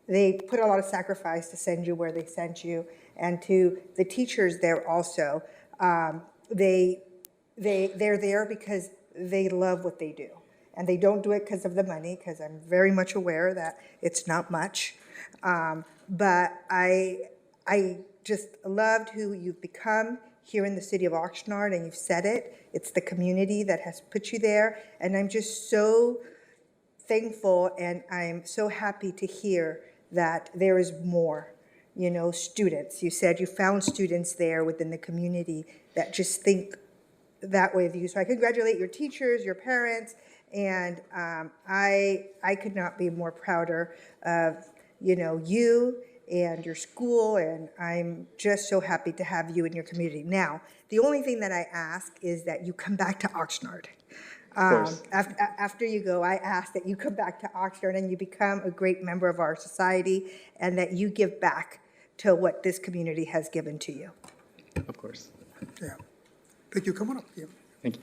they put a lot of sacrifice to send you where they sent you. And to the teachers there also, they're there because they love what they do. And they don't do it because of the money, because I'm very much aware that it's not much. But I just loved who you've become here in the city of Oxnard, and you've said it. It's the community that has put you there. And I'm just so thankful, and I'm so happy to hear that there is more, students. You said you found students there within the community that just think that way of you. So I congratulate your teachers, your parents, and I could not be more prouder of, you and your school, and I'm just so happy to have you in your community. Now, the only thing that I ask is that you come back to Oxnard. After you go, I ask that you come back to Oxnard and you become a great member of our society, and that you give back to what this community has given to you. Of course. Yeah. Thank you. Come on up. Yeah. Thank you.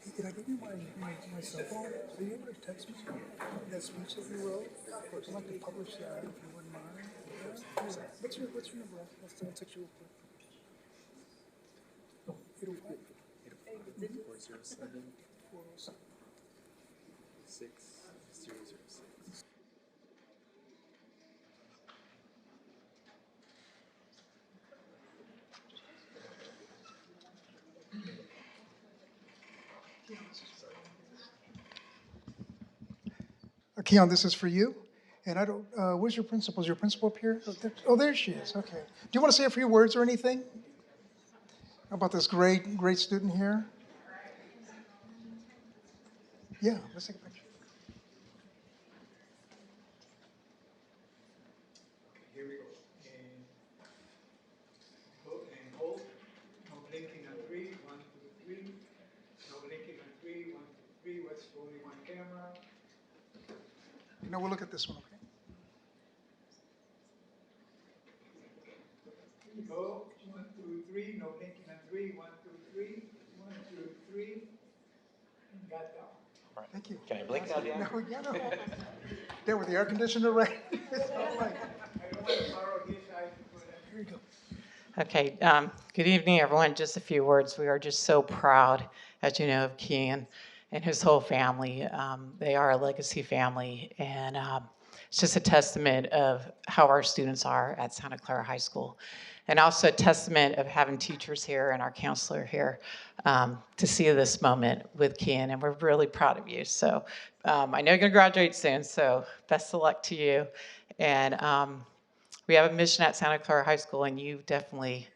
Hey, can I give you my cell phone? Are you able to text me that speech that you wrote? I'd like to publish that if you wouldn't mind. What's your number? I'll text you real quick. 805 407 6006. Keon, this is for you. And I don't, where's your principal? Is your principal up here? Oh, there she is, okay. Do you want to say a few words or anything about this great student here? Yeah, let's take a picture. Here we go. And hold. No blinking on 3. 1, 2, 3. No blinking on 3. 1, 2, 3. What's only one camera? No, we'll look at this one, okay? Go. 1, 2, 3. No blinking on 3. 1, 2, 3. 1, 2, 3. And got down. Thank you. Can I blink now, Dan? No, yeah, no. There with the air conditioner, right? Here you go. Okay, good evening, everyone. Just a few words. We are just so proud, as you know, of Kean and his whole family. They are a legacy family, and it's just a testament of how our students are at Santa Clara High School, and also a testament of having teachers here and our counselor here to see this moment with Kean, and we're really proud of you. So I know you're going to graduate soon, so best of luck to you. And we have a mission at Santa Clara High School, and you definitely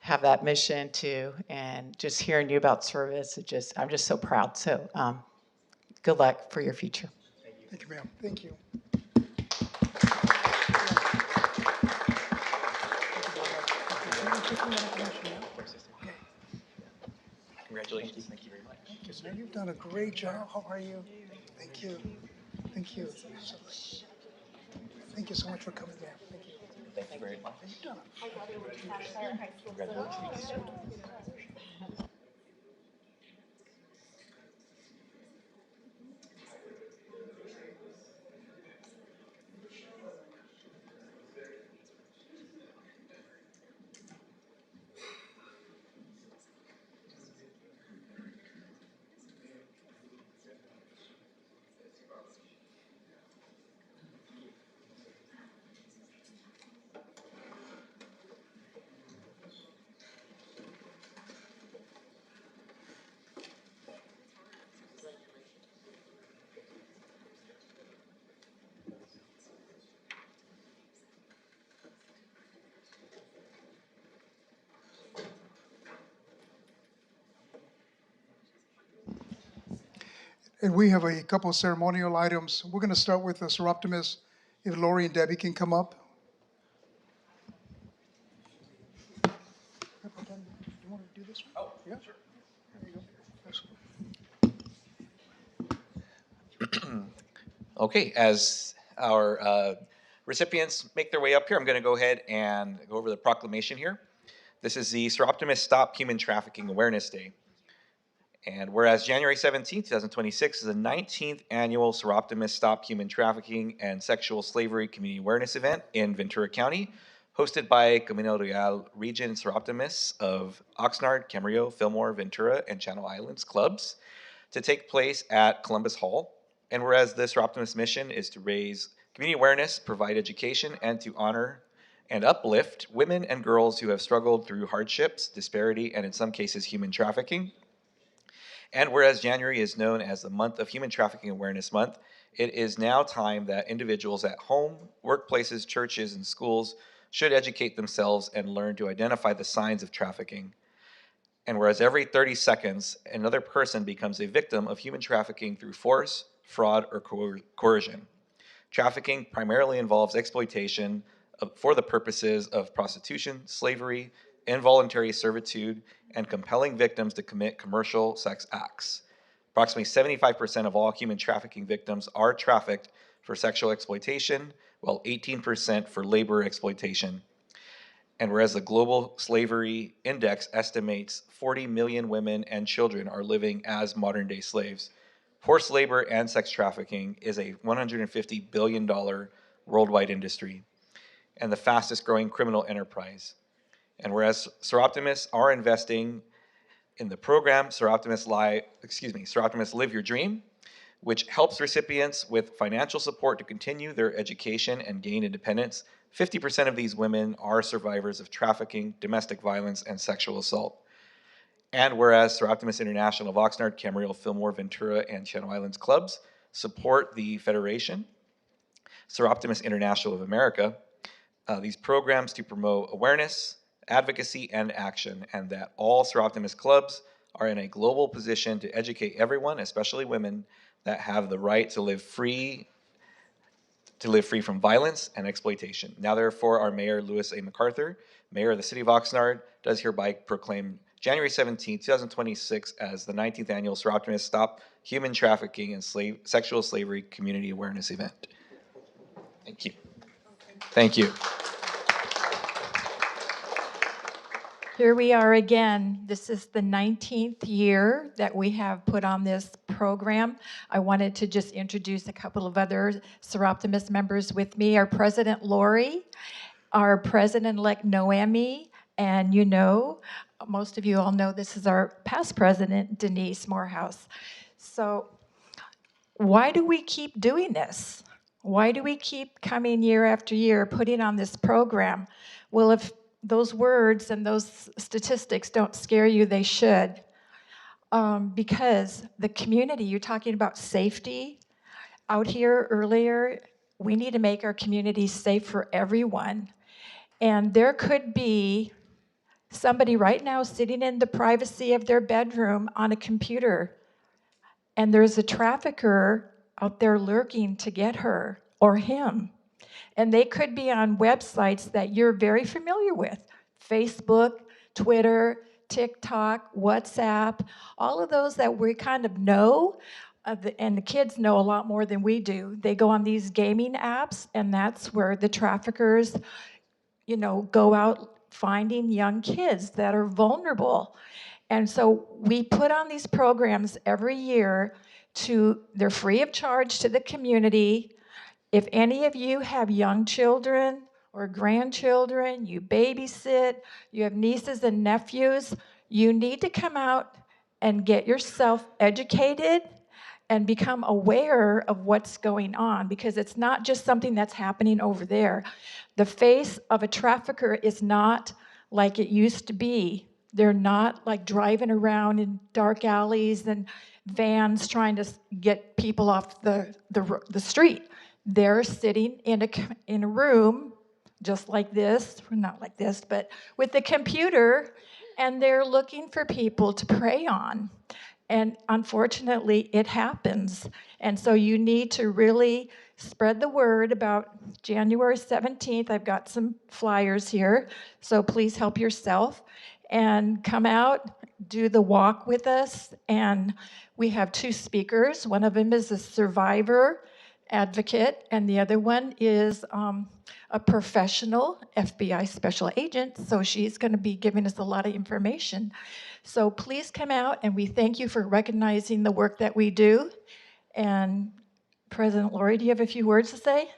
have that mission too. And just hearing you about service, I'm just so proud. So good luck for your future. Thank you, ma'am. Thank you. Congratulations. Thank you very much. Thank you, sir. You've done a great job. How are you? Thank you. Thank you. Thank you so much for coming down. Thank you. Thank you very much. You've done Congratulations. And we have a couple of ceremonial items. We're going to start with the Seroptimus. If Lori and Debbie can come up. You want to do this one? Oh, yeah. Sure. There you go. Okay, as our recipients make their way up here, I'm going to go ahead and go over the proclamation here. This is the Seroptimus Stop Human Trafficking Awareness Day. And whereas January 17, 2026 is the 19th annual Seroptimus Stop Human Trafficking and Sexual Slavery Community Awareness event in Ventura County, hosted by Camino Real Region Seroptimus of Oxnard, Camarillo, Fillmore, Ventura, and Channel Islands clubs to take place at Columbus Hall. And whereas the Seroptimus mission is to raise community awareness, provide education, and to honor and uplift women and girls who have struggled through hardships, disparity, and in some cases, human trafficking. And whereas January is known as the month of Human Trafficking Awareness Month, it is now time that individuals at home, workplaces, churches, and schools should educate themselves and learn to identify the signs of trafficking. And whereas every 30 seconds, another person becomes a victim of human trafficking through force, fraud, or coercion. Trafficking primarily involves exploitation for the purposes of prostitution, slavery, involuntary servitude, and compelling victims to commit commercial sex acts. Approximately 75% of all human trafficking victims are trafficked for sexual exploitation, while 18% for labor exploitation. And whereas the Global Slavery Index estimates 40 million women and children are living as modern-day slaves, forced labor and sex trafficking is a $150 billion worldwide industry and the fastest growing criminal enterprise. And whereas Seroptimus are investing in the program Seroptimus Live Your Dream, which helps recipients with financial support to continue their education and gain independence. 50% of these women are survivors of trafficking, domestic violence, and sexual assault. And whereas Seroptimus International of Oxnard, Camarillo, Fillmore, Ventura, and Channel Islands clubs support the Federation, Seroptimus International of America, these programs to promote awareness, advocacy, and action, and that all Seroptimus clubs are in a global position to educate everyone, especially women, that have the right to live free from violence and exploitation. Now, therefore, our Mayor, Louis A. MacArthur, Mayor of the City of Oxnard, does hereby proclaim January 17, 2026 as the 19th Annual Seroptimus Stop Human Trafficking and Sexual Slavery Community Awareness Event. Thank you. Thank you. Here we are again. This is the 19th year that we have put on this program. I wanted to just introduce a couple of other Seroptimus members with me. Our President Lori, our President-elect Noemi, and you know, most of you all know this is our past president, Denise Morehouse. So why do we keep doing this? Why do we keep coming year after year, putting on this program? Well, if those words and those statistics don't scare you, they should. Because the community, you're talking about safety out here earlier, we need to make our communities safe for everyone. And there could be somebody right now sitting in the privacy of their bedroom on a computer, and there's a trafficker out there lurking to get her or him. And they could be on websites that you're very familiar with, Facebook, Twitter, TikTok, WhatsApp, all of those that we kind of know, and the kids know a lot more than we do. They go on these gaming apps, and that's where the traffickers, you know, go out finding young kids that are vulnerable. And so we put on these programs every year they're free of charge to the community. If any of you have young children or grandchildren, you babysit, you have nieces and nephews, you need to come out and get yourself educated and become aware of what's going on, because it's not just something that's happening over there. The face of a trafficker is not like it used to be. They're not like driving around in dark alleys and vans trying to get people off the street. They're sitting in a room just like this, not like this, but with the computer, and they're looking for people to prey on. And unfortunately, it happens. And so you need to really spread the word about January 17th. I've got some flyers here, so please help yourself and come out, do the walk with us. And we have two speakers. One of them is a survivor advocate, and the other one is a professional FBI special agent, so she's going to be giving us a lot of information. So please come out, and we thank you for recognizing the work that we do. And President Lori, do you have a few words to say?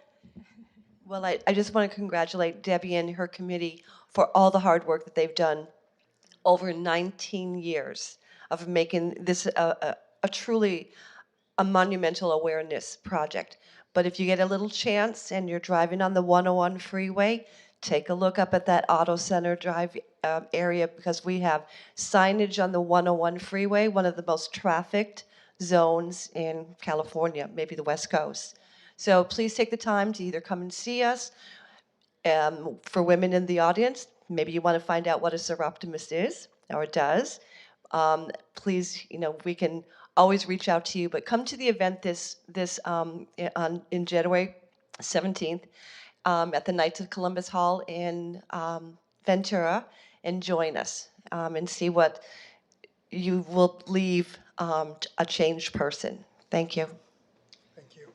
Well, I just want to congratulate Debbie and her committee for all the hard work that they've done over 19 years of making this a truly a monumental awareness project. But if you get a little chance and you're driving on the 101 freeway, take a look up at that Auto Center Drive area, because we have signage on the 101 freeway, one of the most trafficked zones in California, maybe the West Coast. So please take the time to either come and see us. For women in the audience, maybe you want to find out what a Seroptimus is or does. Please, you know, we can always reach out to you, but come to the event in January 17th at the Knights of Columbus Hall in Ventura, and join us and see what you will leave a changed person. Thank you. Thank you.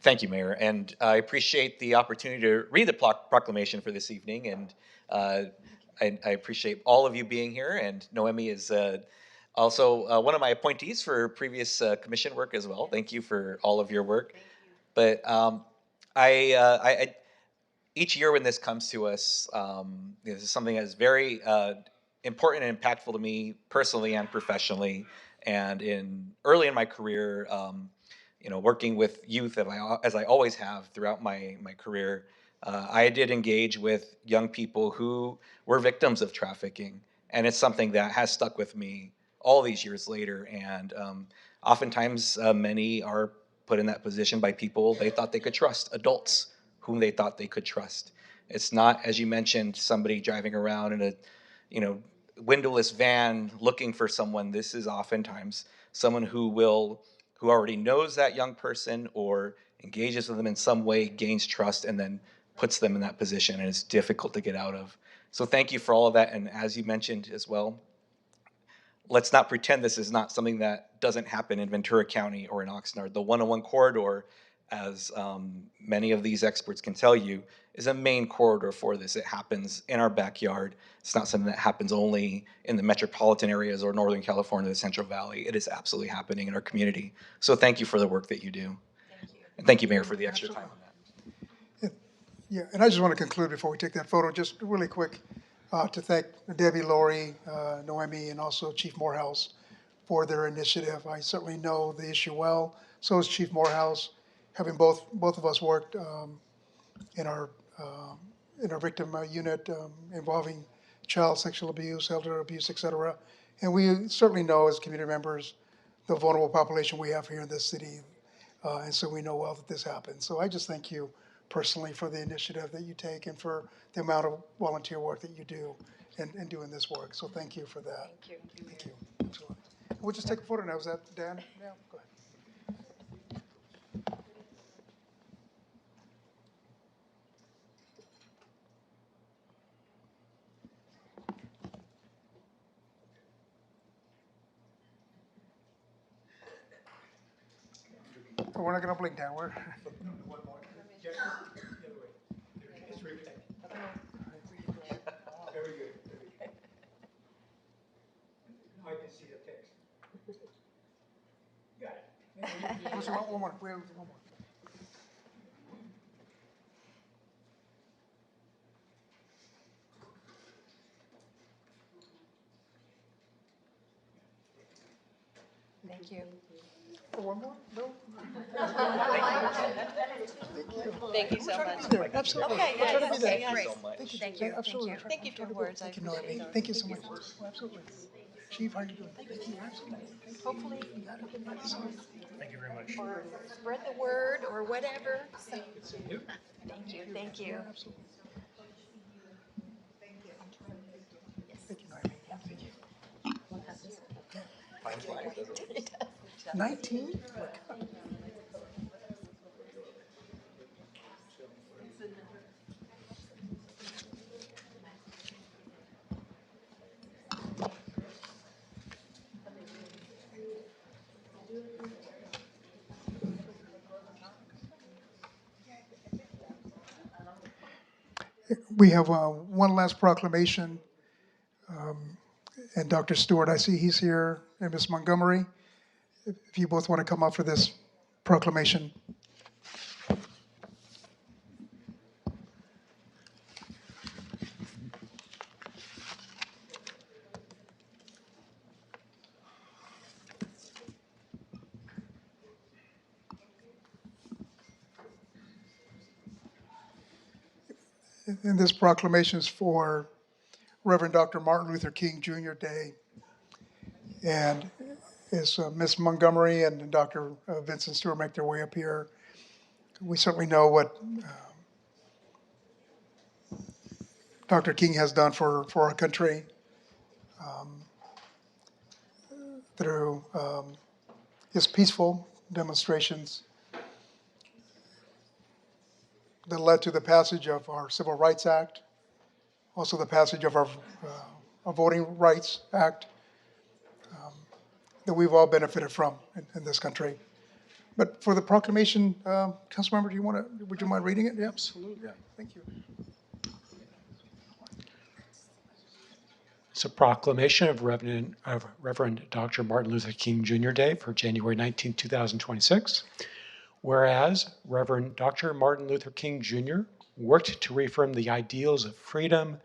Thank you, Mayor, and I appreciate the opportunity to read the proclamation for this evening, and I appreciate all of you being here, and Noemi is also one of my appointees for previous commission work as well. Thank you for all of your work. But I each year when this comes to us, this is something that is very important and impactful to me personally and professionally, and early in my career, you know, working with youth as I always have throughout my career, I did engage with young people who were victims of trafficking, and it's something that has stuck with me all these years later. And oftentimes, many are put in that position by people they thought they could trust, adults whom they thought they could trust. It's not, as you mentioned, somebody driving around in a, windowless van looking for someone. This is oftentimes someone who already knows that young person or engages with them in some way, gains trust, and then puts them in that position, and it's difficult to get out of. So thank you for all of that. And as you mentioned as well, let's not pretend this is not something that doesn't happen in Ventura County or in Oxnard. The 101 corridor, as many of these experts can tell you, is a main corridor for this. It happens in our backyard. It's not something that happens only in the metropolitan areas or Northern California, the Central Valley. It is absolutely happening in our community. So thank you for the work that you do. Thank you. And thank you, Mayor, for the extra time on that. Yeah, and I just want to conclude before we take that photo, just really quick, to thank Debbie, Lori, Noemi, and also Chief Morehouse for their initiative. I certainly know the issue well. So is Chief Morehouse, having both of us worked in our victim unit involving child sexual abuse, elder abuse, et cetera. And we certainly know as community members the vulnerable population we have here in this city. And so we know well that this happens. So I just thank you personally for the initiative that you take and for the amount of volunteer work that you do in doing this work. So thank you for that. Thank you. Thank you. Absolutely. We'll just take a photo now. Is that Dan? Yeah, go ahead. Oh, we're not going to blink, Dan. We're. Very good. Now I can see the text. Got it. Let's do one more. We have one more. Thank you. Oh, one more? No? Thank you so much. Absolutely. Okay, We'll try to yeah, be there. okay, great. Thank you. Thank you. Absolutely. Thank you for your words. Thank you, Noemi. Thank you so much. Oh, absolutely. Chief, how are you doing? Thank you. Absolutely. Hopefully, Thank you so much. Thank you very much. or spread the word or whatever. Thank you, thank you. Absolutely. Thank you, Noemi. Thank you. Time flies, doesn't it? 19? We have one last proclamation. And Dr. Stewart, I see he's here, and Ms. Montgomery, if you both want to come up for this proclamation. And this proclamation is for Reverend Dr. Martin Luther King Jr. Day. And as Ms. Montgomery and Dr. Vincent Stewart make their way up here, we certainly know what Dr. King has done for our country through his peaceful demonstrations that led to the passage of our Civil Rights Act, also the passage of our Voting Rights Act that we've all benefited from in this country. But for the proclamation, Councilmember, would you mind reading it? Yeah, absolutely. Yeah, thank you. It's a proclamation of Reverend Dr. Martin Luther King Jr. Day for January 19, 2026. Whereas Reverend Dr. Martin Luther King Jr. worked to reaffirm the ideals of freedom,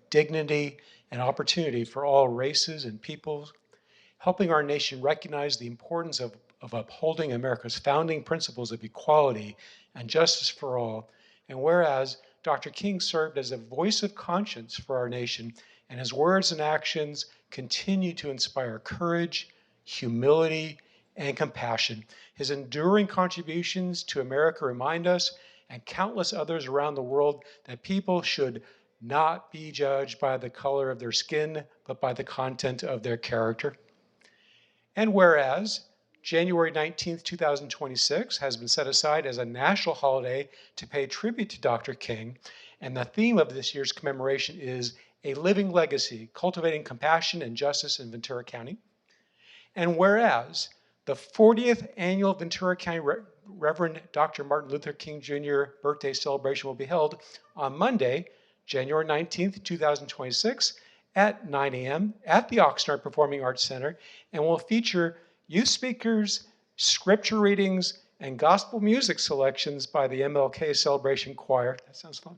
dignity, and opportunity for all races and peoples, helping our nation recognize the importance of upholding America's founding principles of equality and justice for all. And whereas Dr. King served as a voice of conscience for our nation, and his words and actions continue to inspire courage, humility, and compassion. His enduring contributions to America remind us and countless others around the world that people should not be judged by the color of their skin, but by the content of their character. And whereas January 19th, 2026 has been set aside as a national holiday to pay tribute to Dr. King, and the theme of this year's commemoration is A Living Legacy, Cultivating Compassion and Justice in Ventura County. And whereas the 40th annual Ventura County Reverend Dr. Martin Luther King Jr. birthday celebration will be held on Monday, January 19th, 2026 at 9 a.m. at the Oxnard Performing Arts Center, and will feature youth speakers, scripture readings, and gospel music selections by the MLK Celebration Choir. That sounds fun.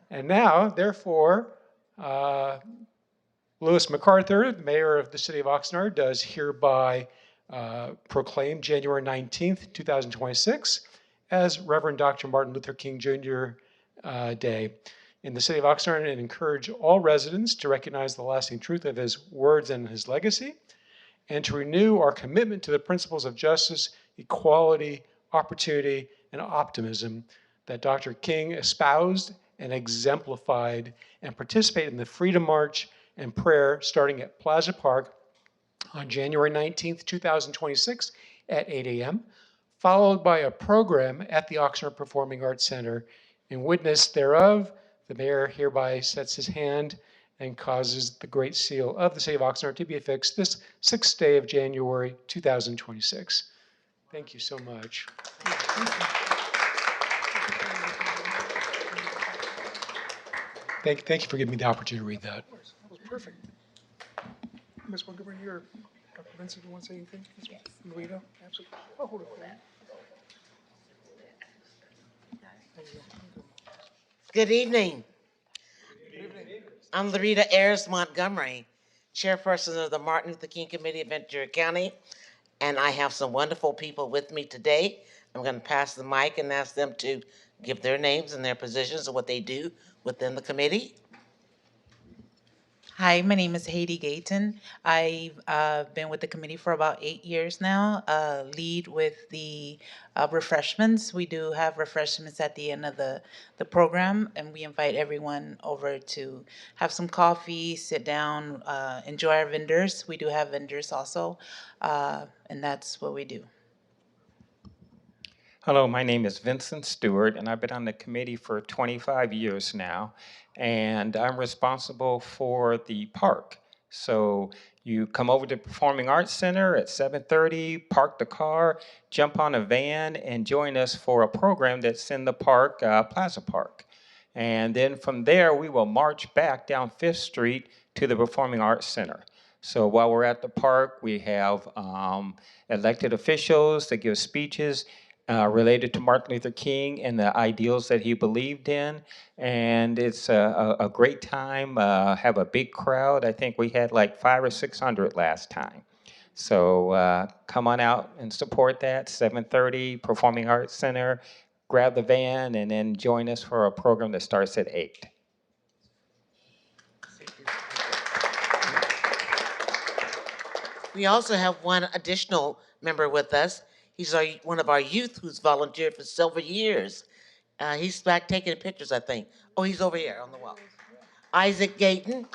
And now, therefore, Lewis MacArthur, Mayor of the City of Oxnard, does hereby proclaim January 19th, 2026 as Reverend Dr. Martin Luther King Jr. Day in the City of Oxnard, and encourage all residents to recognize the lasting truth of his words and his legacy, and to renew our commitment to the principles of justice, equality, opportunity, and optimism that Dr. King espoused and exemplified, and participate in the Freedom March and prayer starting at Plaza Park on January 19th, 2026 at 8 a.m., followed by a program at the Oxnard Performing Arts Center. In witness thereof, the mayor hereby sets his hand and causes the Great Seal of the City of Oxnard to be affixed this 6th day of January 2026. Thank you so much. Thank you for giving me the opportunity to read that. That was perfect. Ms. Montgomery or Dr. Vincent, you want to say anything? Yes. Rita? Absolutely. I'll hold it for you. Good evening. I'm Larita Ayers Montgomery, chairperson of the Martin Luther King Committee of Ventura County, and I have some wonderful people with me today. I'm going to pass the mic and ask them to give their names and their positions and what they do within the committee. Hi, my name is Haiti Gayton. I've been with the committee for about 8 years now, lead with the refreshments. We do have refreshments at the end of the program, and we invite everyone over to have some coffee, sit down, enjoy our vendors. We do have vendors also, and that's what we do. Hello, my name is Vincent Stewart, and I've been on the committee for 25 years now, and I'm responsible for the park. So you come over to Performing Arts Center at 7:30, park the car, jump on a van, and join us for a program that's in the park, Plaza Park. And then from there, we will march back down 5th Street to the Performing Arts Center. So while we're at the park, we have elected officials that give speeches related to Martin Luther King and the ideals that he believed in. And it's a great time, have a big crowd. I think we had like 500 or 600 last time. So come on out and support that, 7:30, Performing Arts Center. Grab the van and then join us for a program that starts at 8. We also have one additional member with us. He's one of our youth who's volunteered for several years. He's back taking pictures, I think. Oh, he's over here on the wall. Isaac Gayton.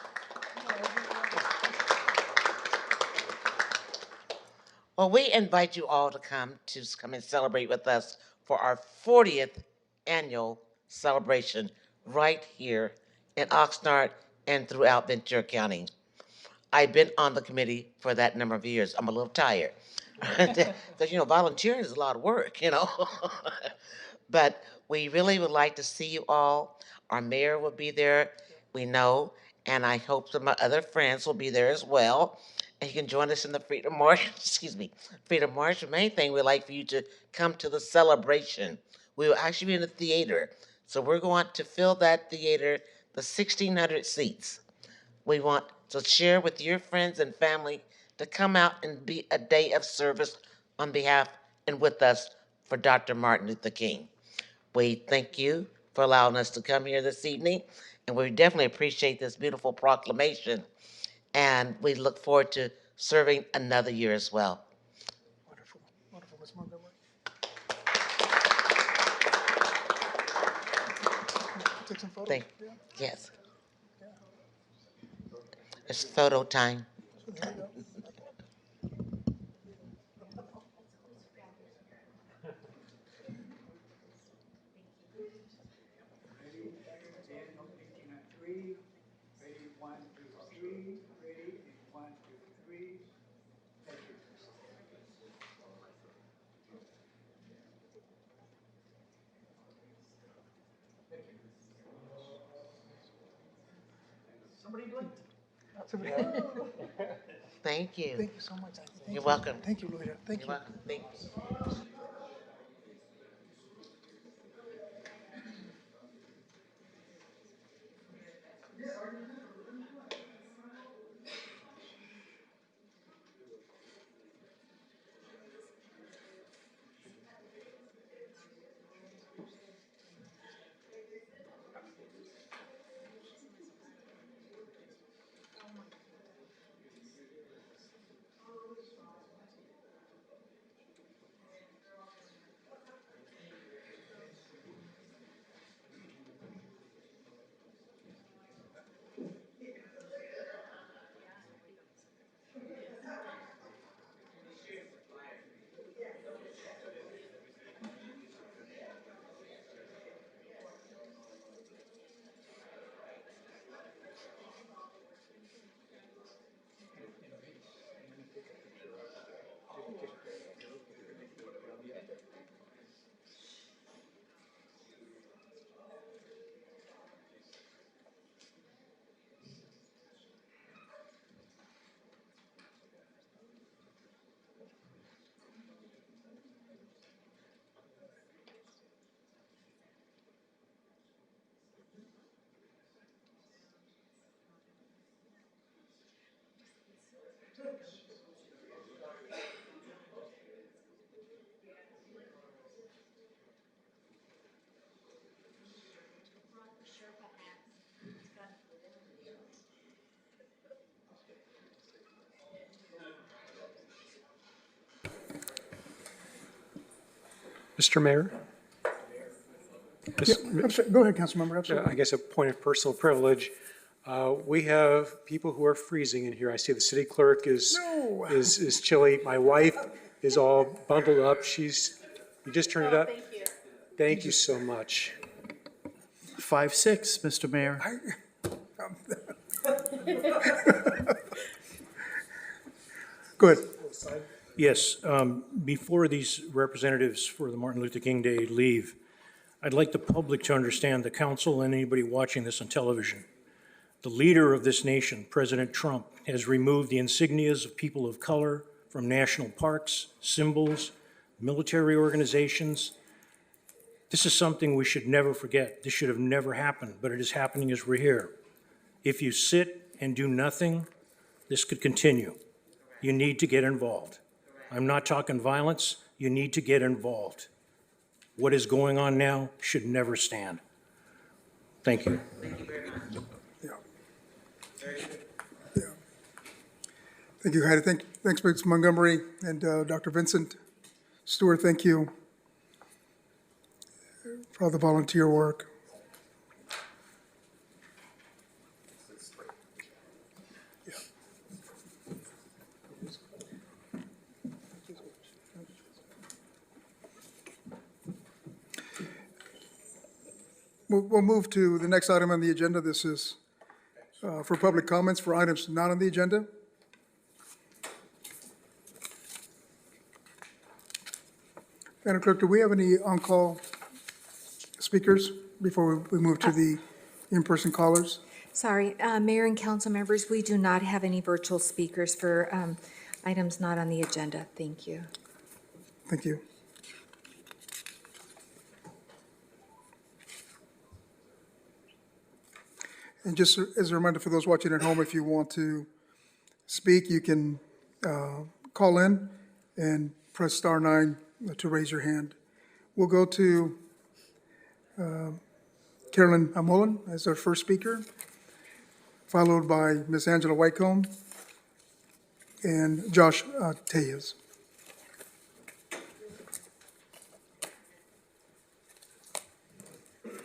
Well, we invite you all to come and celebrate with us for our 40th annual celebration right here in Oxnard and throughout Ventura County. I've been on the committee for that number of years. I'm a little tired. Because, volunteering is a lot of work, But we really would like to see you all. Our mayor will be there, we know, and I hope some of my other friends will be there as well. And you can join us in the Freedom March, Freedom March. The main thing we'd like for you to come to the celebration. We will actually be in the theater. So we're going to fill that theater, the 1,600 seats. We want to share with your friends and family to come out and be a day of service on behalf and with us for Dr. Martin Luther King. We thank you for allowing us to come here this evening. And we definitely appreciate this beautiful proclamation. And we look forward to serving another year as well. Wonderful, wonderful, Ms. Montgomery. Take some photos. Yes. It's photo time. There you go. Ready, and I'm blinking on three. Ready, 1, 2, 3. Ready, and 1, 2, 3. Thank you. Somebody blinked. Thank you. Thank you so much. Thank You're you. welcome. Thank you, Loida. Thank You're you. welcome. Thank you. Mr. Mayor? Yeah, I'm sorry. Go ahead, Councilmember. Absolutely. I guess a point of personal privilege. We have people who are freezing in here. I see the city clerk is chilly. My wife is all bundled up. You just turned it up? Thank you. Thank you so much. 5-6, Mr. Mayor. Go ahead. Yes, before these representatives for the Martin Luther King Day leave, I'd like the public to understand, the council and anybody watching this on television. The leader of this nation, President Trump, has removed the insignias of people of color from national parks, symbols, military organizations. This is something we should never forget. This should have never happened, but it is happening as we're here. If you sit and do nothing, this could continue. You need to get involved. I'm not talking violence. You need to get involved. What is going on now should never stand. Thank you. Thank you very much. Yeah. Yeah. Thank you, Heidi. Thanks, Ms. Montgomery and Dr. Vincent Stewart. Thank you for all the volunteer work. We'll move to the next item on the agenda. This is for public comments for items not on the agenda. Madam Clerk, do we have any on-call speakers before we move to the in-person callers? Sorry, Mayor and council members, we do not have any virtual speakers for items not on the agenda. Thank you. Thank you. And just as a reminder for those watching at home, if you want to speak, you can call in and press star 9 to raise your hand. We'll go to Carolyn Mullen as our first speaker, followed by Ms. Angela Whitcomb and Josh Tejas.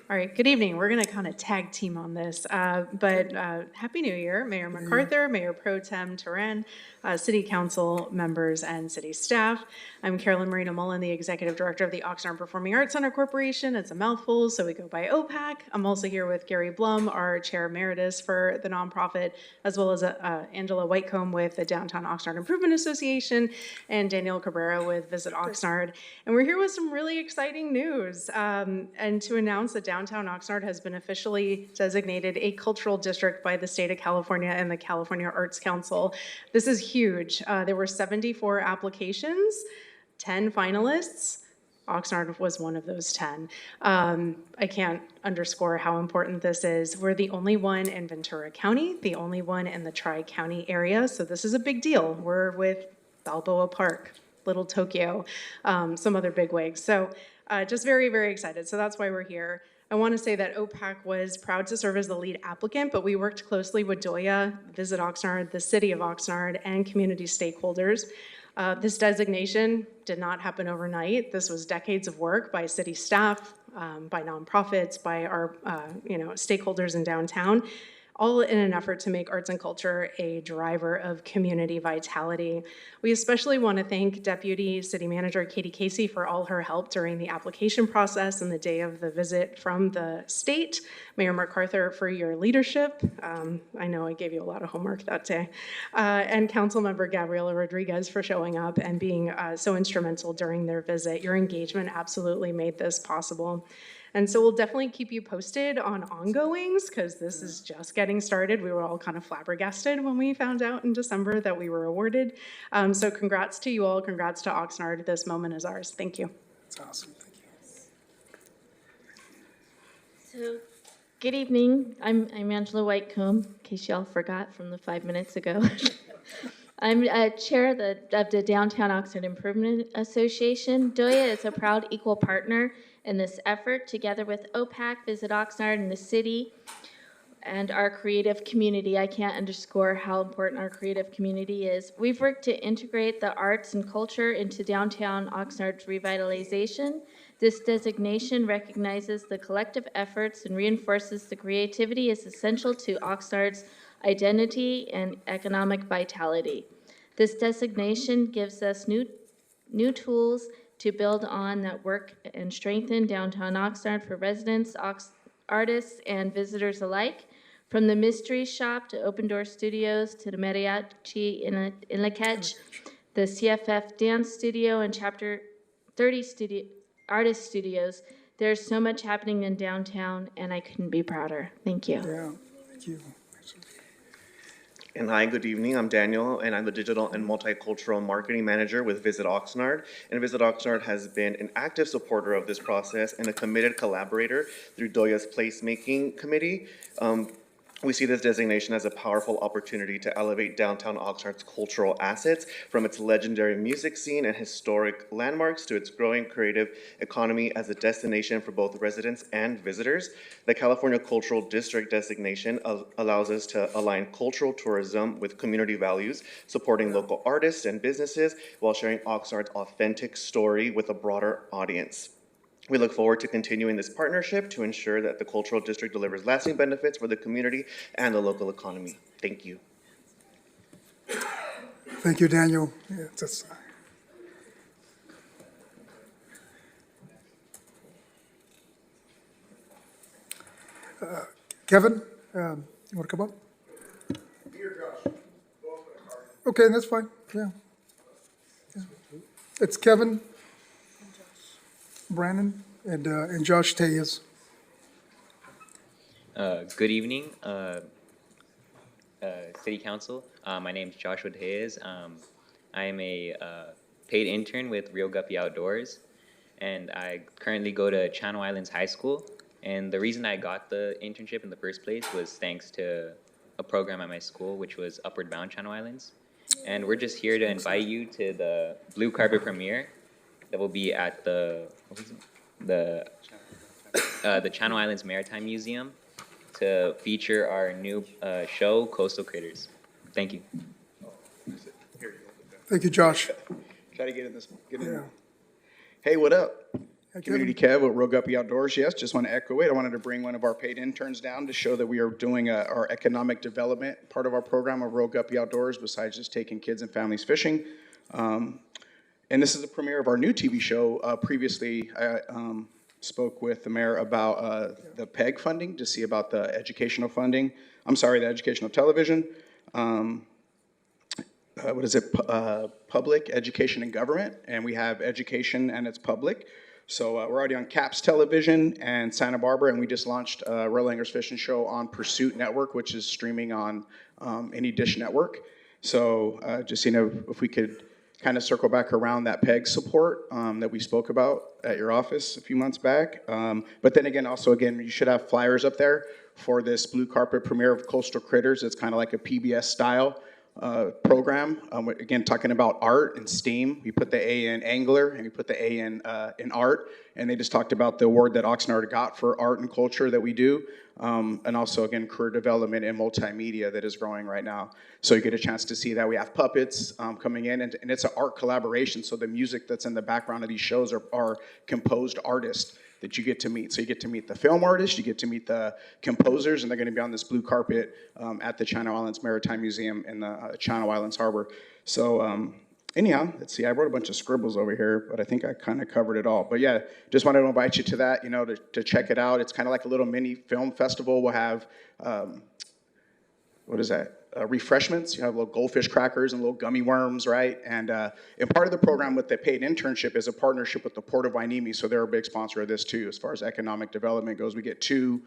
All right, good evening. We're going to kind of tag team on this, but Happy New Year, Mayor MacArthur, Mayor Pro Tem Teran, City Council members, and city staff. I'm Carolyn Marina Mullen, the Executive Director of the Oxnard Performing Arts Center Corporation. It's a mouthful, so we go by OPAC. I'm also here with Gary Blum, our Chair Emeritus for the nonprofit, as well as Angela Whitecomb with the Downtown Oxnard Improvement Association, and Daniel Cabrera with Visit Oxnard. And we're here with some really exciting news, and to announce that Downtown Oxnard has been officially designated a cultural district by the state of California and the California Arts Council. This is huge. There were 74 applications, 10 finalists. Oxnard was one of those 10. I can't underscore how important this is. We're the only one in Ventura County, the only one in the Tri-County area, so this is a big deal. We're with Balboa Park, Little Tokyo, some other bigwigs. So just very, very excited. So that's why we're here. I want to say that OPAC was proud to serve as the lead applicant, but we worked closely with DOYA, Visit Oxnard, the City of Oxnard, and community stakeholders. This designation did not happen overnight. This was decades of work by city staff, by nonprofits, by our stakeholders in downtown, all in an effort to make arts and culture a driver of community vitality. We especially want to thank Deputy City Manager Katie Casey for all her help during the application process and the day of the visit from the state. Mayor MacArthur, for your leadership. I know I gave you a lot of homework that day. And Councilmember Gabriela Rodriguez for showing up and being so instrumental during their visit. Your engagement absolutely made this possible. And so we'll definitely keep you posted on ongoings because this is just getting started. We were all kind of flabbergasted when we found out in December that we were awarded. So congrats to you all. Congrats to Oxnard. This moment is ours. Thank you. That's awesome. Thank you. So, good evening. I'm Angela Whitecomb, in case y'all forgot from the 5 minutes ago. I'm chair of the Downtown Oxnard Improvement Association. DOYA is a proud equal partner in this effort, together with OPAC, Visit Oxnard, and the city, and our creative community. I can't underscore how important our creative community is. We've worked to integrate the arts and culture into downtown Oxnard's revitalization. This designation recognizes the collective efforts and reinforces the creativity is essential to Oxnard's identity and economic vitality. This designation gives us new tools to build on that work and strengthen downtown Oxnard for residents, artists, and visitors alike. From the Mystery Shop to Open Door Studios to the Mariachi in La Catch, the CFF Dance Studio and Chapter 30 Artist Studios, there's so much happening in downtown, and I couldn't be prouder. Thank you. Yeah, thank you. And hi, good evening. I'm Daniel, and I'm the Digital and Multicultural Marketing Manager with Visit Oxnard. And Visit Oxnard has been an active supporter of this process and a committed collaborator through DOYA's Placemaking Committee. We see this designation as a powerful opportunity to elevate downtown Oxnard's cultural assets, from its legendary music scene and historic landmarks to its growing creative economy as a destination for both residents and visitors. The California Cultural District designation allows us to align cultural tourism with community values, supporting local artists and businesses while sharing Oxnard's authentic story with a broader audience. We look forward to continuing this partnership to ensure that the Cultural District delivers lasting benefits for the community and the local economy. Thank you. Thank you, Daniel. Yeah, that's, Kevin, you want to come up? Okay, that's fine. Yeah. It's Kevin, Brandon, and Josh Tejas. Good evening, City Council. My name is Joshua Tejas. I am a paid intern with Real Guppy Outdoors, and I currently go to Channel Islands High School. And the reason I got the internship in the first place was thanks to a program at my school, which was Upward Bound Channel Islands. And we're just here to invite you to the Blue Carpet premiere that will be at the the Channel Islands Maritime Museum to feature our new show, Coastal Critters. Thank you. Thank you, Josh. Try to get in this. Get in. Yeah. Hey, what up? Hey, Community Kev with Real Guppy Outdoors. Yes, just want to echo it. I wanted to bring one of our paid interns down to show that we are doing our economic development part of our program of Real Guppy Outdoors, besides just taking kids and families fishing. And this is the premiere of our new TV show. Previously, I spoke with the mayor about the PEG funding to see about the educational funding. I'm sorry, the educational television. What is it? Public education and government, and we have education and it's public. So we're already on CAPS Television and Santa Barbara, and we just launched Royal Anglers Fishing Show on Pursuit Network, which is streaming on any Dish network. So just if we could kind of circle back around that PEG support that we spoke about at your office a few months back. But then again, you should have flyers up there for this blue carpet premiere of Coastal Critters. It's kind of like a PBS style program. Again, talking about art and STEAM. We put the A in angler and we put the A in art. And they just talked about the award that Oxnard got for art and culture that we do. And also, again, career development and multimedia that is growing right now. So you get a chance to see that. We have puppets coming in, and it's an art collaboration. So the music that's in the background of these shows are composed artists that you get to meet. So you get to meet the film artists, you get to meet the composers, and they're going to be on this blue carpet at the Channel Islands Maritime Museum in the Channel Islands Harbor. So anyhow, let's see, I wrote a bunch of scribbles over here, but I think I kind of covered it all. But yeah, just wanted to invite you to that, to check it out. It's kind of like a little mini film festival. We'll have, what is that? Refreshments. You have little goldfish crackers and little gummy worms, right? And part of the program with the paid internship is a partnership with the Port of Wainimi, so they're a big sponsor of this too. As far as economic development goes, we get 2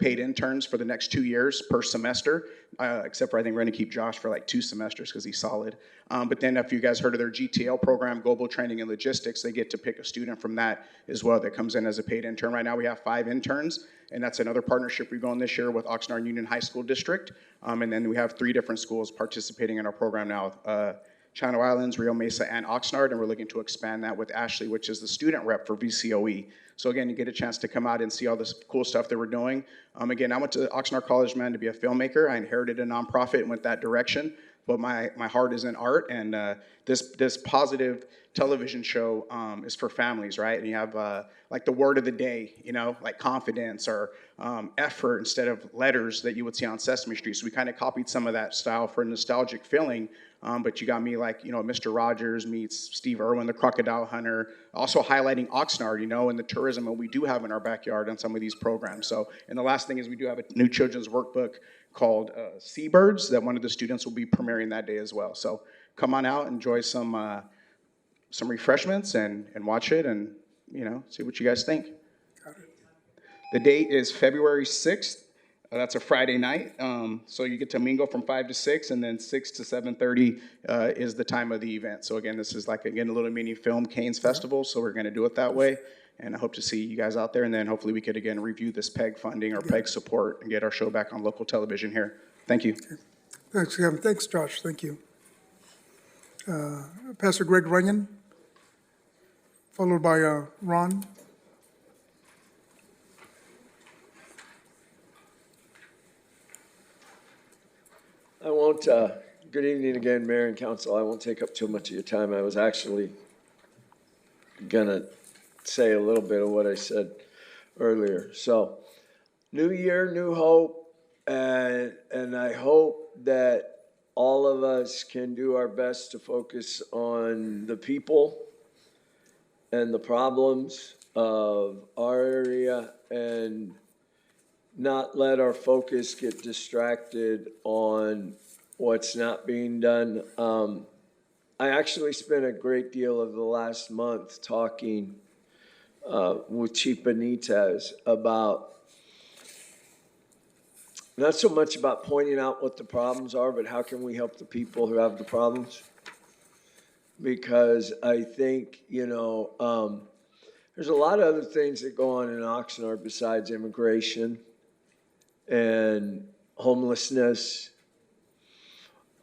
paid interns for the next 2 years per semester, except for I think we're going to keep Josh for like 2 semesters because he's solid. But then if you guys heard of their GTL program, Global Training and Logistics, they get to pick a student from that as well that comes in as a paid intern. Right now we have 5 interns, and that's another partnership we're going this year with Oxnard Union High School District. And then we have 3 different schools participating in our program now, Channel Islands, Rio Mesa, and Oxnard, and we're looking to expand that with Ashley, which is the student rep for VCOE. So again, you get a chance to come out and see all this cool stuff that we're doing. Again, I went to Oxnard College, man, to be a filmmaker. I inherited a nonprofit and went that direction, but my heart is in art, and this positive television show is for families, right? And you have like the word of the day, like confidence or effort instead of letters that you would see on Sesame Street. So we kind of copied some of that style for a nostalgic feeling. But you got me like, Mr. Rogers meets Steve Irwin, the crocodile hunter, also highlighting Oxnard, and the tourism that we do have in our backyard on some of these programs. So, and the last thing is we do have a new children's workbook called Seabirds that one of the students will be premiering that day as well. So come on out, enjoy some refreshments and watch it and, see what you guys think. The date is February 6th. That's a Friday night, so you get to mingle from 5 to 6, and then 6 to 7:30 is the time of the event. So again, this is like, a little mini film Canes Festival, so we're going to do it that way, and I hope to see you guys out there, and then hopefully we could, again, review this PEG funding or PEG support and get our show back on local television here. Thank you. Thanks, Kevin. Thanks, Josh. Thank you. Pastor Greg Runyon, followed by Ron. I won't, good evening again, Mayor and Council. I won't take up too much of your time. I was actually gonna say a little bit of what I said earlier. So, new year, new hope, and I hope that all of us can do our best to focus on the people and the problems of our area and not let our focus get distracted on what's not being done. I actually spent a great deal of the last month talking with Chief Benitez about not so much about pointing out what the problems are, but how can we help the people who have the problems? Because I think, there's a lot of other things that go on in Oxnard besides immigration and homelessness.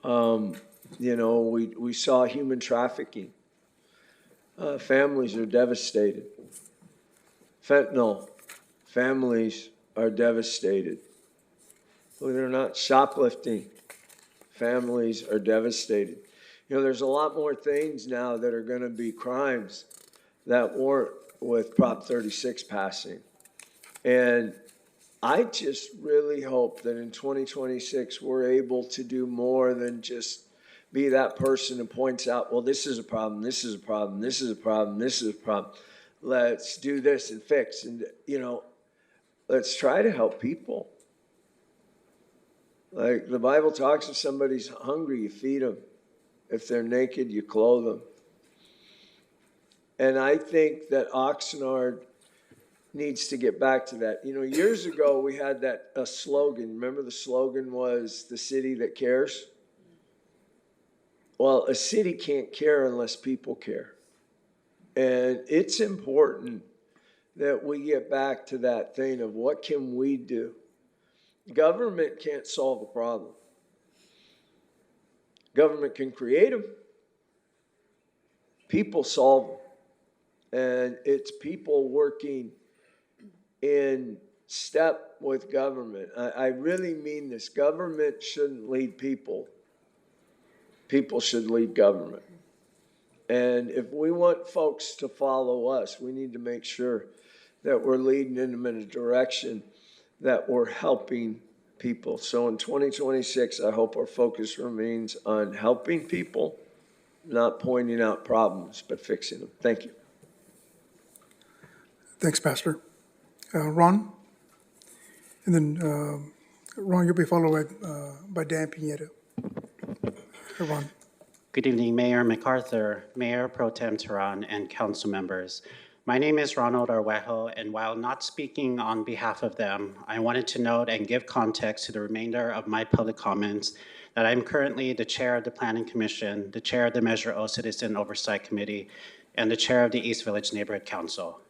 We saw human trafficking. Families are devastated. Fentanyl families are devastated. Believe it or not, shoplifting, families are devastated. You know, there's a lot more things now that are going to be crimes that weren't with Prop 36 passing. And I just really hope that in 2026, we're able to do more than just be that person who points out, well, this is a problem, this is a problem, this is a problem, this is a problem. Let's do this and fix. And, you know, let's try to help people. Like the Bible talks, if somebody's hungry, you feed them. If they're naked, you clothe them. And I think that Oxnard needs to get back to that. You know, years ago we had a slogan. Remember the slogan was the city that cares? Well, a city can't care unless people care. And it's important that we get back to that thing of what can we do? Government can't solve a problem. Government can create them. People solve them. And it's people working in step with government. I really mean this. Government shouldn't lead people. People should lead government. And if we want folks to follow us, we need to make sure that we're leading them in a direction that we're helping people. So in 2026, I hope our focus remains on helping people, not pointing out problems, but fixing them. Thank you. Thanks, Pastor. Ron? And then, Ron, you'll be followed by Dan Pineda. Ron. Good evening, Mayor MacArthur, Mayor Pro Tem Tehran, and council members. My name is Ronald Arwejo, and while not speaking on behalf of them, I wanted to note and give context to the remainder of my public comments that I'm currently the chair of the Planning Commission, the chair of the Measure O Citizen Oversight Committee, and the chair of the East Village Neighborhood Council.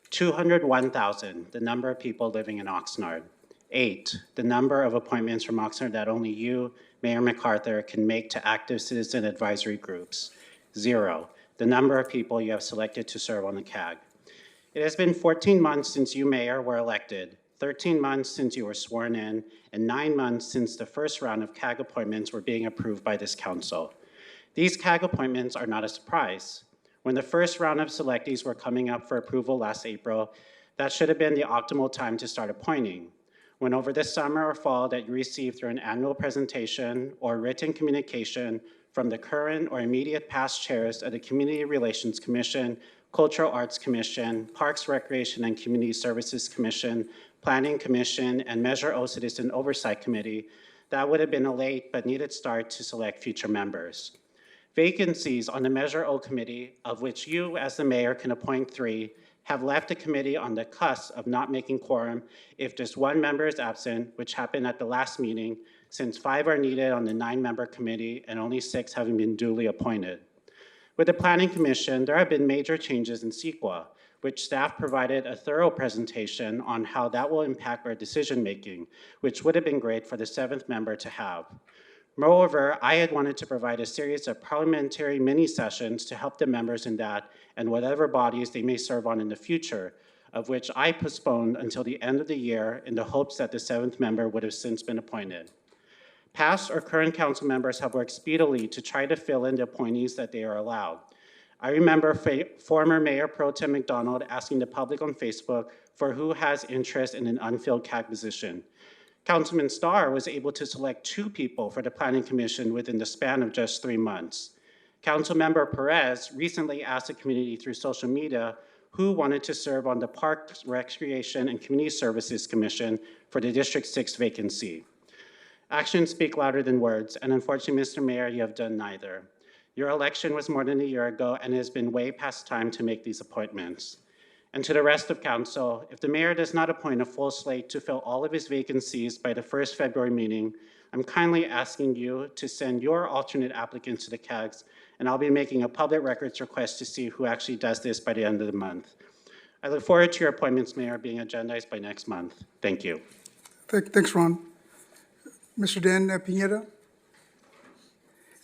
201,000, the number of people living in Oxnard. 8, the number of appointments from Oxnard that only you, Mayor MacArthur, can make to active citizen advisory groups. 0, the number of people you have selected to serve on the CAG. It has been 14 months since you, Mayor, were elected, 13 months since you were sworn in, and 9 months since the first round of CAG appointments were being approved by this council. These CAG appointments are not a surprise. When the first round of selectees were coming up for approval last April, that should have been the optimal time to start appointing. When over the summer or fall that you received through an annual presentation or written communication from the current or immediate past chairs of the Community Relations Commission, Cultural Arts Commission, Parks, Recreation, and Community Services Commission, Planning Commission, and Measure O Citizen Oversight Committee, that would have been a late but needed start to select future members. Vacancies on the Measure O committee, of which you as the mayor can appoint 3, have left the committee on the cusp of not making quorum if just 1 member is absent, which happened at the last meeting, since 5 are needed on the 9-member committee and only 6 having been duly appointed. With the Planning Commission, there have been major changes in CEQA, which staff provided a thorough presentation on how that will impact our decision-making, which would have been great for the 7th member to have. Moreover, I had wanted to provide a series of parliamentary mini-sessions to help the members in that and whatever bodies they may serve on in the future, of which I postponed until the end of the year in the hopes that the 7th member would have since been appointed. Past or current council members have worked speedily to try to fill in the appointees that they are allowed. I remember former Mayor Pro Tem McDonald asking the public on Facebook for who has interest in an unfilled CAG position. Councilman Starr was able to select 2 people for the Planning Commission within the span of just 3 months. Councilmember Perez recently asked the community through social media who wanted to serve on the Parks, Recreation, and Community Services Commission for the District 6 vacancy. Actions speak louder than words, and unfortunately, Mr. Mayor, you have done neither. Your election was more than a year ago, and it has been way past time to make these appointments. And to the rest of council, if the mayor does not appoint a full slate to fill all of his vacancies by the first February meeting, I'm kindly asking you to send your alternate applicants to the CAGs, and I'll be making a public records request to see who actually does this by the end of the month. I look forward to your appointments, Mayor, being agendized by next month. Thank you. Thanks, Ron. Mr. Dan Pineda?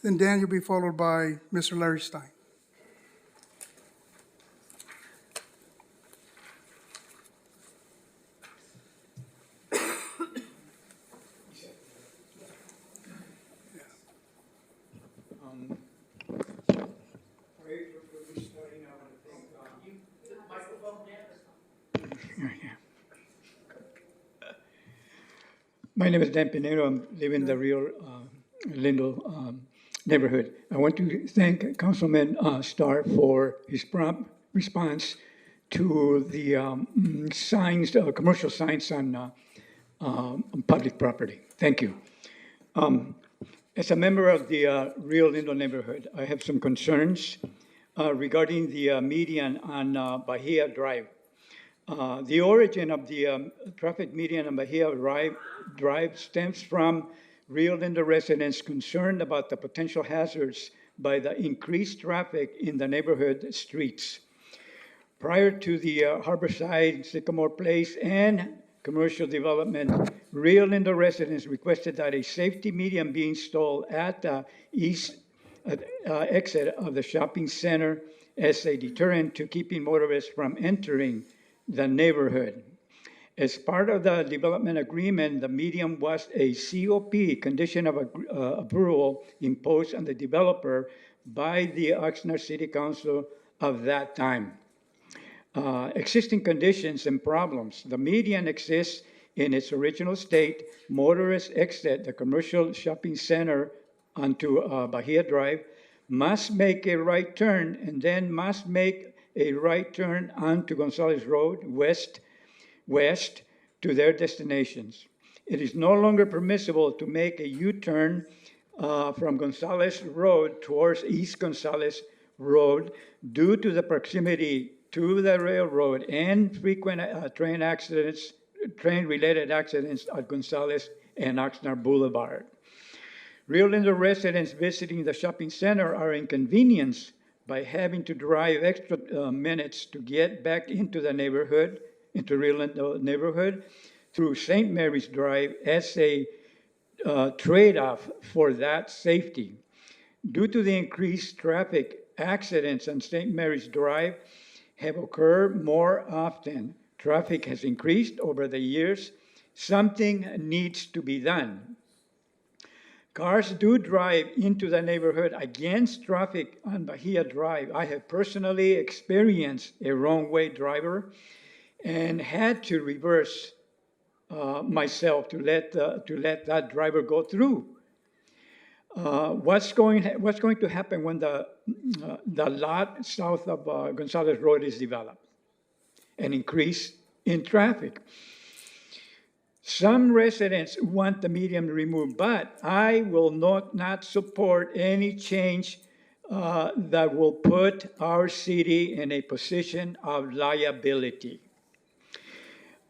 Then Dan, you'll be followed by Mr. Larry Stein. My name is Dan Pinero. I live in the Rio Lindo neighborhood. I want to thank Councilman Starr for his prompt response to the signs, commercial signs on public property. Thank you. As a member of the Rio Lindo neighborhood, I have some concerns regarding the median on Bahia Drive. The origin of the traffic median on Bahia Drive stems from Rio Lindo residents concerned about the potential hazards by the increased traffic in the neighborhood streets. Prior to the Harborside, Sycamore Place, and commercial development, Rio Lindo residents requested that a safety median be installed at the east exit of the shopping center as a deterrent to keeping motorists from entering the neighborhood. As part of the development agreement, the median was a COP, condition of approval, imposed on the developer by the Oxnard City Council of that time. Existing conditions and problems. The median exists in its original state. Motorists exit the commercial shopping center onto Bahia Drive, must make a right turn, and then must make a right turn onto Gonzalez Road, west to their destinations. It is no longer permissible to make a U-turn from Gonzalez Road towards East Gonzalez Road due to the proximity to the railroad and frequent train-related accidents at Gonzalez and Oxnard Boulevard. Rio Lindo residents visiting the shopping center are inconvenienced by having to drive extra minutes to get back into the neighborhood, into Rio Lindo neighborhood, through St. Mary's Drive as a trade-off for that safety. Due to the increased traffic, accidents on St. Mary's Drive have occurred more often. Traffic has increased over the years. Something needs to be done. Cars do drive into the neighborhood against traffic on Bahia Drive. I have personally experienced a wrong-way driver and had to reverse myself to let that driver go through. What's going to happen when the lot south of Gonzalez Road is developed? An increase in traffic. Some residents want the median removed, but I will not support any change that will put our city in a position of liability.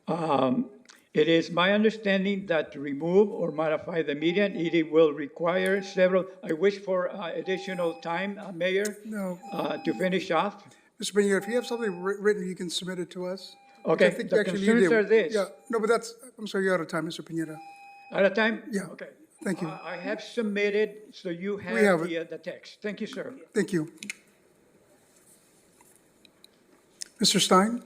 It is my understanding that to remove or modify the median, it will require several. I wish for additional time, Mayor, to finish off. Mr. Pineda, if you have something written, you can submit it to us. Okay, I think the actually concerns are this. Yeah, no, but I'm sorry, you're out of time, Mr. Pineda. Out of time? Yeah. Okay. Thank you. I have submitted, so you have, the text. Thank you, sir. Thank you. Mr. Stein?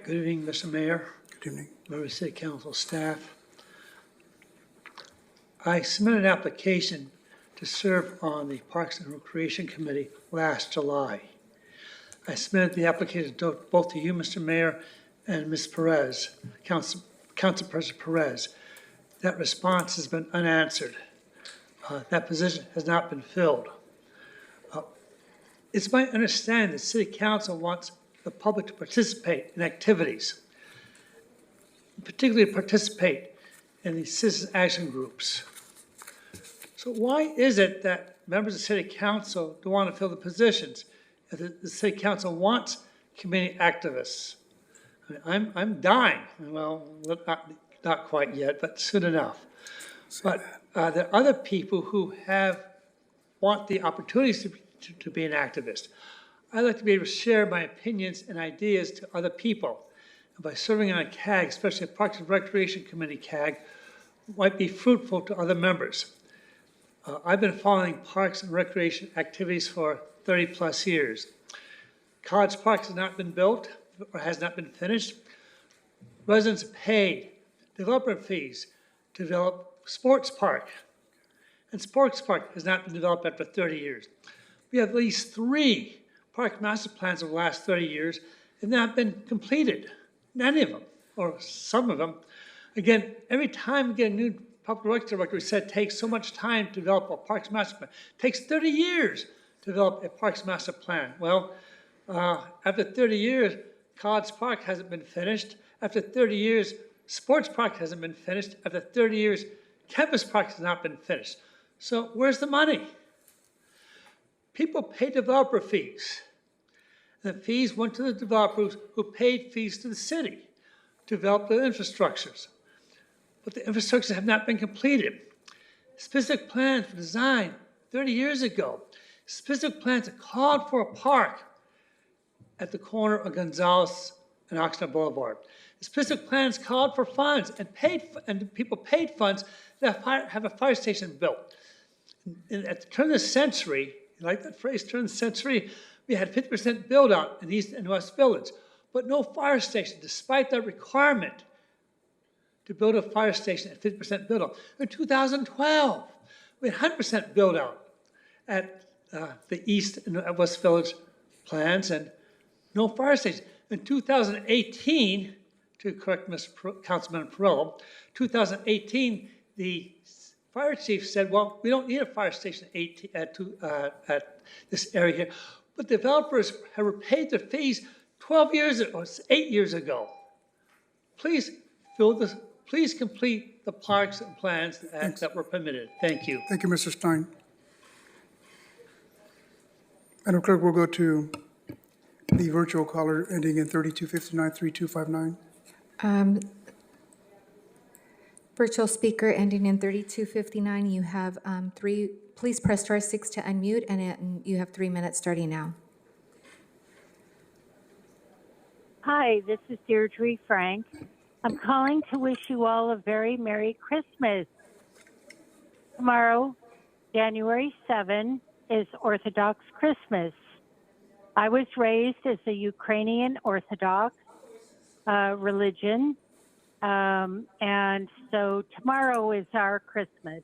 Good evening, Mr. Mayor. Good evening. Members of City Council staff. I submitted an application to serve on the Parks and Recreation Committee last July. I submitted the application both to you, Mr. Mayor, and Ms. Perez, Council President Perez. That response has been unanswered. That position has not been filled. It's my understanding that City Council wants the public to participate in activities, particularly participate in these citizen action groups. So why is it that members of City Council don't want to fill the positions? If the City Council wants community activists. I mean, I'm dying. Well, not quite yet, but soon enough. But there are other people who want the opportunities to be an activist. I like to be able to share my opinions and ideas to other people. And by serving on a CAG, especially a Parks and Recreation Committee CAG, might be fruitful to other members. I've been following parks and recreation activities for 30 plus years. College Park has not been built or has not been finished. Residents paid developer fees to develop Sports Park. And Sports Park has not been developed after 30 years. We have at least 3 park master plans over the last 30 years have not been completed. Many of them, or some of them. Again, every time we get a new public works director, we said it takes so much time to develop a parks master plan. It takes 30 years to develop a parks master plan. Well, after 30 years, College Park hasn't been finished. After 30 years, Sports Park hasn't been finished. After 30 years, Campus Park has not been finished. So where's the money? People pay developer fees. And the fees went to the developers who paid fees to the city to develop the infrastructures. But the infrastructures have not been completed. Specific plans were designed 30 years ago. Specific plans that called for a park at the corner of Gonzales and Oxnard Boulevard. Specific plans called for funds and people paid funds to have a fire station built. And at the turn of the century, you like that phrase, turn of the century, we had 50% build out in East and West Village, but no fire station, despite that requirement to build a fire station at 50% build out. In 2012, we had 100% build out at the East and West Village plans and no fire station. In 2018, to correct Councilman Perillo, 2018, the fire chief said, well, we don't need a fire station at this area here. But developers have paid their fees 12 years or 8 years ago. Please please complete the parks and plans that were permitted. Thank you. Thank you, Mr. Stein. Madam Clerk, we'll go to the virtual caller ending in 3259-3259. Virtual speaker ending in 3259, you have please press *6 to unmute, and you have 3 minutes starting now. Hi, this is Deirdre Frank. I'm calling to wish you all a very Merry Christmas. Tomorrow, January 7, is Orthodox Christmas. I was raised as a Ukrainian Orthodox religion, and so tomorrow is our Christmas.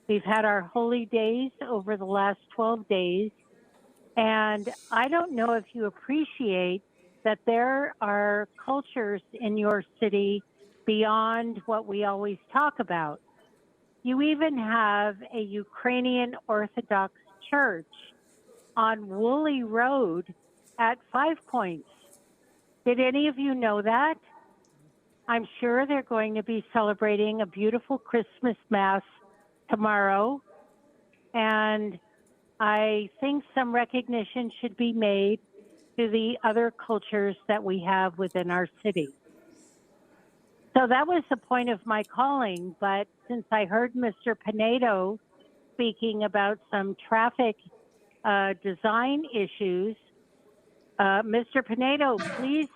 We've had our holy days over the last 12 days, and I don't know if you appreciate that there are cultures in your city beyond what we always talk about. You even have a Ukrainian Orthodox church on Woolley Road at 5 Points. Did any of you know that? I'm sure they're going to be celebrating a beautiful Christmas Mass tomorrow, and I think some recognition should be made to the other cultures that we have within our city. So that was the point of my calling, but since I heard Mr. Pinedo speaking about some traffic design issues, Mr. Pinedo, please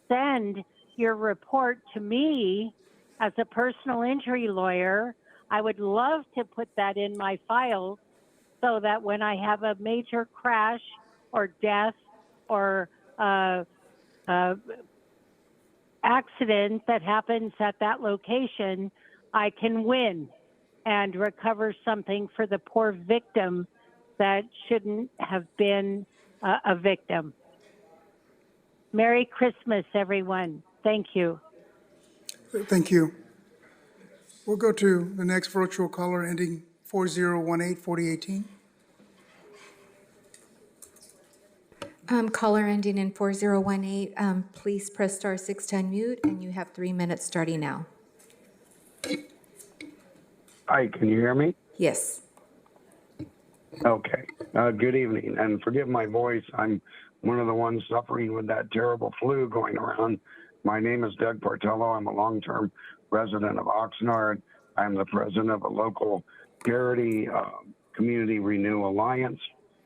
send your report to me as a personal injury lawyer. I would love to put that in my files so that when I have a major crash or death or accident that happens at that location, I can win and recover something for the poor victim that shouldn't have been a victim. Merry Christmas, everyone. Thank you. Thank you. We'll go to the next virtual caller ending 4018-4018. Caller ending in 4018, please press *6 to unmute, and you have 3 minutes starting now. Hi, can you hear me? Yes. Okay. Good evening, and forgive my voice. I'm one of the ones suffering with that terrible flu going around. My name is Doug Portello. I'm a long-term resident of Oxnard. I'm the president of a local charity, Community Renew Alliance.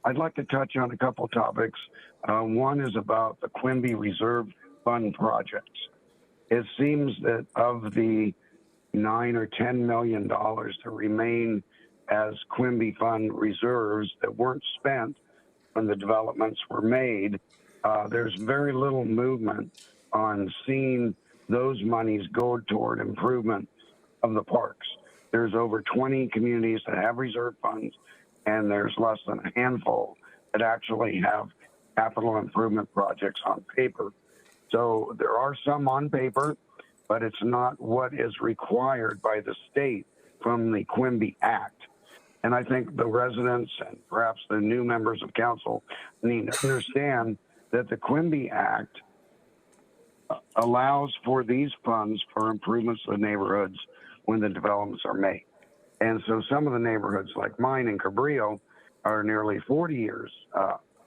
I'd like to touch on a couple topics. One is about the Quimby Reserve Fund projects. It seems that of the $9 or $10 million that remain as Quimby Fund reserves that weren't spent when the developments were made, there's very little movement on seeing those monies go toward improvement of the parks. There's over 20 communities that have reserve funds, and there's less than a handful that actually have capital improvement projects on paper. So there are some on paper, but it's not what is required by the state from the Quimby Act. And I think the residents and perhaps the new members of council need to understand that the Quimby Act allows for these funds for improvements to the neighborhoods when the developments are made. And so some of the neighborhoods like mine in Cabrillo are nearly 40 years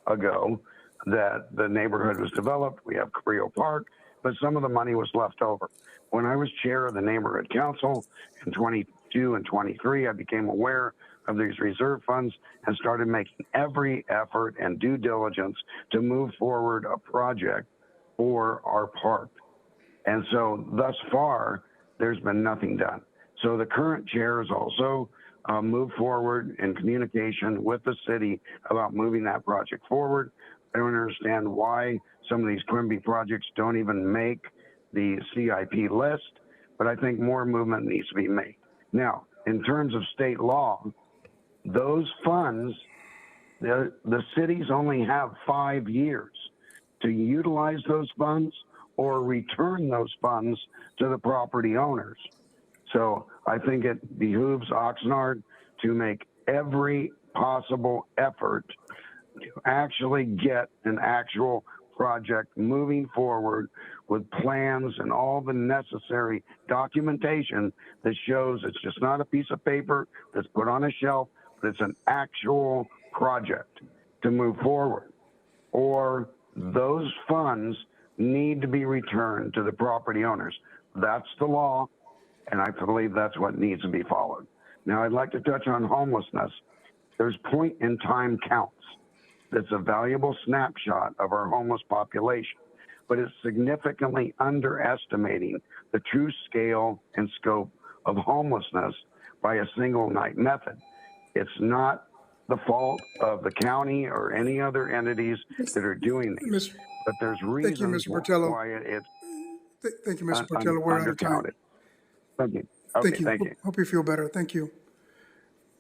ago that the neighborhood was developed. We have Cabrillo Park, but some of the money was left over. When I was chair of the neighborhood council in 22 and 23, I became aware of these reserve funds and started making every effort and due diligence to move forward a project for our park. And so thus far, there's been nothing done. So the current chair has also moved forward in communication with the city about moving that project forward. I don't understand why some of these Quimby projects don't even make the CIP list, but I think more movement needs to be made. Now, in terms of state law, those funds, the cities only have 5 years to utilize those funds or return those funds to the property owners. So I think it behooves Oxnard to make every possible effort to actually get an actual project moving forward with plans and all the necessary documentation that shows it's just not a piece of paper that's put on a shelf, but it's an actual project to move forward. Or those funds need to be returned to the property owners. That's the law, and I believe that's what needs to be followed. Now, I'd like to touch on homelessness. There's point-in-time counts. That's a valuable snapshot of our homeless population, but it's significantly underestimating the true scale and scope of homelessness by a single night method. It's not the fault of the county or any other entities that are doing these, but there's reasons why it's Thank you, Mr. Portillo. We're out of time. Thank you. Okay, thank you. Hope you feel better. Thank you.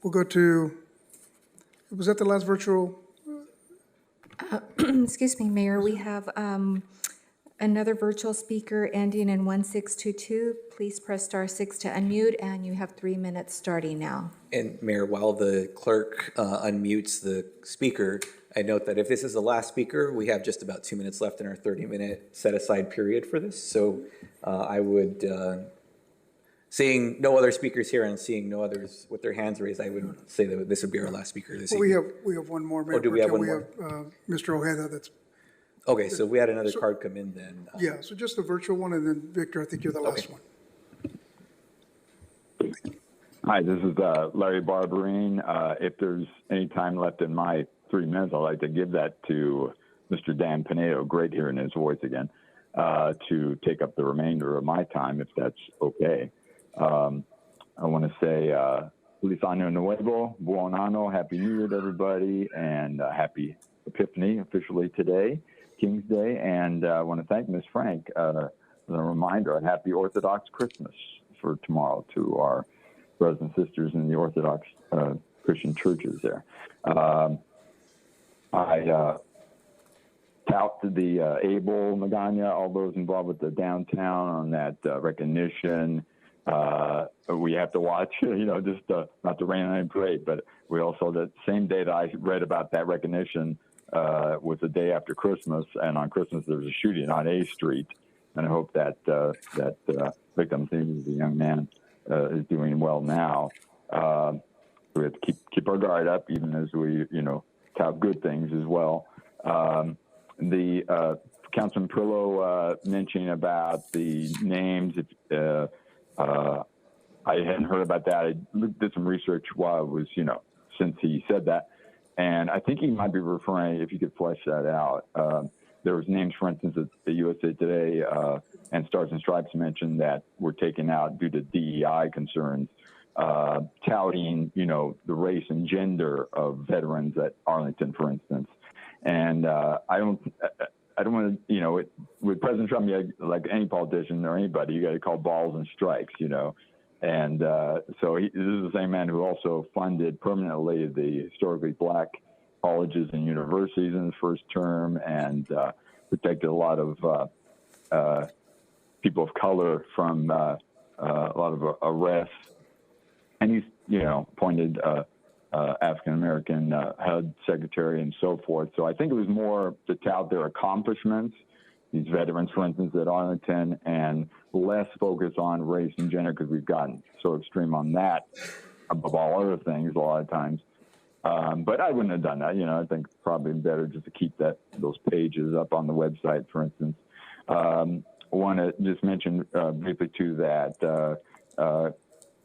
We'll go to, was that the last virtual? Excuse me, Mayor, we have another virtual speaker ending in 1622. Please press *6 to unmute, and you have 3 minutes starting now. And Mayor, while the clerk unmutes the speaker, I note that if this is the last speaker, we have just about 2 minutes left in our 30-minute set-aside period for this. So I would, seeing no other speakers here and seeing no others with their hands raised, I would say that this would be our last speaker this evening. We have one more. Mayor Oh, do we have one We more? have Mr. Ojeda that's. Okay, so we had another card come in then. Yeah, so just the virtual one, and then Victor, I think you're the last one. Hi, this is Larry Barberine. If there's any time left in my 3 minutes, I'd like to give that to Mr. Dan Pinedo, great hearing his voice again, to take up the remainder of my time, if that's okay. I want to say, Feliz Año Nuevo, Buon Anno, Happy New Year to everybody, and Happy Epiphany officially today, King's Day. And I want to thank Ms. Frank for the reminder, a happy Orthodox Christmas for tomorrow to our brothers and sisters in the Orthodox Christian churches there. I tout to the Abel Magana, all those involved with the downtown on that recognition. We have to watch, just not to rain on any parade, but we also, the same day that I read about that recognition was the day after Christmas, and on Christmas there was a shooting on A Street, and I hope that victim's name is a young man is doing well now. We have to keep our guard up, even as we, tout good things as well. The Councilman Prillo mentioning about the names. I hadn't heard about that. I did some research while I was, since he said that. And I think he might be referring, if you could flesh that out. There was names, for instance, at the USA Today and Stars and Stripes mentioned that were taken out due to DEI concerns, touting, the race and gender of veterans at Arlington, for instance. And I don't want to, with President Trump, like any politician or anybody, you got to call balls and strikes, And so this is the same man who also funded permanently the historically black colleges and universities in his first term, and protected a lot of people of color from a lot of arrests. And he's, appointed African American HUD secretary and so forth. So I think it was more to tout their accomplishments, these veterans, for instance, at Arlington, and less focus on race and gender, because we've gotten so extreme on that above all other things a lot of times. But I wouldn't have done that. I think probably better just to keep those pages up on the website, for instance. I want to just mention briefly too that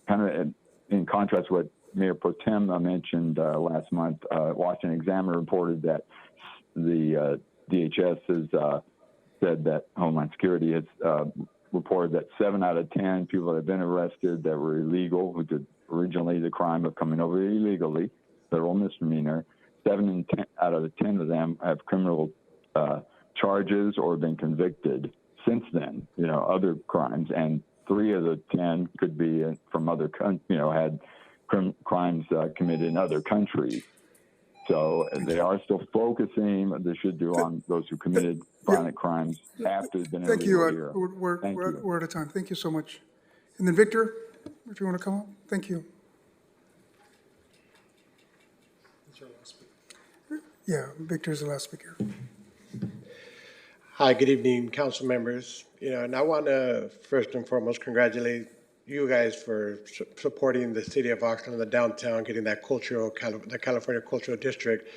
kind of in contrast to what Mayor Pro Tem mentioned last month, Washington Examiner reported that the DHS has said that Homeland Security has reported that 7 out of 10 people that have been arrested that were illegal, who did originally the crime of coming over illegally, federal misdemeanor, 7 out of the 10 of them have criminal charges or been convicted since then, other crimes, and 3 of the 10 could be from other had crimes committed in other countries. So they are still focusing, they should do, on those who committed violent crimes after they've been Thank you. illegal here. We're out of time. Thank you so much. And then Victor, if you want to come up, thank you. Yeah, Victor's the last speaker. Hi, good evening, council members. And I want to first and foremost congratulate you guys for supporting the city of Oxnard and the downtown, getting that the California Cultural District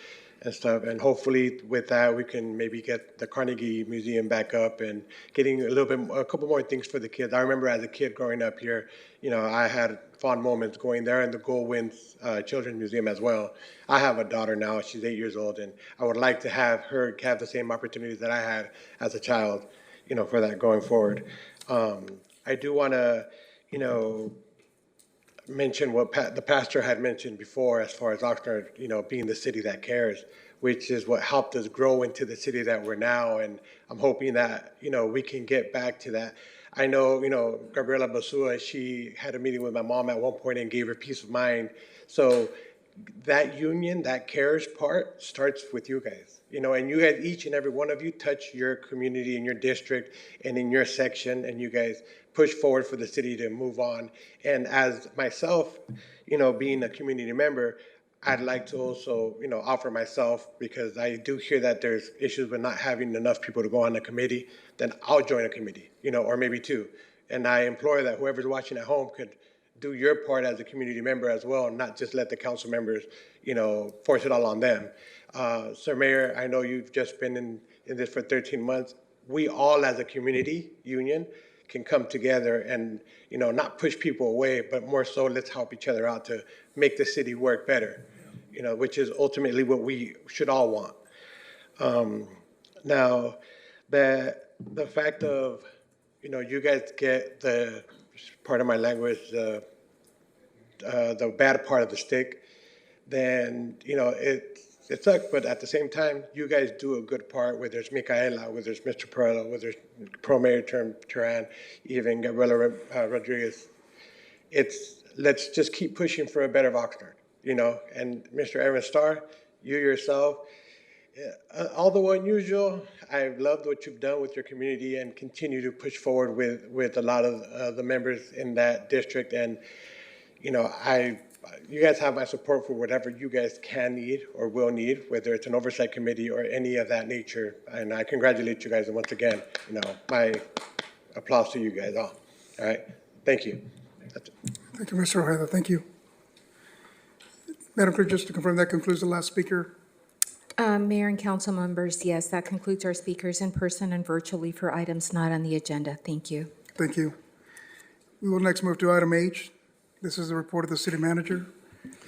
and stuff. And hopefully with that, we can maybe get the Carnegie Museum back up and getting a couple more things for the kids. I remember as a kid growing up here, I had fond moments going there, and the Goldwyn's Children's Museum as well. I have a daughter now, she's 8 years old, and I would like to have her have the same opportunities that I had as a child, for that going forward. I do want to, mention what the pastor had mentioned before as far as Oxnard, being the city that cares, which is what helped us grow into the city that we're now. And I'm hoping that, we can get back to that. I know, Gabriela Basua, she had a meeting with my mom at one point and gave her peace of mind. So that union, that cares part starts with you guys, and you guys, each and every one of you, touch your community in your district and in your section, and you guys push forward for the city to move on. And as myself, being a community member, I'd like to also, offer myself, because I do hear that there's issues with not having enough people to go on the committee, then I'll join a committee, or maybe 2. And I implore that whoever's watching at home could do your part as a community member as well, and not just let the council members, force it all on them. Sir Mayor, I know you've just been in this for 13 months. We all as a community union can come together and, not push people away, but more so let's help each other out to make the city work better, which is ultimately what we should all want. Now, the fact of, you guys get the, part of my language, the bad part of the stick, then, it sucks, but at the same time, you guys do a good part, whether it's Micaela, whether it's Mr. Perello, whether it's Pro Mayor Turan, even Gabriela Rodriguez. Let's just keep pushing for a better Oxnard, and Mr. Aaron Starr, you yourself, although unusual, I've loved what you've done with your community and continue to push forward with a lot of the members in that district. And, you guys have my support for whatever you guys can need or will need, whether it's an oversight committee or any of that nature. And I congratulate you guys. And once again, my applause to you guys all. All right. Thank you. That's it. Thank you, Mr. Ojeda. Thank you. Madam Clerk, just to confirm, that concludes the last speaker. Mayor and council members, yes, that concludes our speakers in person and virtually for items not on the agenda. Thank you. Thank you. We will next move to item H. This is the report of the city manager.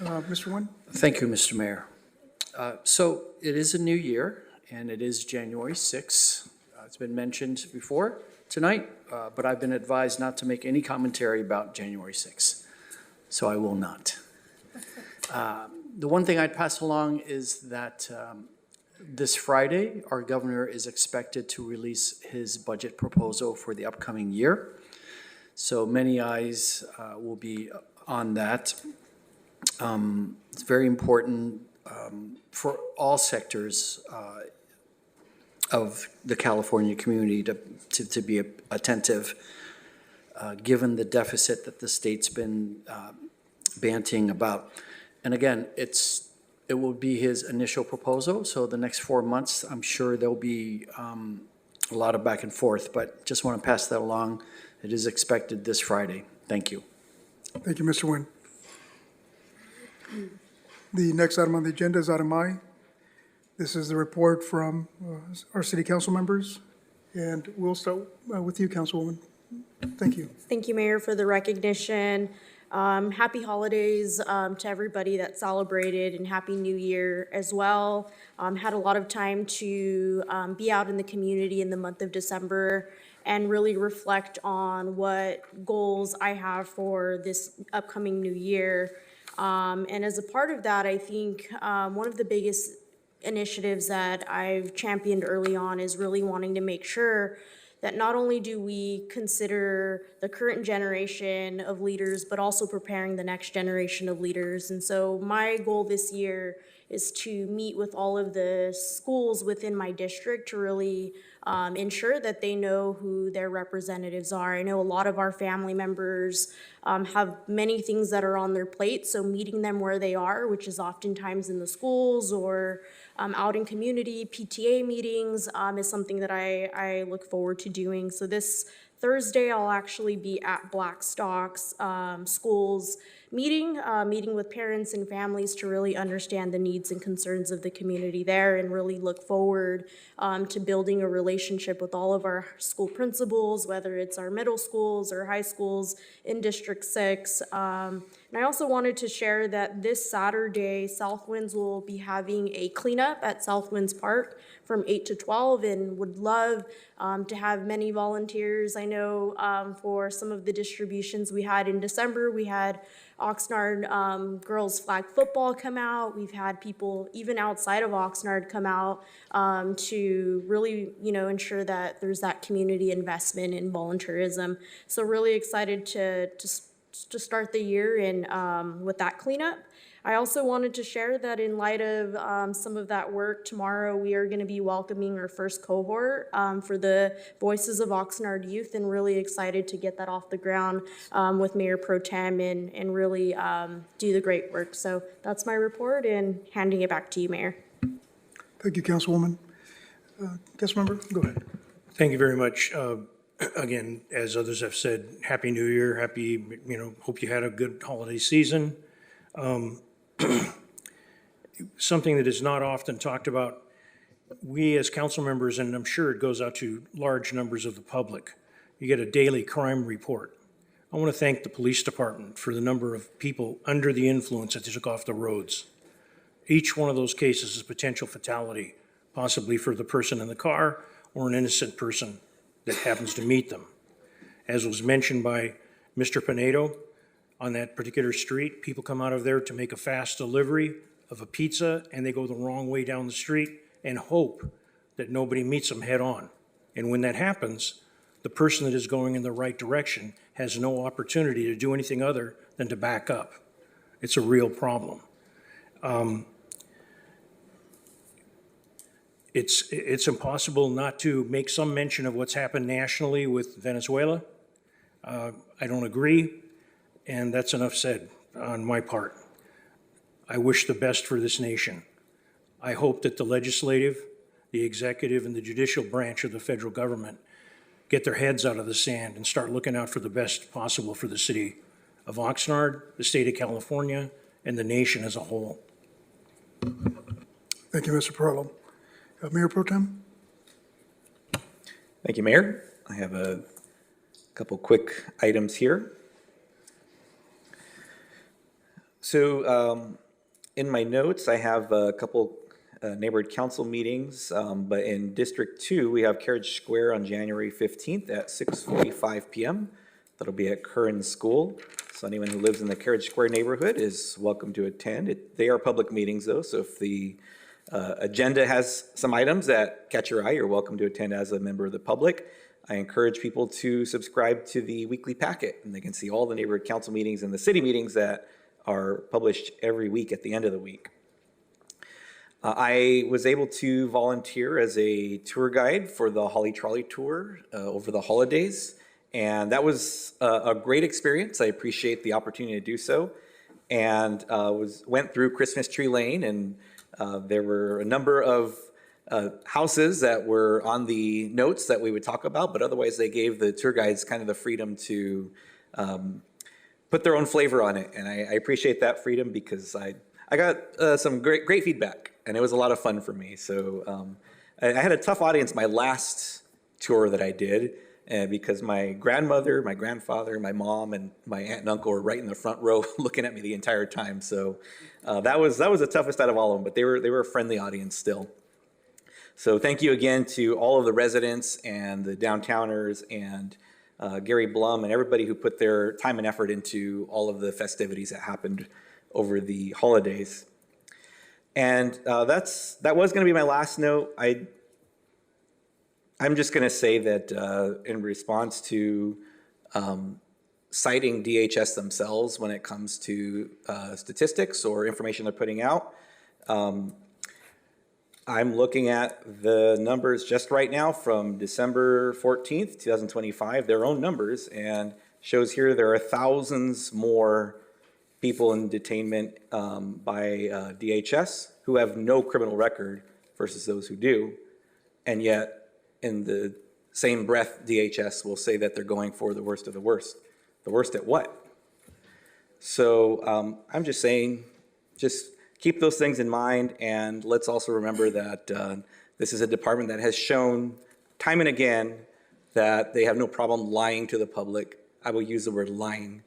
Mr. Nguyen? Thank you, Mr. Mayor. So it is a new year, and it is January 6th. It's been mentioned before tonight, but I've been advised not to make any commentary about January 6th, so I will not. The one thing I'd pass along is that this Friday, our governor is expected to release his budget proposal for the upcoming year. So many eyes will be on that. It's very important for all sectors of the California community to be attentive, given the deficit that the state's been banting about. And again, it will be his initial proposal, so the next 4 months, I'm sure there'll be a lot of back and forth, but just want to pass that along. It is expected this Friday. Thank you. Thank you, Mr. Nguyen. The next item on the agenda is item I. This is the report from our city council members, and we'll start with you, Councilwoman. Thank you. Thank you, Mayor, for the recognition. Happy holidays to everybody that celebrated, and Happy New Year as well. Had a lot of time to be out in the community in the month of December and really reflect on what goals I have for this upcoming new year. And as a part of that, I think one of the biggest initiatives that I've championed early on is really wanting to make sure that not only do we consider the current generation of leaders, but also preparing the next generation of leaders. And so my goal this year is to meet with all of the schools within my district to really ensure that they know who their representatives are. I know a lot of our family members have many things that are on their plate, so meeting them where they are, which is oftentimes in the schools or out in community, PTA meetings, is something that I look forward to doing. So this Thursday, I'll actually be at Blackstock's schools meeting with parents and families to really understand the needs and concerns of the community there, and really look forward to building a relationship with all of our school principals, whether it's our middle schools or high schools in District 6. And I also wanted to share that this Saturday, Southwinds will be having a cleanup at Southwinds Park from 8 to 12, and would love to have many volunteers. I know for some of the distributions we had in December, we had Oxnard girls flag football come out. We've had people even outside of Oxnard come out to really, ensure that there's that community investment in volunteerism. So really excited to start the year in with that cleanup. I also wanted to share that in light of some of that work, tomorrow we are going to be welcoming our first cohort for the Voices of Oxnard Youth, and really excited to get that off the ground with Mayor Pro Tem and really do the great work. So that's my report, and handing it back to you, Mayor. Thank you, Councilwoman. Councilmember, go ahead. Thank you very much. Again, as others have said, Happy New Year, hope you had a good holiday season. Something that is not often talked about, we as council members, and I'm sure it goes out to large numbers of the public, you get a daily crime report. I want to thank the police department for the number of people under the influence that they took off the roads. Each one of those cases is a potential fatality, possibly for the person in the car or an innocent person that happens to meet them. As was mentioned by Mr. Pinedo, on that particular street, people come out of there to make a fast delivery of a pizza, and they go the wrong way down the street and hope that nobody meets them head on. And when that happens, the person that is going in the right direction has no opportunity to do anything other than to back up. It's a real problem. It's impossible not to make some mention of what's happened nationally with Venezuela. I don't agree, and that's enough said on my part. I wish the best for this nation. I hope that the legislative, the executive, and the judicial branch of the federal government get their heads out of the sand and start looking out for the best possible for the city of Oxnard, the state of California, and the nation as a whole. Thank you, Mr. Perlow. Mayor Pro Tem? Thank you, Mayor. I have a couple quick items here. So in my notes, I have a couple neighborhood council meetings, but in District 2, we have Carriage Square on January 15th at 6:45 p.m. That'll be at Curran School. So anyone who lives in the Carriage Square neighborhood is welcome to attend. They are public meetings, though, so if the agenda has some items that catch your eye, you're welcome to attend as a member of the public. I encourage people to subscribe to the weekly packet, and they can see all the neighborhood council meetings and the city meetings that are published every week at the end of the week. I was able to volunteer as a tour guide for the Holly Trolley Tour over the holidays, and that was a great experience. I appreciate the opportunity to do so, and went through Christmas Tree Lane, and there were a number of houses that were on the notes that we would talk about, but otherwise they gave the tour guides kind of the freedom to put their own flavor on it, and I appreciate that freedom because I got some great feedback, and it was a lot of fun for me. So I had a tough audience my last tour that I did because my grandmother, my grandfather, my mom, and my aunt and uncle were right in the front row looking at me the entire time. So that was the toughest out of all of them, but they were a friendly audience still. So thank you again to all of the residents and the downtowners and Gary Blum and everybody who put their time and effort into all of the festivities that happened over the holidays. And that was going to be my last note. I'm just going to say that in response to citing DHS themselves when it comes to statistics or information they're putting out, I'm looking at the numbers just right now from December 14th, 2025, their own numbers, and shows here there are thousands more people in detainment by DHS who have no criminal record versus those who do. And yet, in the same breath, DHS will say that they're going for the worst of the worst. The worst at what? So I'm just saying, just keep those things in mind, and let's also remember that this is a department that has shown time and again that they have no problem lying to the public. I will use the word lying.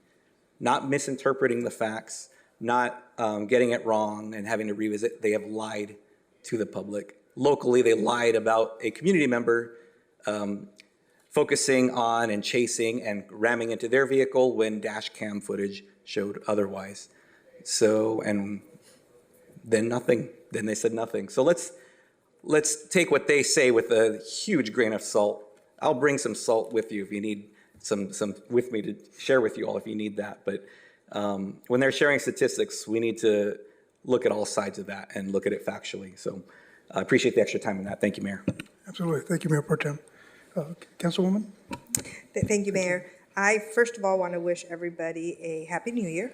Not misinterpreting the facts, not getting it wrong and having to revisit. They have lied to the public. Locally, they lied about a community member focusing on and chasing and ramming into their vehicle when dash cam footage showed otherwise. So, and then nothing. Then they said nothing. So let's take what they say with a huge grain of salt. I'll bring some salt with you if you need some with me to share with you all if you need that. But when they're sharing statistics, we need to look at all sides of that and look at it factually. So I appreciate the extra time on that. Thank you, Mayor. Absolutely. Thank you, Mayor Pro Tem. Councilwoman? Thank you, Mayor. I first of all want to wish everybody a Happy New Year.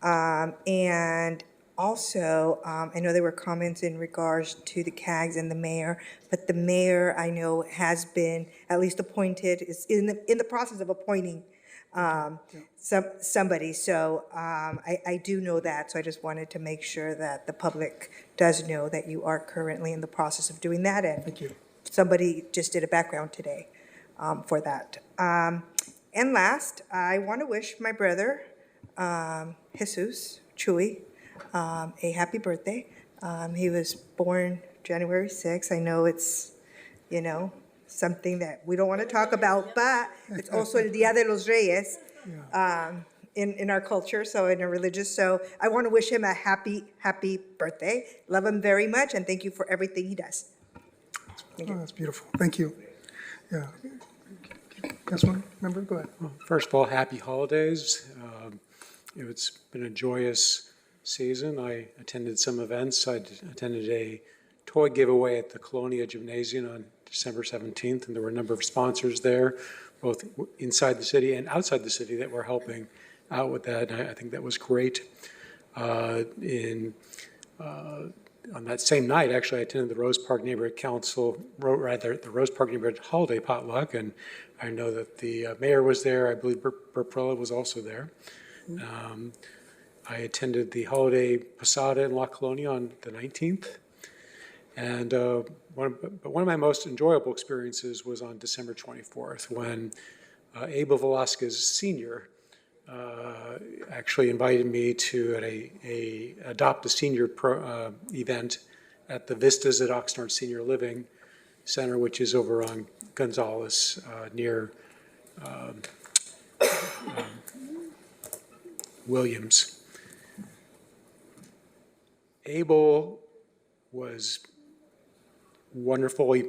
And also, I know there were comments in regards to the CAGs and the mayor, but the mayor I know has been at least appointed, is in the process of appointing somebody. So I do know that. So I just wanted to make sure that the public does know that you are currently in the process of doing that. And thank you. Somebody just did a background today for that. And last, I want to wish my brother, Jesus, Chuy, a happy birthday. He was born January 6th. I know it's, something that we don't want to talk about, but it's also el Dia de los Reyes in our culture, so in a religious. So I want to wish him a happy birthday. Love him very much, and thank you for everything he does. Oh, that's beautiful. Thank you. Yeah. Councilman member, go ahead. Well, first of all, happy holidays. It's been a joyous season. I attended some events. I attended a toy giveaway at the Colonia Gymnasium on December 17th, and there were a number of sponsors there, both inside the city and outside the city, that were helping out with that. And I think that was great. On that same night, actually, I attended the Rose Park Neighborhood Council, the Rose Park Neighborhood Holiday Potluck, and I know that the mayor was there. I believe Bert Perella was also there. I attended the holiday posada in La Colonia on the 19th. And one of my most enjoyable experiences was on December 24th when Abel Velasquez Sr. Actually invited me to a Adopt a Senior event at the Vistas at Oxnard Senior Living Center, which is over on Gonzales near Williams. Abel was wonderful. He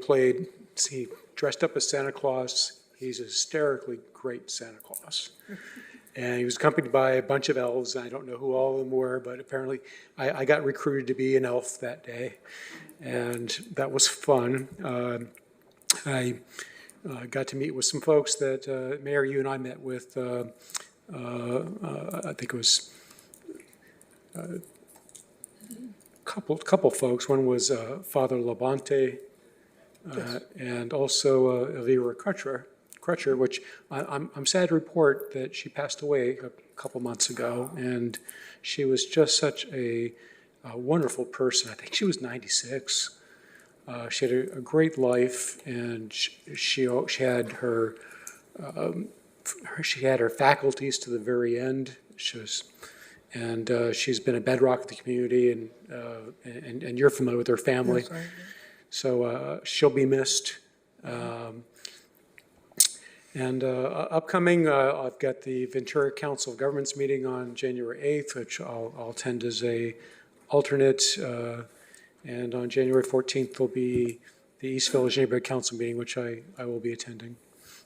dressed up as Santa Claus. He's a hysterically great Santa Claus. And he was accompanied by a bunch of elves. I don't know who all of them were, but apparently I got recruited to be an elf that day. And that was fun. I got to meet with some folks that, Mayor, you and I met with, I think it was a couple folks. One was Father Labonte, and also Elvira Crutcher, which I'm sad to report that she passed away a couple months ago, and she was just such a wonderful person. I think she was 96. She had a great life, and she had her faculties to the very end. She's been a bedrock of the community, and you're familiar with her family. Yes, I am. So she'll be missed. Upcoming, I've got the Ventura Council of Governments meeting on January 8th, which I'll attend as a alternate. And on January 14th, there'll be the East Village Neighborhood Council meeting, which I will be attending.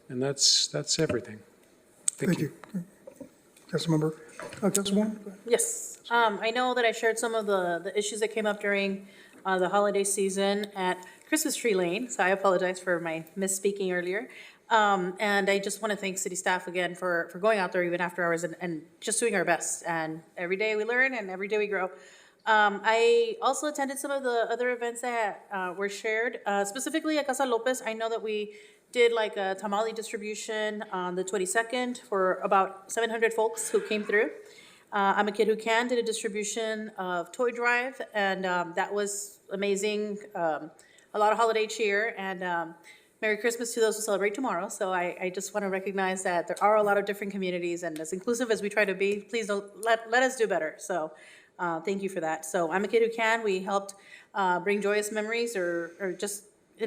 And that's everything. Thank you. Councilmember, Councilwoman? Yes, I know that I shared some of the issues that came up during the holiday season at Christmas Tree Lane, so I apologize for my misspeaking earlier. And I just want to thank city staff again for going out there even after hours and just doing our best. And every day we learn and every day we grow. I also attended some of the other events that were shared, specifically at Casa Lopez. I know that we did like a tamale distribution on the 22nd for about 700 folks who came through. I'm a Kid Who Can did a distribution of toy drive, and that was amazing. A lot of holiday cheer, and Merry Christmas to those who celebrate tomorrow. So I just want to recognize that there are a lot of different communities, and as inclusive as we try to be, please don't let us do better. So thank you for that. So I'm a Kid Who Can. We helped bring joyous memories or just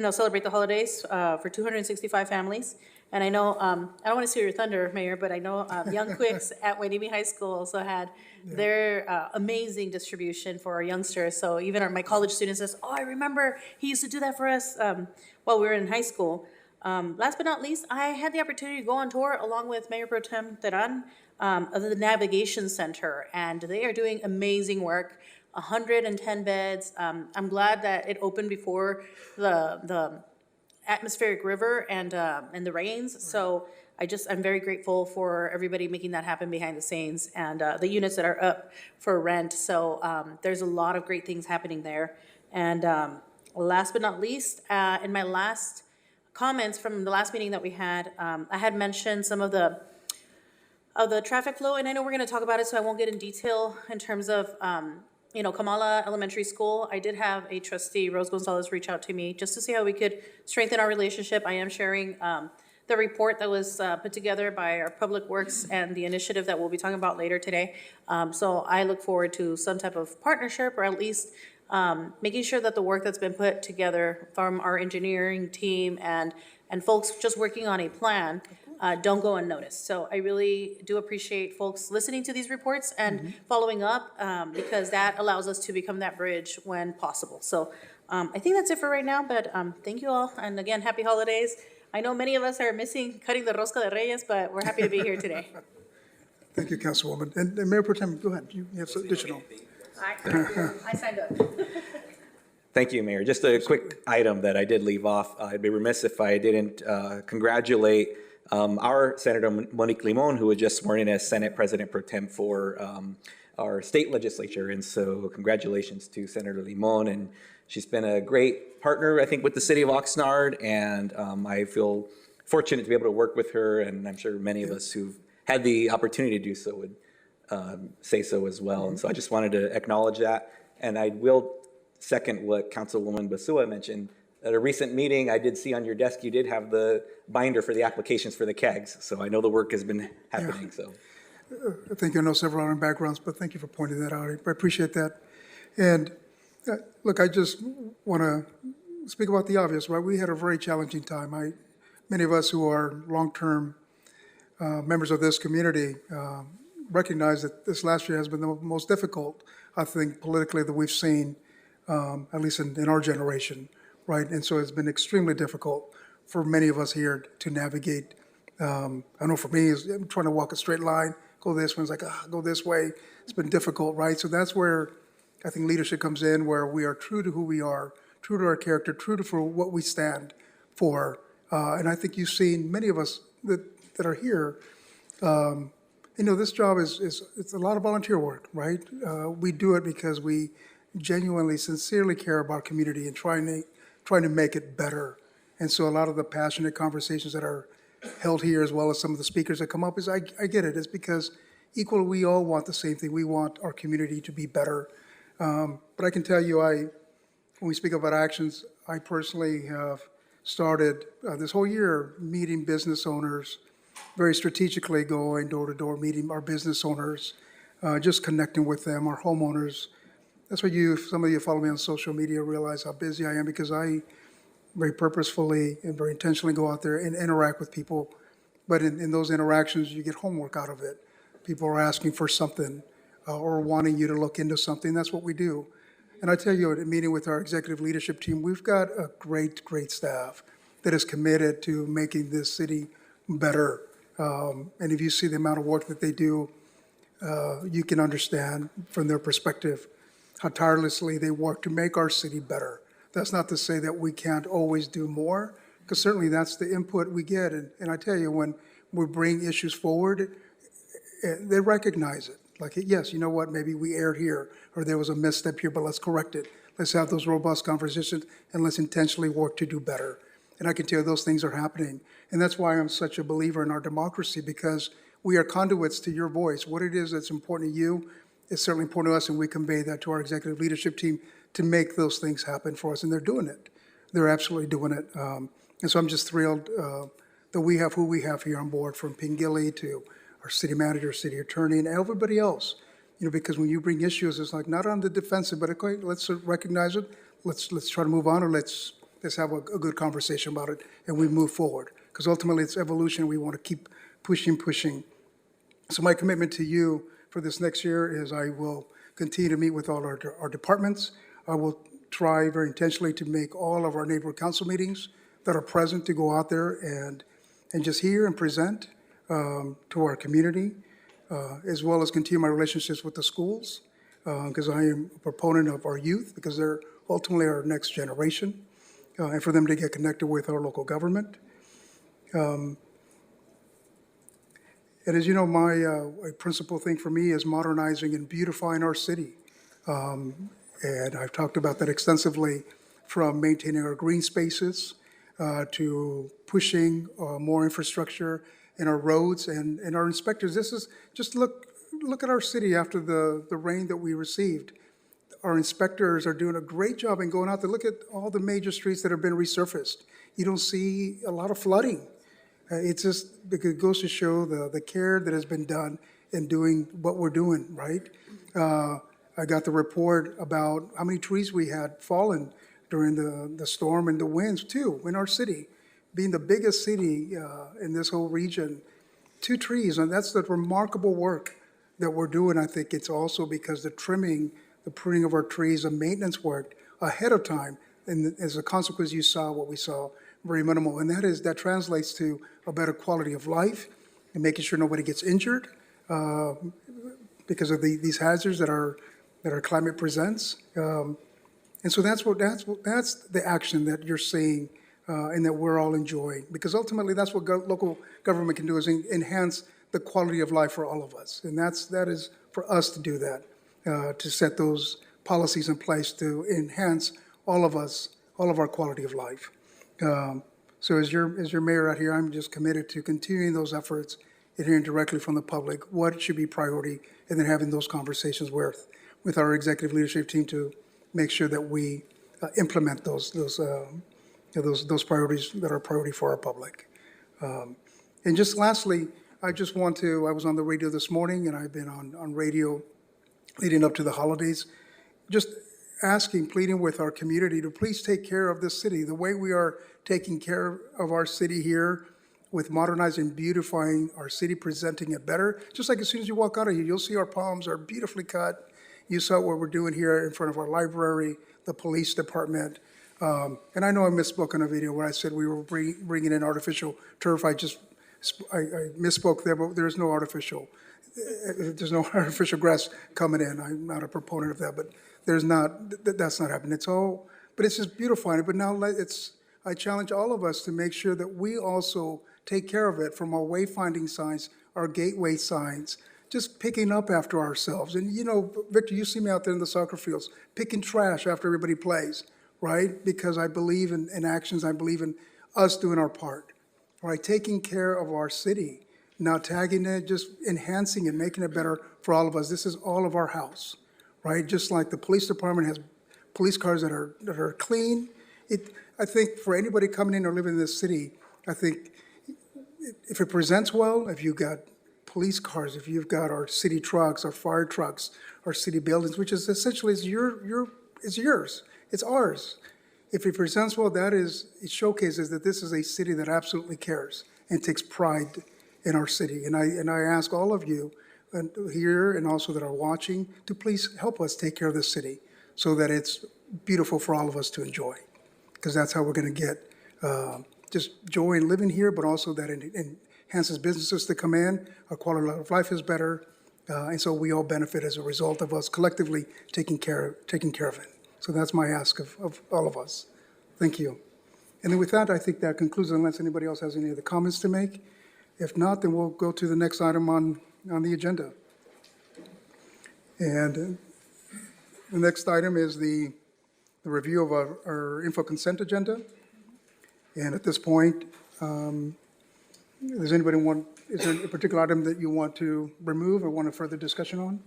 celebrate the holidays for 265 families. And I know, I don't want to steal your thunder, Mayor, but I know Young Quicks at Wainimi High School also had their amazing distribution for our youngsters. So even my college students says, oh, I remember he used to do that for us while we were in high school. Last but not least, I had the opportunity to go on tour along with Mayor Pro Tem Teran of the Navigation Center, and they are doing amazing work. 110 beds. I'm glad that it opened before the atmospheric river and the rains. So I'm very grateful for everybody making that happen behind the scenes and the units that are up for rent. So there's a lot of great things happening there. And last but not least, in my last comments from the last meeting that we had, I had mentioned some of the traffic flow, and I know we're going to talk about it, so I won't get in detail in terms of Kamala Elementary School. I did have a trustee, Rose Gonzalez, reach out to me just to see how we could strengthen our relationship. I am sharing the report that was put together by our Public Works and the initiative that we'll be talking about later today. So I look forward to some type of partnership, or at least making sure that the work that's been put together from our engineering team and folks just working on a plan don't go unnoticed. So I really do appreciate folks listening to these reports and following up because that allows us to become that bridge when possible. So I think that's it for right now, but thank you all. And again, happy holidays. I know many of us are missing cutting the Rosca de Reyes, but we're happy to be here today. Thank you, Councilwoman. And Mayor Pro Tem, go ahead. You have some additional. I signed up. Thank you, Mayor. Just a quick item that I did leave off. I'd be remiss if I didn't congratulate our Senator Monique Limon, who was just sworn in as Senate President Pro Tem for our state legislature. And so congratulations to Senator Limon. And she's been a great partner, I think, with the city of Oxnard. And I feel fortunate to be able to work with her. And I'm sure many of us who've had the opportunity to do so would say so as well. And so I just wanted to acknowledge that. And I will second what Councilwoman Basua mentioned. At a recent meeting, I did see on your desk, you did have the binder for the applications for the kegs. So I know the work has been happening, so. I think I know several other backgrounds, but thank you for pointing that out. I appreciate that. And look, I just want to speak about the obvious, right? We had a very challenging time. Many of us who are long-term members of this community recognize that this last year has been the most difficult, I think, politically that we've seen, at least in our generation. Right, and so it's been extremely difficult for many of us here to navigate. I know for me, I'm trying to walk a straight line go this way. It's like, go this way. It's been difficult, right? So that's where I think leadership comes in, where we are true to who we are, true to our character, true to for what we stand for. And I think you've seen many of us that are here. This job it's a lot of volunteer work, right? We do it because we genuinely, sincerely care about community and trying to make it better. And so a lot of the passionate conversations that are held here, as well as some of the speakers that come up, I get it. It's because equally we all want the same thing. We want our community to be better. But I can tell you, when we speak about actions, I personally have started this whole year meeting business owners, very strategically going door to door, meeting our business owners, just connecting with them, our homeowners. That's why some of you follow me on social media realize how busy I am, because I very purposefully and very intentionally go out there and interact with people. But in those interactions, you get homework out of it. People are asking for something or wanting you to look into something. That's what we do. And I tell you, at a meeting with our executive leadership team, we've got a great, great staff that is committed to making this city better. And if you see the amount of work that they do, you can understand from their perspective how tirelessly they work to make our city better. That's not to say that we can't always do more, because certainly that's the input we get. And I tell you, when we bring issues forward, they recognize it. Like, yes, you know what, maybe we erred here, or there was a misstep here, but let's correct it. Let's have those robust conversations, and let's intentionally work to do better. And I can tell you those things are happening. And that's why I'm such a believer in our democracy, because we are conduits to your voice. What it is that's important to you is certainly important to us, and we convey that to our executive leadership team to make those things happen for us. And they're doing it. They're absolutely doing it. And so I'm just thrilled that we have who we have here on board, from Pingilly to our city manager, city attorney, and everybody else. Because when you bring issues, it's like not on the defensive, but okay, let's recognize it. Let's try to move on, or let's have a good conversation about it, and we move forward. Because ultimately, it's evolution. We want to keep pushing. So my commitment to you for this next year is I will continue to meet with all our departments. I will try very intentionally to make all of our neighborhood council meetings that are present to go out there and just hear and present to our community, as well as continue my relationships with the schools, because I am a proponent of our youth, because they're ultimately our next generation, and for them to get connected with our local government. And as you know, my principal thing for me is modernizing and beautifying our city. And I've talked about that extensively, from maintaining our green spaces to pushing more infrastructure in our roads and our inspectors. This is just look at our city after the rain that we received. Our inspectors are doing a great job in going out there. Look at all the major streets that have been resurfaced. You don't see a lot of flooding. It's just because it goes to show the care that has been done in doing what we're doing, right? I got the report about how many trees we had fallen during the storm and the winds too in our city. Being the biggest city in this whole region, 2 trees, and that's the remarkable work that we're doing. I think it's also because the trimming, the pruning of our trees, the maintenance work ahead of time, and as a consequence, you saw what we saw, very minimal. And that translates to a better quality of life and making sure nobody gets injured because of these hazards that our climate presents. And so that's the action that you're seeing and that we're all enjoying, because ultimately that's what local government can do, is enhance the quality of life for all of us. And that is for us to do that, to set those policies in place to enhance all of our quality of life. So as your mayor out here, I'm just committed to continuing those efforts and hearing directly from the public what should be priority, and then having those conversations with our executive leadership team to make sure that we implement those priorities that are priority for our public. And just lastly, I was on the radio this morning, and I've been on radio leading up to the holidays, just pleading with our community to please take care of this city the way we are taking care of our city here, with modernizing, beautifying our city, presenting it better. Just like as soon as you walk out of here, you'll see our palms are beautifully cut. You saw what we're doing here in front of our library, the police department. And I know I misspoke in a video where I said we were bringing in artificial turf. I misspoke there, but there's no artificial. there's no artificial grass coming in. I'm not a proponent of that, but that's not happening. But it's just beautifying it. But now I challenge all of us to make sure that we also take care of it, from our wayfinding signs, our gateway signs, just picking up after ourselves. And Victor, you see me out there in the soccer fields, picking trash after everybody plays, right? Because I believe in actions. I believe in us doing our part, right? Taking care of our city, not tagging it, just enhancing it, making it better for all of us. This is all of our house, right? Just like the police department has police cars that are clean. I think for anybody coming in or living in this city, I think if it presents well, if you've got police cars, if you've got our city trucks, our fire trucks, our city buildings, which is essentially is yours, it's ours. If it presents well, it showcases that this is a city that absolutely cares and takes pride in our city. And I ask all of you here and also that are watching to please help us take care of this city so that it's beautiful for all of us to enjoy. Because that's how we're going to get just joy in living here, but also that it enhances businesses to come in, our quality of life is better, and so we all benefit as a result of us collectively taking care of it. So that's my ask of all of us. Thank you. And then with that, I think that concludes, unless anybody else has any other comments to make. If not, then we'll go to the next item on the agenda. And the next item is the review of our info consent agenda. And at this point, is there a particular item that you want to remove or want a further discussion on?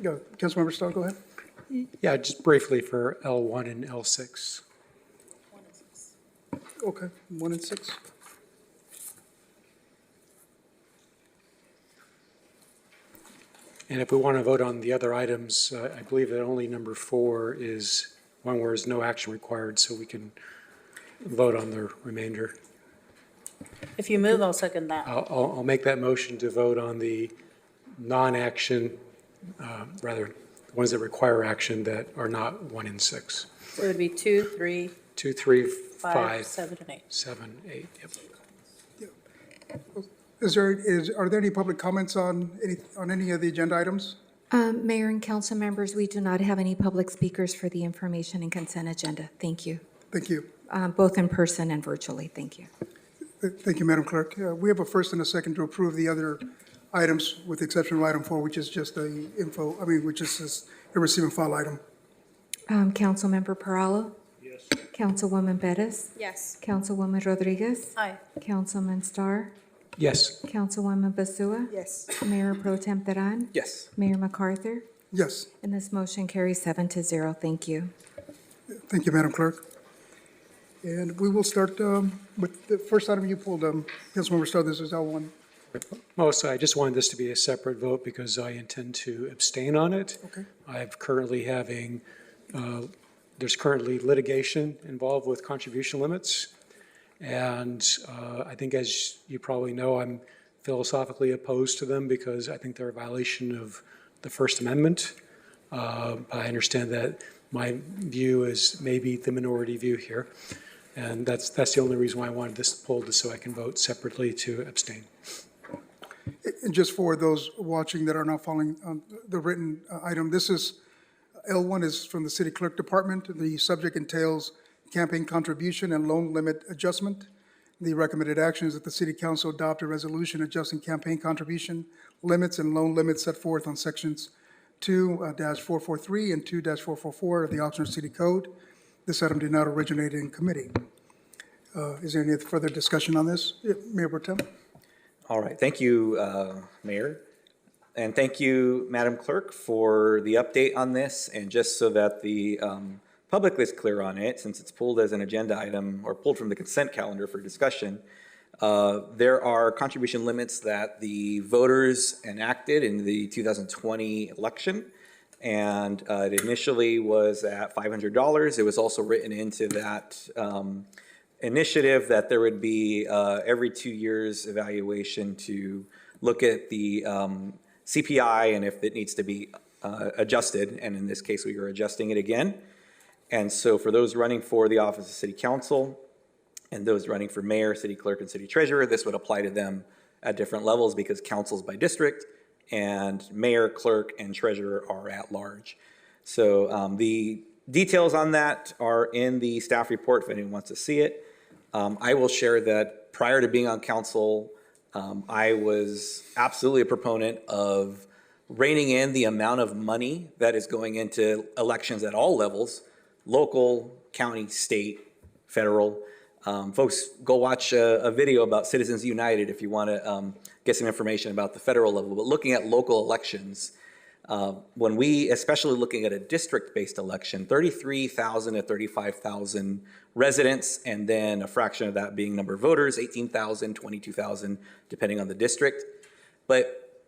Yeah, Councilmember Starr, go ahead. Yeah, just briefly for L1 and L6. Okay, 1 and 6. And if we want to vote on the other items, I believe that only number 4 is one where there's no action required, so we can vote on the remainder. If you move, I'll second that. I'll make that motion to vote on the non-action, rather, the ones that require action that are not 1 and 6. So it would be 2, 3, 2, 3, 5, 5, 7, and 8. 7, 8, yep. Are there any public comments on any of the agenda items? Mayor and council members, we do not have any public speakers for the information and consent agenda. Thank you. Thank you. Both in person and virtually. Thank you. Thank you, Madam Clerk. We have a first and a second to approve the other items with the exception of item 4, which is just which is a receive and file item. Councilmember Perallo? Yes. Councilwoman Bettis? Yes. Councilwoman Rodriguez? Aye. Councilman Starr? Yes. Councilwoman Basua? Yes. Mayor Pro Tem Teran? Yes. Mayor MacArthur? Yes. And this motion carries 7-0. Thank you. Thank you, Madam Clerk. And we will start with the first item you pulled, Councilmember Starr. This is L1. Mostly, I just wanted this to be a separate vote because I intend to abstain on it. Okay. There's currently litigation involved with contribution limits. And I think, as you probably know, I'm philosophically opposed to them because I think they're a violation of the First Amendment. I understand that my view is maybe the minority view here. And that's the only reason why I wanted this pulled, is so I can vote separately to abstain. And just for those watching that are not following the written item, this is, L1 is from the City Clerk Department. The subject entails campaign contribution and loan limit adjustment. The recommended action is that the City Council adopt a resolution adjusting campaign contribution limits and loan limits set forth on sections 2-443 and 2-444 of the Oxnard City Code. This item did not originate in committee. Is there any further discussion on this? Mayor Pro Tem? All right, thank you, Mayor. And thank you, Madam Clerk, for the update on this. And just so that the public is clear on it, since it's pulled as an agenda item or pulled from the consent calendar for discussion, there are contribution limits that the voters enacted in the 2020 election. And it initially was at $500. It was also written into that initiative that there would be every 2 years evaluation to look at the CPI and if it needs to be adjusted. And in this case, we are adjusting it again. And so for those running for the office of City Council and those running for mayor, city clerk, and city treasurer, this would apply to them at different levels because council's by district and mayor, clerk, and treasurer are at large. So the details on that are in the staff report if anyone wants to see it. I will share that prior to being on council, I was absolutely a proponent of reining in the amount of money that is going into elections at all levels, local, county, state, federal. Folks, go watch a video about Citizens United if you want to get some information about the federal level. But looking at local elections, when we, especially looking at a district-based election, 33,000 to 35,000 residents, and then a fraction of that being number of voters, 18,000, 22,000, depending on the district. But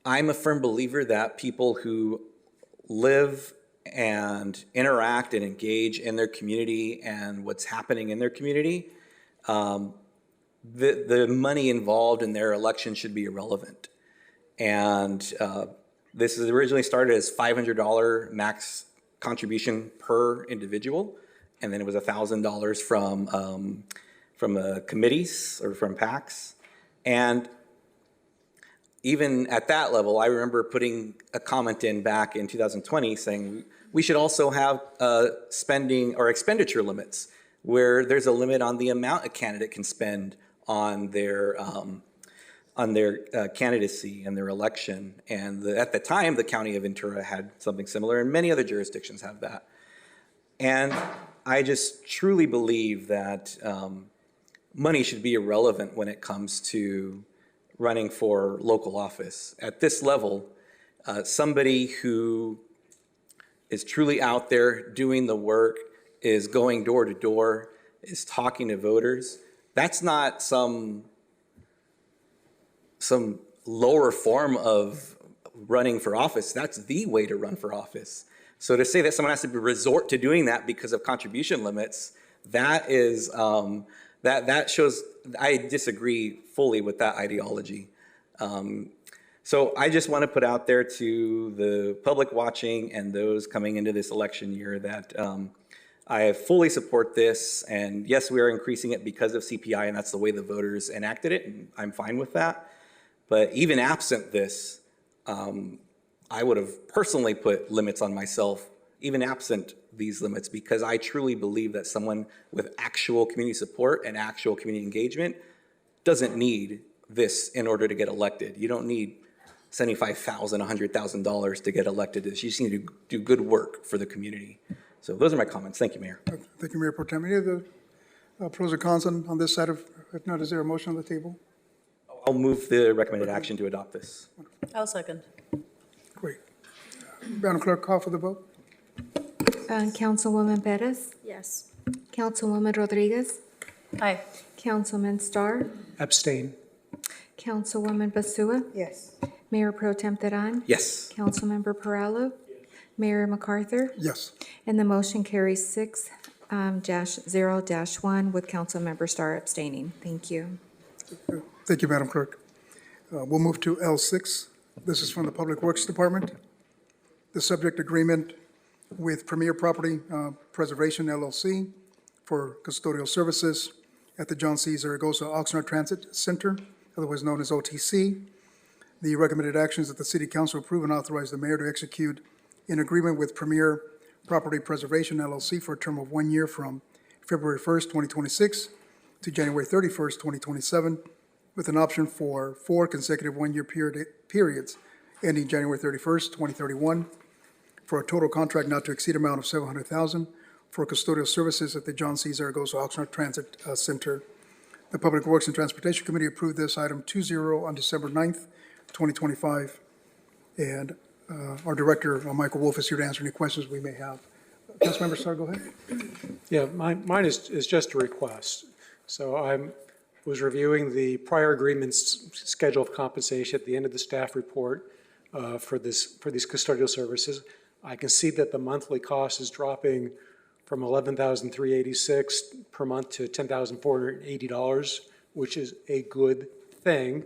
I'm a firm believer that people who live and interact and engage in their community and what's happening in their community, the money involved in their election should be irrelevant. And this is originally started as $500 max contribution per individual, and then it was $1,000 from committees or from PACs. And even at that level, I remember putting a comment in back in 2020 saying we should also have spending or expenditure limits where there's a limit on the amount a candidate can spend on their candidacy and their election. And at the time, the county of Ventura had something similar, and many other jurisdictions have that. And I just truly believe that money should be irrelevant when it comes to running for local office. At this level, somebody who is truly out there doing the work, is going door to door, is talking to voters, that's not some lower form of running for office. That's the way to run for office. So to say that someone has to resort to doing that because of contribution limits, that is that shows I disagree fully with that ideology. So I just want to put out there to the public watching and those coming into this election year that I fully support this. And yes, we are increasing it because of CPI, and that's the way the voters enacted it, and I'm fine with that. But even absent this, I would have personally put limits on myself, even absent these limits, because I truly believe that someone with actual community support and actual community engagement doesn't need this in order to get elected. You don't need $75,000, $100,000 to get elected. You just need to do good work for the community. So those are my comments. Thank you, Mayor. Thank you, Mayor Pro Tem. Any of the pros or cons on this side of, if not, is there a motion on the table? I'll move the recommended action to adopt this. I'll second. Great. Madam Clerk, call for the vote. Councilwoman Perez? Yes. Councilwoman Rodriguez? Aye. Councilman Starr? Abstain. Councilwoman Basua? Yes. Mayor Pro Tem Teran? Yes. Councilmember Perallo? Mayor MacArthur? Yes. And the motion carries 6-0-1 with Councilmember Starr abstaining. Thank you. Thank you, Madam Clerk. We'll move to L6. This is from the Public Works Department. The subject agreement with Premier Property Preservation LLC for custodial services at the John C. Zaragoza Oxnard Transit Center, otherwise known as OTC. The recommended actions that the City Council approve and authorize the mayor to execute in agreement with Premier Property Preservation LLC for a term of 1 year from February 1st, 2026 to January 31st, 2027, with an option for 4 consecutive 1-year periods ending January 31st, 2031, for a total contract not to exceed amount of $700,000 for custodial services at the John C. Zaragoza Oxnard Transit Center. The Public Works and Transportation Committee approved this item 2-0 on December 9th, 2025. And our Director, Michael Wolf, is here to answer any questions we may have. Councilmember Starr, go ahead. Yeah, mine is just a request. So I was reviewing the prior agreement's schedule of compensation at the end of the staff report for these custodial services. I can see that the monthly cost is dropping from $11,386 per month to $10,480, which is a good thing.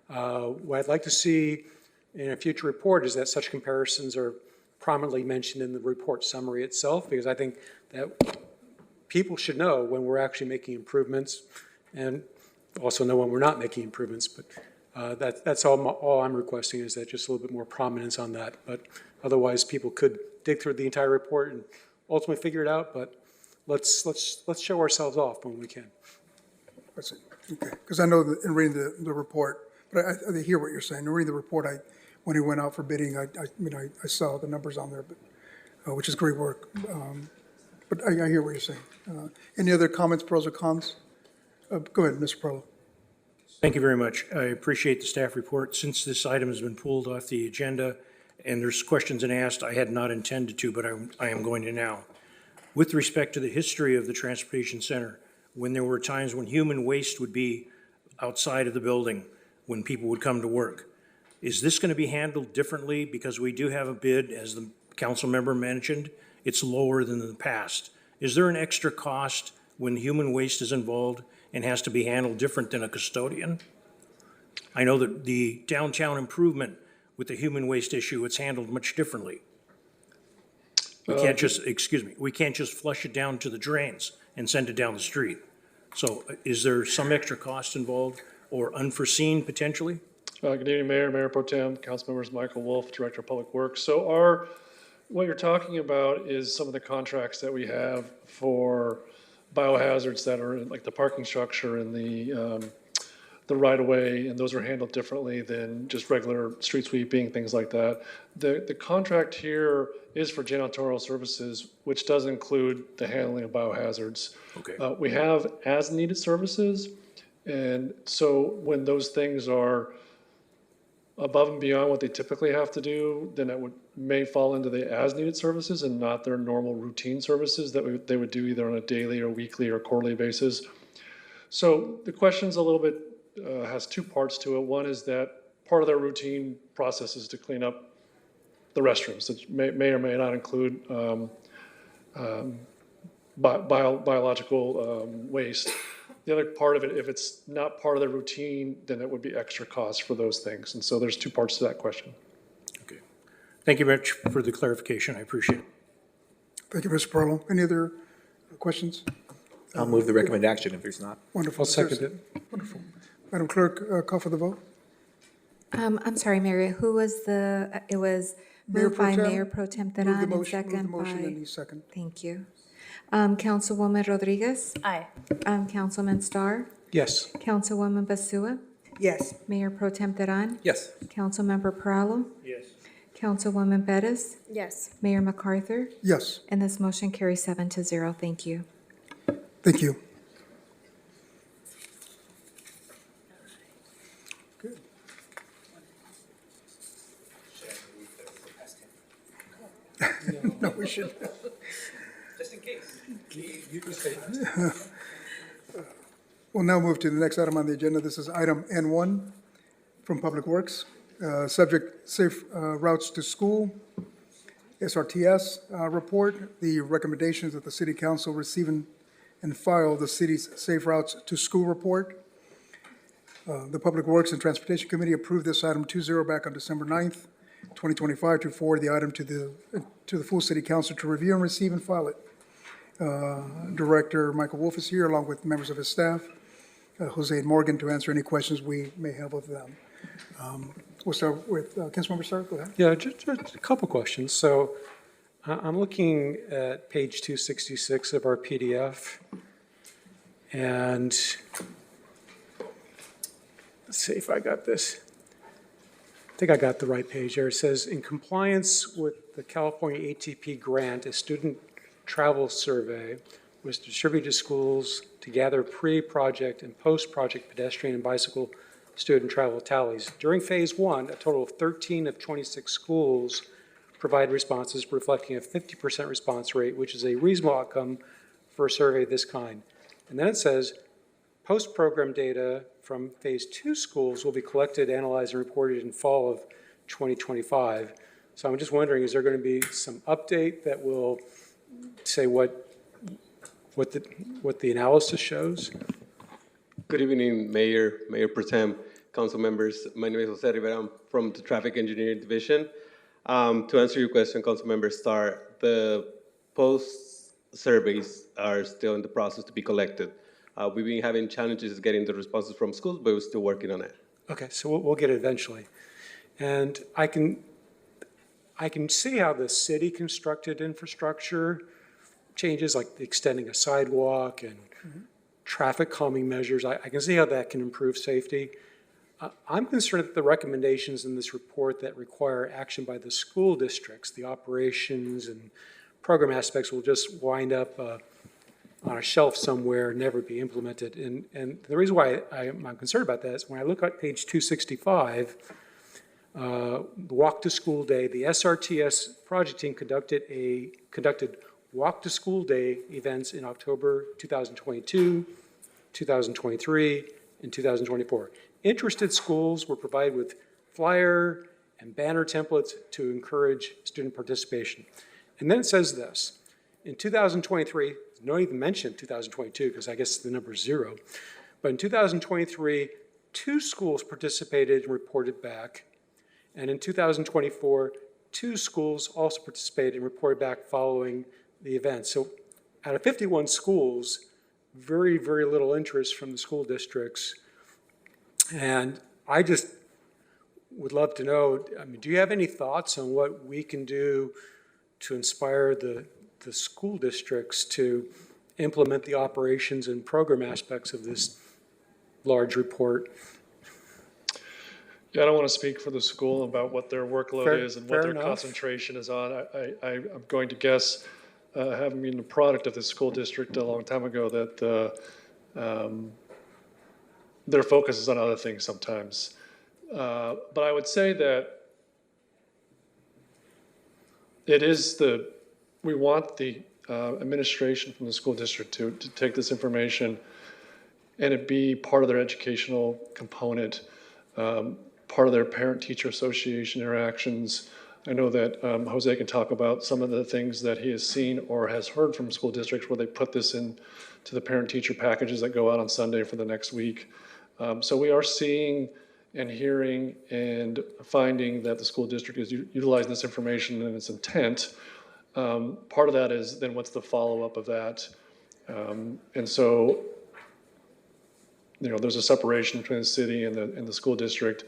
What I'd like to see in a future report is that such comparisons are prominently mentioned in the report summary itself, because I think that people should know when we're actually making improvements. And also know when we're not making improvements, but that's all I'm requesting, is that just a little bit more prominence on that. But otherwise, people could dig through the entire report and ultimately figure it out, but let's show ourselves off when we can. That's it. Okay, because I know that in reading the report, but I hear what you're saying. In reading the report, when he went out for bidding, I saw the numbers on there, but which is great work. But I hear what you're saying. Any other comments, pros or cons? Go ahead, Mr. Perlo. Thank you very much. I appreciate the staff report. Since this item has been pulled off the agenda and there's questions and asked, I had not intended to, but I am going to now. With respect to the history of the Transportation Center, when there were times when human waste would be outside of the building, when people would come to work, is this going to be handled differently? Because we do have a bid, as the council member mentioned, it's lower than in the past. Is there an extra cost when human waste is involved and has to be handled different than a custodian? I know that the downtown improvement with the human waste issue, it's handled much differently. We can't we can't just flush it down to the drains and send it down the street. So is there some extra cost involved or unforeseen potentially? Good evening, Mayor, Mayor Pro Tem, Council Members, Michael Wolf, Director of Public Works. So what you're talking about is some of the contracts that we have for biohazards that are in, like the parking structure and the right-of-way, and those are handled differently than just regular street sweeping, things like that. The contract here is for janitorial services, which does include the handling of biohazards. Okay. We have as-needed services, and so when those things are above and beyond what they typically have to do, then it may fall into the as-needed services and not their normal routine services that they would do either on a daily or weekly or quarterly basis. So the question's a little bit, has two parts to it. One is that part of their routine process is to clean up the restrooms, that may or may not include biological waste. The other part of it, if it's not part of the routine, then it would be extra cost for those things. And so there's two parts to that question. Okay. Thank you very much for the clarification. I appreciate it. Thank you, Mr. Perlo. Any other questions? I'll move the recommended action if there's not. Wonderful. I'll second it. Wonderful. Madam Clerk, call for the vote. I'm sorry, Mary, who was it was Mayor moved Pro by Tem. Mayor Pro Tem Move the Teran and motion, second move the motion, and by, he second. thank you. Councilwoman Rodriguez? Aye. Councilman Starr? Yes. Councilwoman Basua? Yes. Mayor Pro Tem Teran? Yes. Councilmember Perallo? Yes. Councilwoman Bettis? Yes. Mayor MacArthur? Yes, And this motion carries 7-0. Thank you. thank you. Good. No, we should. Just in case. We'll now move to the next item on the agenda. This is item N1 from Public Works. Subject, Safe Routes to School, SRTS report. The recommendations that the City Council receive and file the city's Safe Routes to School report. The Public Works and Transportation Committee approved this item 2-0 back on December 9th, 2025, to forward the item to the full City Council to review and receive and file it. Director Michael Wolf is here, along with members of his staff, Jose and Morgan, to answer any questions we may have of them. We'll start with Councilmember Starr. Go ahead. Yeah, just a couple questions. So I'm looking at page 266 of our PDF, and let's see if I got this. I think I got the right page there. It says, in compliance with the California ATP grant, a student travel survey was distributed to schools to gather pre-project and post-project pedestrian and bicycle student travel tallies. During phase one, a total of 13 of 26 schools provided responses reflecting a 50% response rate, which is a reasonable outcome for a survey of this kind. And then it says, post-program data from phase two schools will be collected, analyzed, and reported in fall of 2025. So I'm just wondering, is there going to be some update that will say what the analysis shows? Good evening, Mayor, Mayor Pro Tem, council members. My name is Jose Rivera. I'm from the Traffic Engineering Division. To answer your question, Councilmember Starr, the post surveys are still in the process to be collected. We've been having challenges getting the responses from schools, but we're still working on it. Okay, so we'll get it eventually. And I can see how the city constructed infrastructure changes, like extending a sidewalk and traffic calming measures. I can see how that can improve safety. I'm concerned that the recommendations in this report that require action by the school districts, the operations and program aspects, will just wind up on a shelf somewhere and never be implemented. And the reason why I'm concerned about that is when I look at page 265, the Walk to School Day, the SRTS project team conducted Walk to School Day events in October 2022, 2023, and 2024. Interested schools were provided with flyer and banner templates to encourage student participation. And then it says this, in 2023, no even mention 2022 because I guess the number is 0, but in 2023, 2 schools participated and reported back. And in 2024, 2 schools also participated and reported back following the event. So out of 51 schools, very, very little interest from the school districts. And I just would love to know, I mean, do you have any thoughts on what we can do to inspire the school districts to implement the operations and program aspects of this large report? Yeah, I don't want to speak for the school about what their workload is and what their enough. concentration is on. I'm going to guess, having been a product of the school district a long time ago, that their focus is on other things sometimes. But I would say that we want the administration from the school district to take this information and it be part of their educational component, part of their parent-teacher association interactions. I know that Jose can talk about some of the things that he has seen or has heard from school districts where they put this in to the parent-teacher packages that go out on Sunday for the next week. So we are seeing and hearing and finding that the school district is utilizing this information in its intent. Part of that is then what's the follow-up of that? And so, there's a separation between the city and the school district.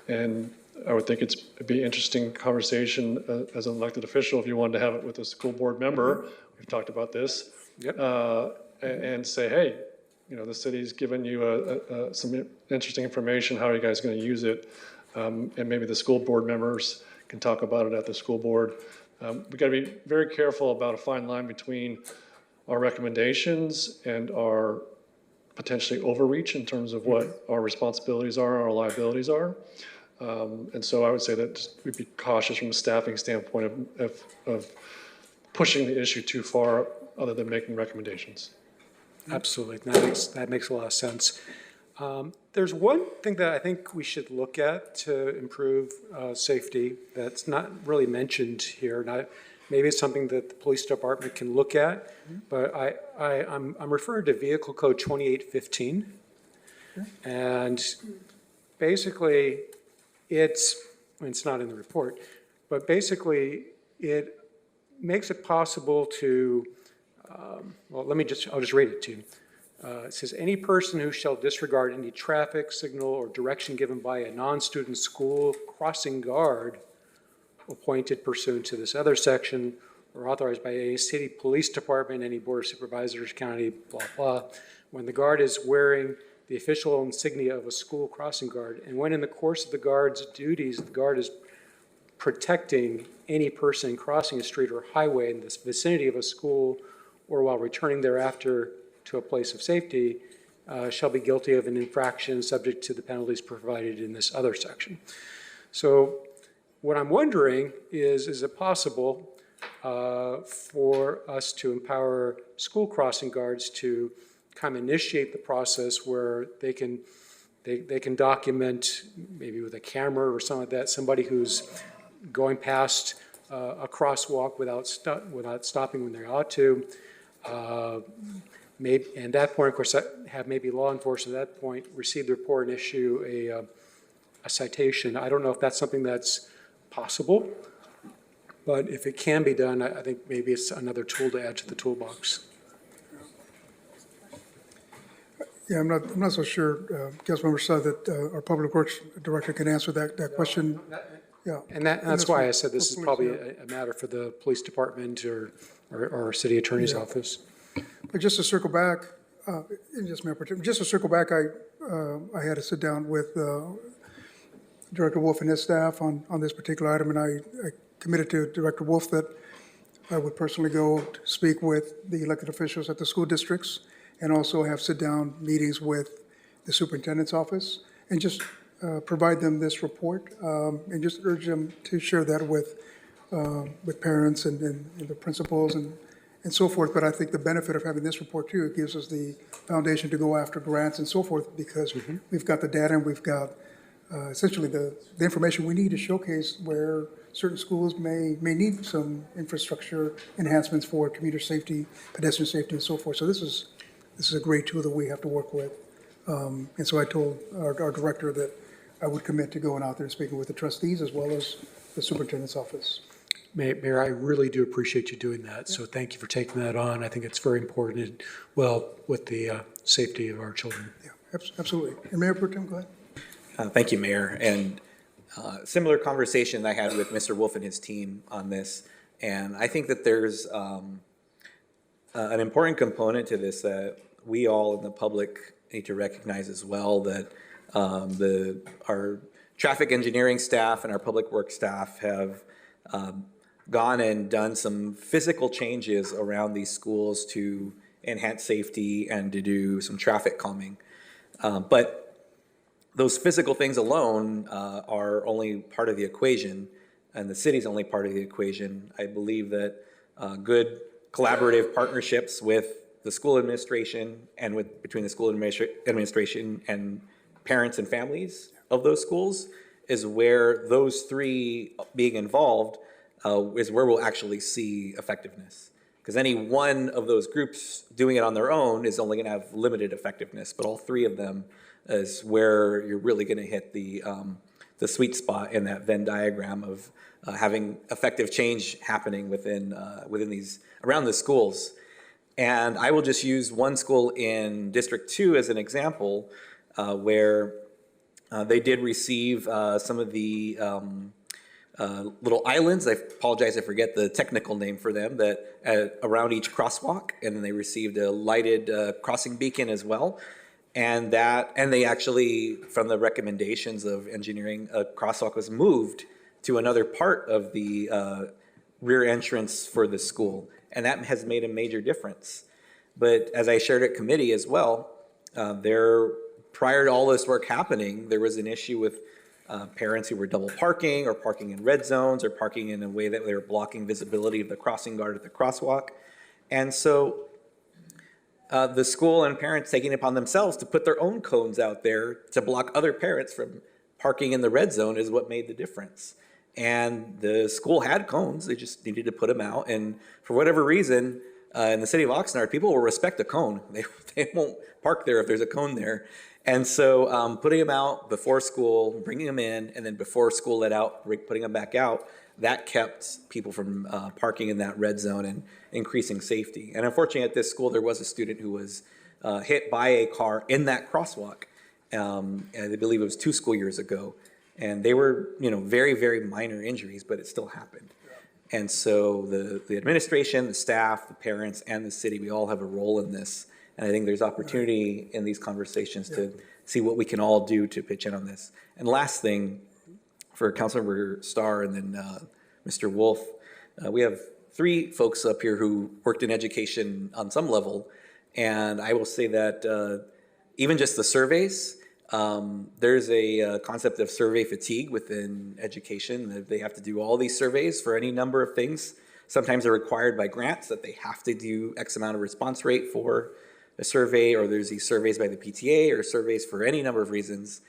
And I would think it'd be an interesting conversation as an elected official if you wanted to have it with a school board member. We've talked about this. Yep. And say, hey, the city's given you some interesting information. How are you guys going to use it? And maybe the school board members can talk about it at the school board. We've got to be very careful about a fine line between our recommendations and our potentially overreach in terms of what our responsibilities are, our liabilities are. And so I would say that we'd be cautious from a staffing standpoint of pushing the issue too far other than making recommendations. Absolutely, that makes a lot of sense. There's one thing that I think we should look at to improve safety that's not really mentioned here. Maybe it's something that the police department can look at, but I'm referring to Vehicle Code 2815. And basically, it's not in the report, but basically it makes it possible to, I'll just read it to you. It says, any person who shall disregard any traffic signal or direction given by a non-student school crossing guard appointed pursuant to this other section or authorized by any city police department, any board of supervisors, county, blah, blah, when the guard is wearing the official insignia of a school crossing guard, and when in the course of the guard's duties, the guard is protecting any person crossing a street or highway in the vicinity of a school or while returning thereafter to a place of safety, shall be guilty of an infraction subject to the penalties provided in this other section. So what I'm wondering is it possible for us to empower school crossing guards to kind of initiate the process where they can document, maybe with a camera or something like that, somebody who's going past a crosswalk without stopping when they ought to. Maybe, and at that point, of course, have maybe law enforcement at that point receive the report and issue a citation. I don't know if that's something that's possible, but if it can be done, I think maybe it's another tool to add to the toolbox. Yeah, I'm not so sure, Councilmember Sutton, that our Public Works Director can answer that question. Yeah. And that's why I said this is Hopefully, probably yeah. a matter for the police department or our city attorney's Yeah. office. But just to circle back, just to circle back, I had to sit down with Director Wolf and his staff on this particular item, and I committed to Director Wolf that I would personally go to speak with the elected officials at the school districts and also have sit-down meetings with the superintendent's office and just provide them this report and just urge them to share that with parents and the principals and so forth. But I think the benefit of having this report too, it gives us the foundation to go after grants and so forth because we've got the data and we've got essentially the information we need to showcase where certain schools may need some infrastructure enhancements for commuter safety, pedestrian safety, and so forth. So this is a great tool that we have to work with. And so I told our director that I would commit to going out there and speaking with the trustees as well as the superintendent's office. Mayor, I really do appreciate you doing that. So thank you for taking that on. I think it's very important, and well, with the safety of our children. Yeah, absolutely. And Mayor Pro Tem, go ahead. Thank you, Mayor. And similar conversation I had with Mr. Wolf and his team on this. And I think that there's an important component to this that we all in the public need to recognize as well, that our traffic engineering staff and our public works staff have gone and done some physical changes around these schools to enhance safety and to do some traffic calming. But those physical things alone are only part of the equation, and the city's only part of the equation. I believe that good collaborative partnerships with the school administration and between the school administration and parents and families of those schools is where those three being involved is where we'll actually see effectiveness. Because any one of those groups doing it on their own is only going to have limited effectiveness, but all three of them is where you're really going to hit the sweet spot in that Venn diagram of having effective change happening within these around the schools. And I will just use one school in District 2 as an example where they did receive some of the little islands. I apologize, I forget the technical name for them, that around each crosswalk, and then they received a lighted crossing beacon as well. And they actually, from the recommendations of engineering, a crosswalk was moved to another part of the rear entrance for the school. And that has made a major difference. But as I shared at committee as well, prior to all this work happening, there was an issue with parents who were double parking or parking in red zones or parking in a way that they were blocking visibility of the crossing guard at the crosswalk. And so the school and parents taking it upon themselves to put their own cones out there to block other parents from parking in the red zone is what made the difference. And the school had cones, they just needed to put them out. And for whatever reason, in the city of Oxnard, people will respect a cone. They won't park there if there's a cone there. And so putting them out before school, bringing them in, and then before school let out, putting them back out, that kept people from parking in that red zone and increasing safety. And unfortunately at this school, there was a student who was hit by a car in that crosswalk. And I believe it was 2 school years ago. And they were, very, very minor injuries, but it still happened. And so the administration, the staff, the parents, and the city, we all have a role in this. And I think there's opportunity in these conversations to see what we can all do to pitch in on this. And last thing, for Councilmember Starr and then Mr. Wolf, we have 3 folks up here who worked in education on some level. And I will say that even just the surveys, there's a concept of survey fatigue within education, that they have to do all these surveys for any number of things. Sometimes they're required by grants that they have to do X amount of response rate for a survey, or there's these surveys by the PTA or surveys for any number of reasons.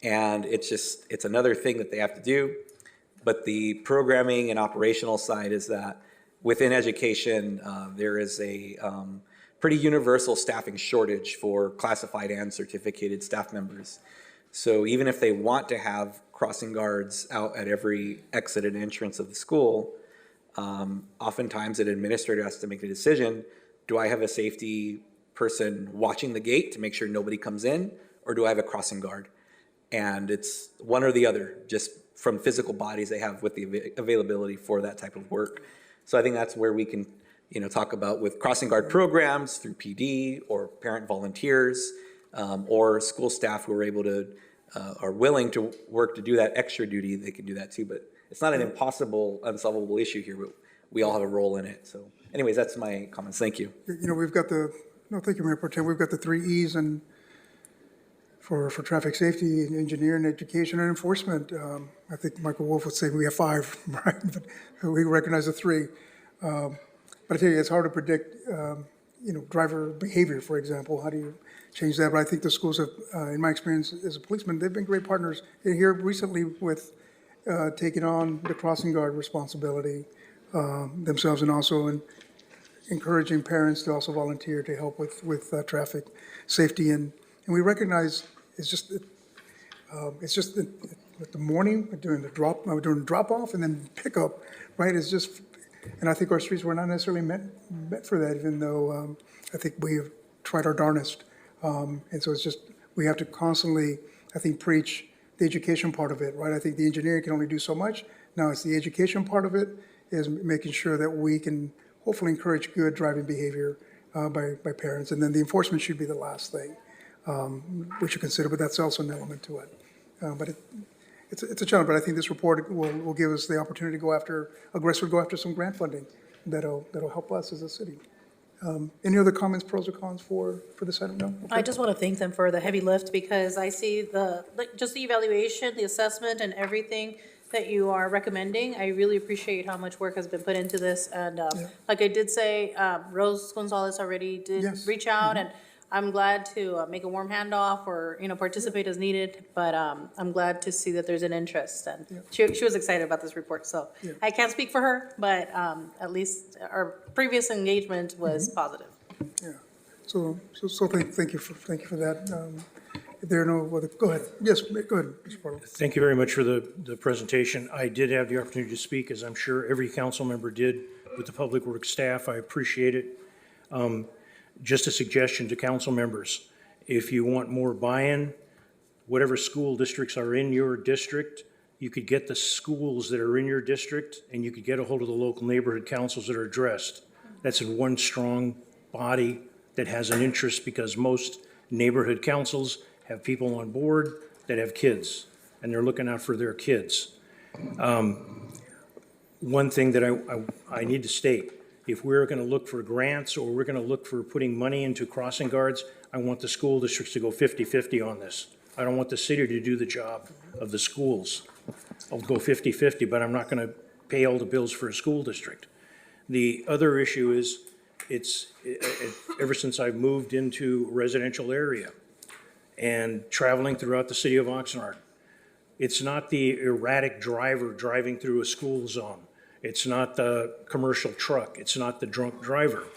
And it's another thing that they have to do. But the programming and operational side is that within education, there is a pretty universal staffing shortage for classified and certificated staff members. So even if they want to have crossing guards out at every exit and entrance of the school, oftentimes an administrator has to make the decision, do I have a safety person watching the gate to make sure nobody comes in, or do I have a crossing guard? And it's one or the other, just from physical bodies they have with the availability for that type of work. So I think that's where we can, talk about with crossing guard programs through PD or parent volunteers, or school staff who are able to, are willing to work to do that extra duty, they can do that too. But it's not an impossible, unsolvable issue here, but we all have a role in it. So anyways, that's my comments. Thank you. We've got thank you, Mayor Pro Tem. We've got the 3 E's and for traffic safety, engineering, education, and enforcement. I think Michael Wolf would say we have 5, right? But we recognize the 3. But I tell you, it's hard to predict, driver behavior, for example. How do you change that? But I think the schools have, in my experience as a policeman, they've been great partners here recently with taking on the crossing guard responsibility themselves, and also encouraging parents to also volunteer to help with traffic safety. And we recognize it's just the morning during the drop off and then pickup, right? It's just, and I think our streets were not necessarily meant for that, even though I think we have tried our darnest. And so it's just, we have to constantly, I think, preach the education part of it, right? I think the engineering can only do so much. Now it's the education part of it is making sure that we can hopefully encourage good driving behavior by parents. And then the enforcement should be the last thing we should consider, but that's also an element to it. But it's a challenge, but I think this report will give us the opportunity to aggressively go after some grant funding that'll help us as a city. Any other comments, pros or cons for this item? No? Okay. I just want to thank them for the heavy lift, because I see just the evaluation, the assessment, and everything that you are recommending. I really appreciate how much work has been put into this. And like I did say, Rose Gonzalez already did reach out, and I'm glad to make a warm handoff or participate as needed. But I'm glad to see that there's an interest, and she was excited about this report. So I can't speak for her, but at least our previous engagement was positive. Yeah. So thank you for that. If there are no other, go ahead. Yes, go ahead, Mr. Barlow. Thank you very much for the presentation. I did have the opportunity to speak, as I'm sure every council member did, with the Public Works staff. I appreciate it. Just a suggestion to council members: if you want more buy-in, whatever school districts are in your district, you could get the schools that are in your district, and you could get a hold of the local neighborhood councils that are addressed. That's in one strong body that has an interest, because most neighborhood councils have people on board that have kids, and they're looking out for their kids. One thing that I need to state: if we're going to look for grants or we're going to look for putting money into crossing guards, I want the school districts to go 50-50 on this. I don't want the city to do the job of the schools. I'll go 50-50, but I'm not going to pay all the bills for a school district. The other issue is, ever since I've moved into a residential area and traveling throughout the city of Oxnard, it's not the erratic driver driving through a school zone. It's not the commercial truck. It's not the drunk driver.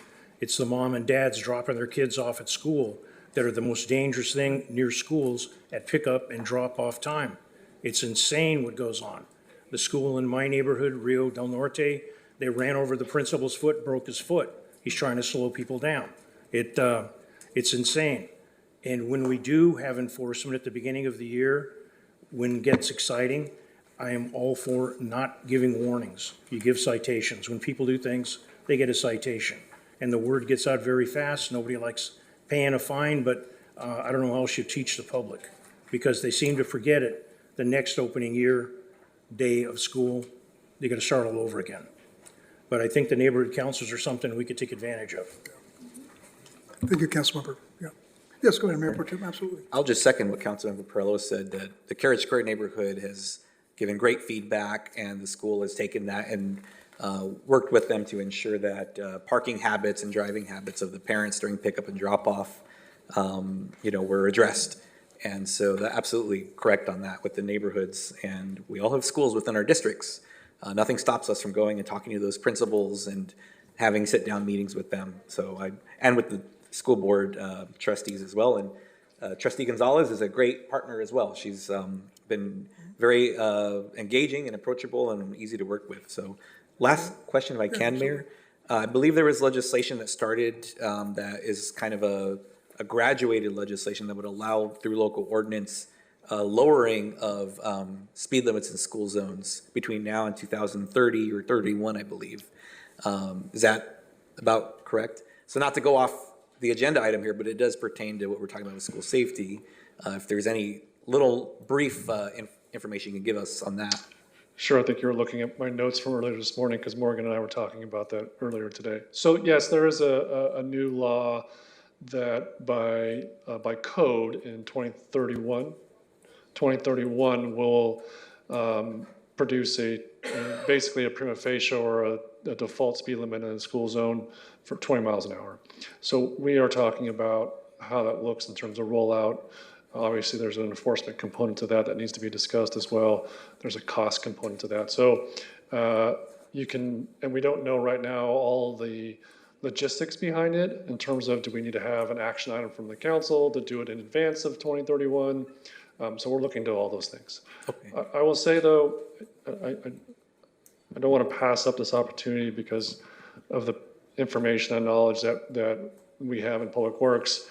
It's the mom and dads dropping their kids off at school that are the most dangerous thing near schools at pickup and drop-off time. It's insane what goes on. The school in my neighborhood, Rio del Norte, they ran over the principal's foot, broke his foot. He's trying to slow people down. It's insane. And when we do have enforcement at the beginning of the year, when it gets exciting, I am all for not giving warnings. You give citations. When people do things, they get a citation. And the word gets out very fast. Nobody likes paying a fine, but I don't know how else you teach the public, because they seem to forget it the next opening year, day of school. They got to start all over again. But I think the neighborhood councils are something we could take advantage of. Thank you, Councilmember. Yeah. Yes, go ahead, Mayor Pro Tem. Absolutely. I'll just second what Councilmember Perello said, that the Carrot Square neighborhood has given great feedback, and the school has taken that and worked with them to ensure that parking habits and driving habits of the parents during pickup and drop-off, were addressed. And so they're absolutely correct on that with the neighborhoods. And we all have schools within our districts. Nothing stops us from going and talking to those principals and having sit-down meetings with them. And with the school board trustees as well. And Trustee Gonzalez is a great partner as well. She's been very engaging and approachable and easy to work with. So last question, if I can, Mayor. I believe there was legislation that started that is kind of a graduated legislation that would allow through local ordinance lowering of speed limits in school zones between now and 2030 or 31, I believe. Is that about correct? So not to go off the agenda item here, but it does pertain to what we're talking about with school safety. If there's any little brief information you can give us on that. Sure, I think you were looking at my notes from earlier this morning because Morgan and I were talking about that earlier today. So yes, there is a new law that by code in 2031 will produce basically a prima facie or a default speed limit in a school zone for 20 miles an hour. So we are talking about how that looks in terms of rollout. Obviously, there's an enforcement component to that needs to be discussed as well. There's a cost component to that. So you can, and we don't know right now all the logistics behind it in terms of do we need to have an action item from the council to do it in advance of 2031. So we're looking to all those things. Okay. I will say though, I don't want to pass up this opportunity because of the information and knowledge that we have in Public Works.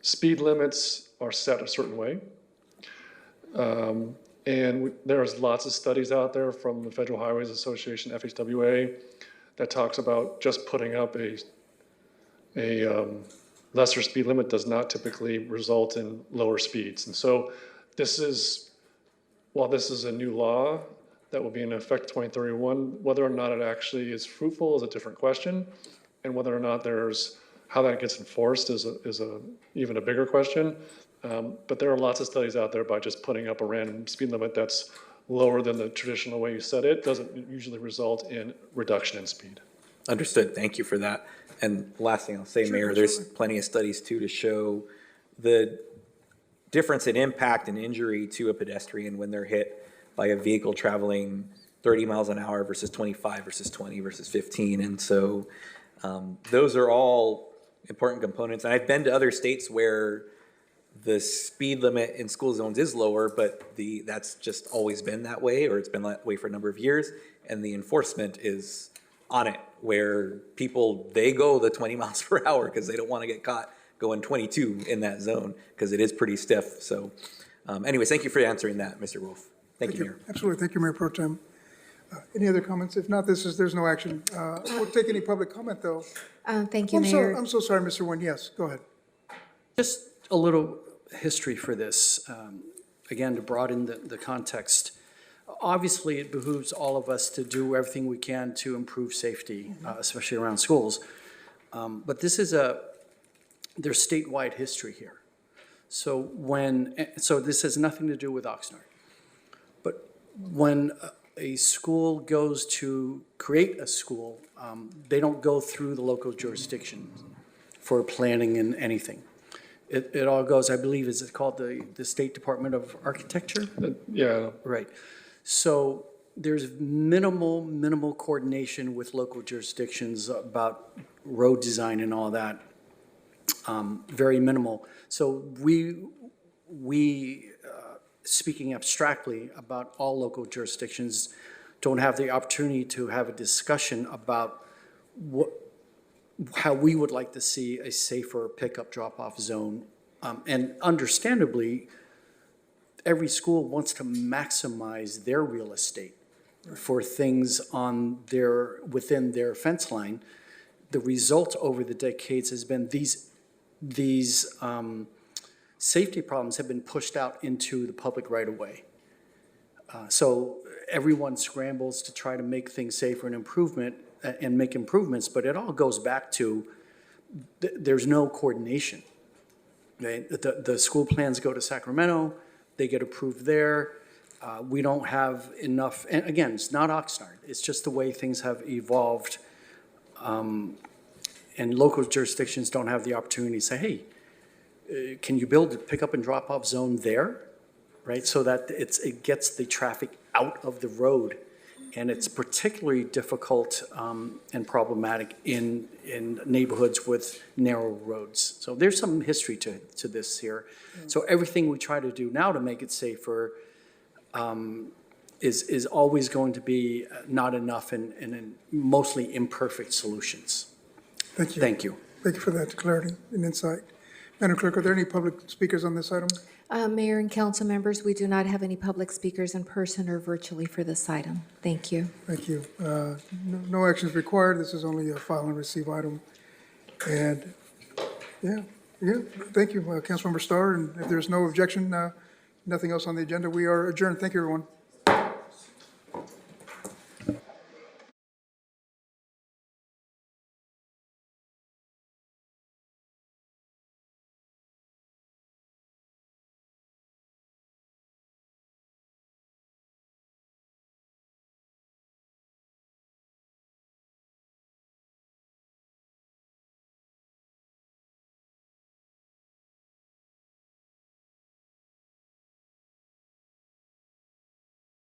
Speed limits are set a certain way. And there's lots of studies out there from the Federal Highways Association, FHWA, that talks about just putting up a lesser speed limit does not typically result in lower speeds. And so while this is a new law that will be in effect 2031, whether or not it actually is fruitful is a different question. And whether or not how that gets enforced is even a bigger question. But there are lots of studies out there by just putting up a random speed limit that's lower than the traditional way you set it doesn't usually result in reduction in speed. Understood. Thank you for that. And last thing I'll say, Mayor, there's plenty of studies too to show the difference in impact and injury to a pedestrian when they're hit by a vehicle traveling 30 miles an hour versus 25 versus 20 versus 15. And so those are all important components. And I've been to other states where the speed limit in school zones is lower, but that's just always been that way, or it's been that way for a number of years. And the enforcement is on it, where they go the 20 miles per hour because they don't want to get caught going 22 in that zone because it is pretty stiff. So anyways, thank you for answering that, Mr. Wolf. Thank you, Mayor. Absolutely. Thank you, Mayor Pro Tem. Any other comments? If not, there's no action. We'll take any public comment, though. Thank you, Mayor. I'm so sorry, Mr. Nguyen. Yes, go ahead. Just a little history for this, again, to broaden the context. Obviously, it behooves all of us to do everything we can to improve safety, especially around schools. But there's statewide history here. So this has nothing to do with Oxnard. But when a school goes to create a school, they don't go through the local jurisdiction for planning and anything. It all goes, I believe, is it called the State Department of Architecture? Yeah. Right. So there's minimal coordination with local jurisdictions about road design and all that. Very minimal. So we speaking abstractly about all local jurisdictions, don't have the opportunity to have a discussion about how we would like to see a safer pickup drop-off zone. And understandably, every school wants to maximize their real estate for things within their fence line. The result over the decades has been these safety problems have been pushed out into the public right of way. So everyone scrambles to try to make things safer and make improvements, but it all goes back to there's no coordination. Right? The school plans go to Sacramento, they get approved there. We don't have enough, and again, it's not Oxnard, it's just the way things have evolved. And local jurisdictions don't have the opportunity to say, hey, can you build a pickup and drop off zone there? Right, so that it gets the traffic out of the road. And it's particularly difficult and problematic in neighborhoods with narrow roads. So there's some history to this here. So everything we try to do now to make it safer is always going to be not enough and in mostly imperfect solutions. Thank you. Thank you. Thank you for that clarity and insight. Madam Clerk, are there any public speakers on this item? Mayor and council members, we do not have any public speakers in person or virtually for this item. Thank you. Thank you. No action is required. This is only a file and receive item. And, yeah, thank you, Councilmember Starr. And if there's no objection, nothing else on the agenda, we are adjourned. Thank you, everyone.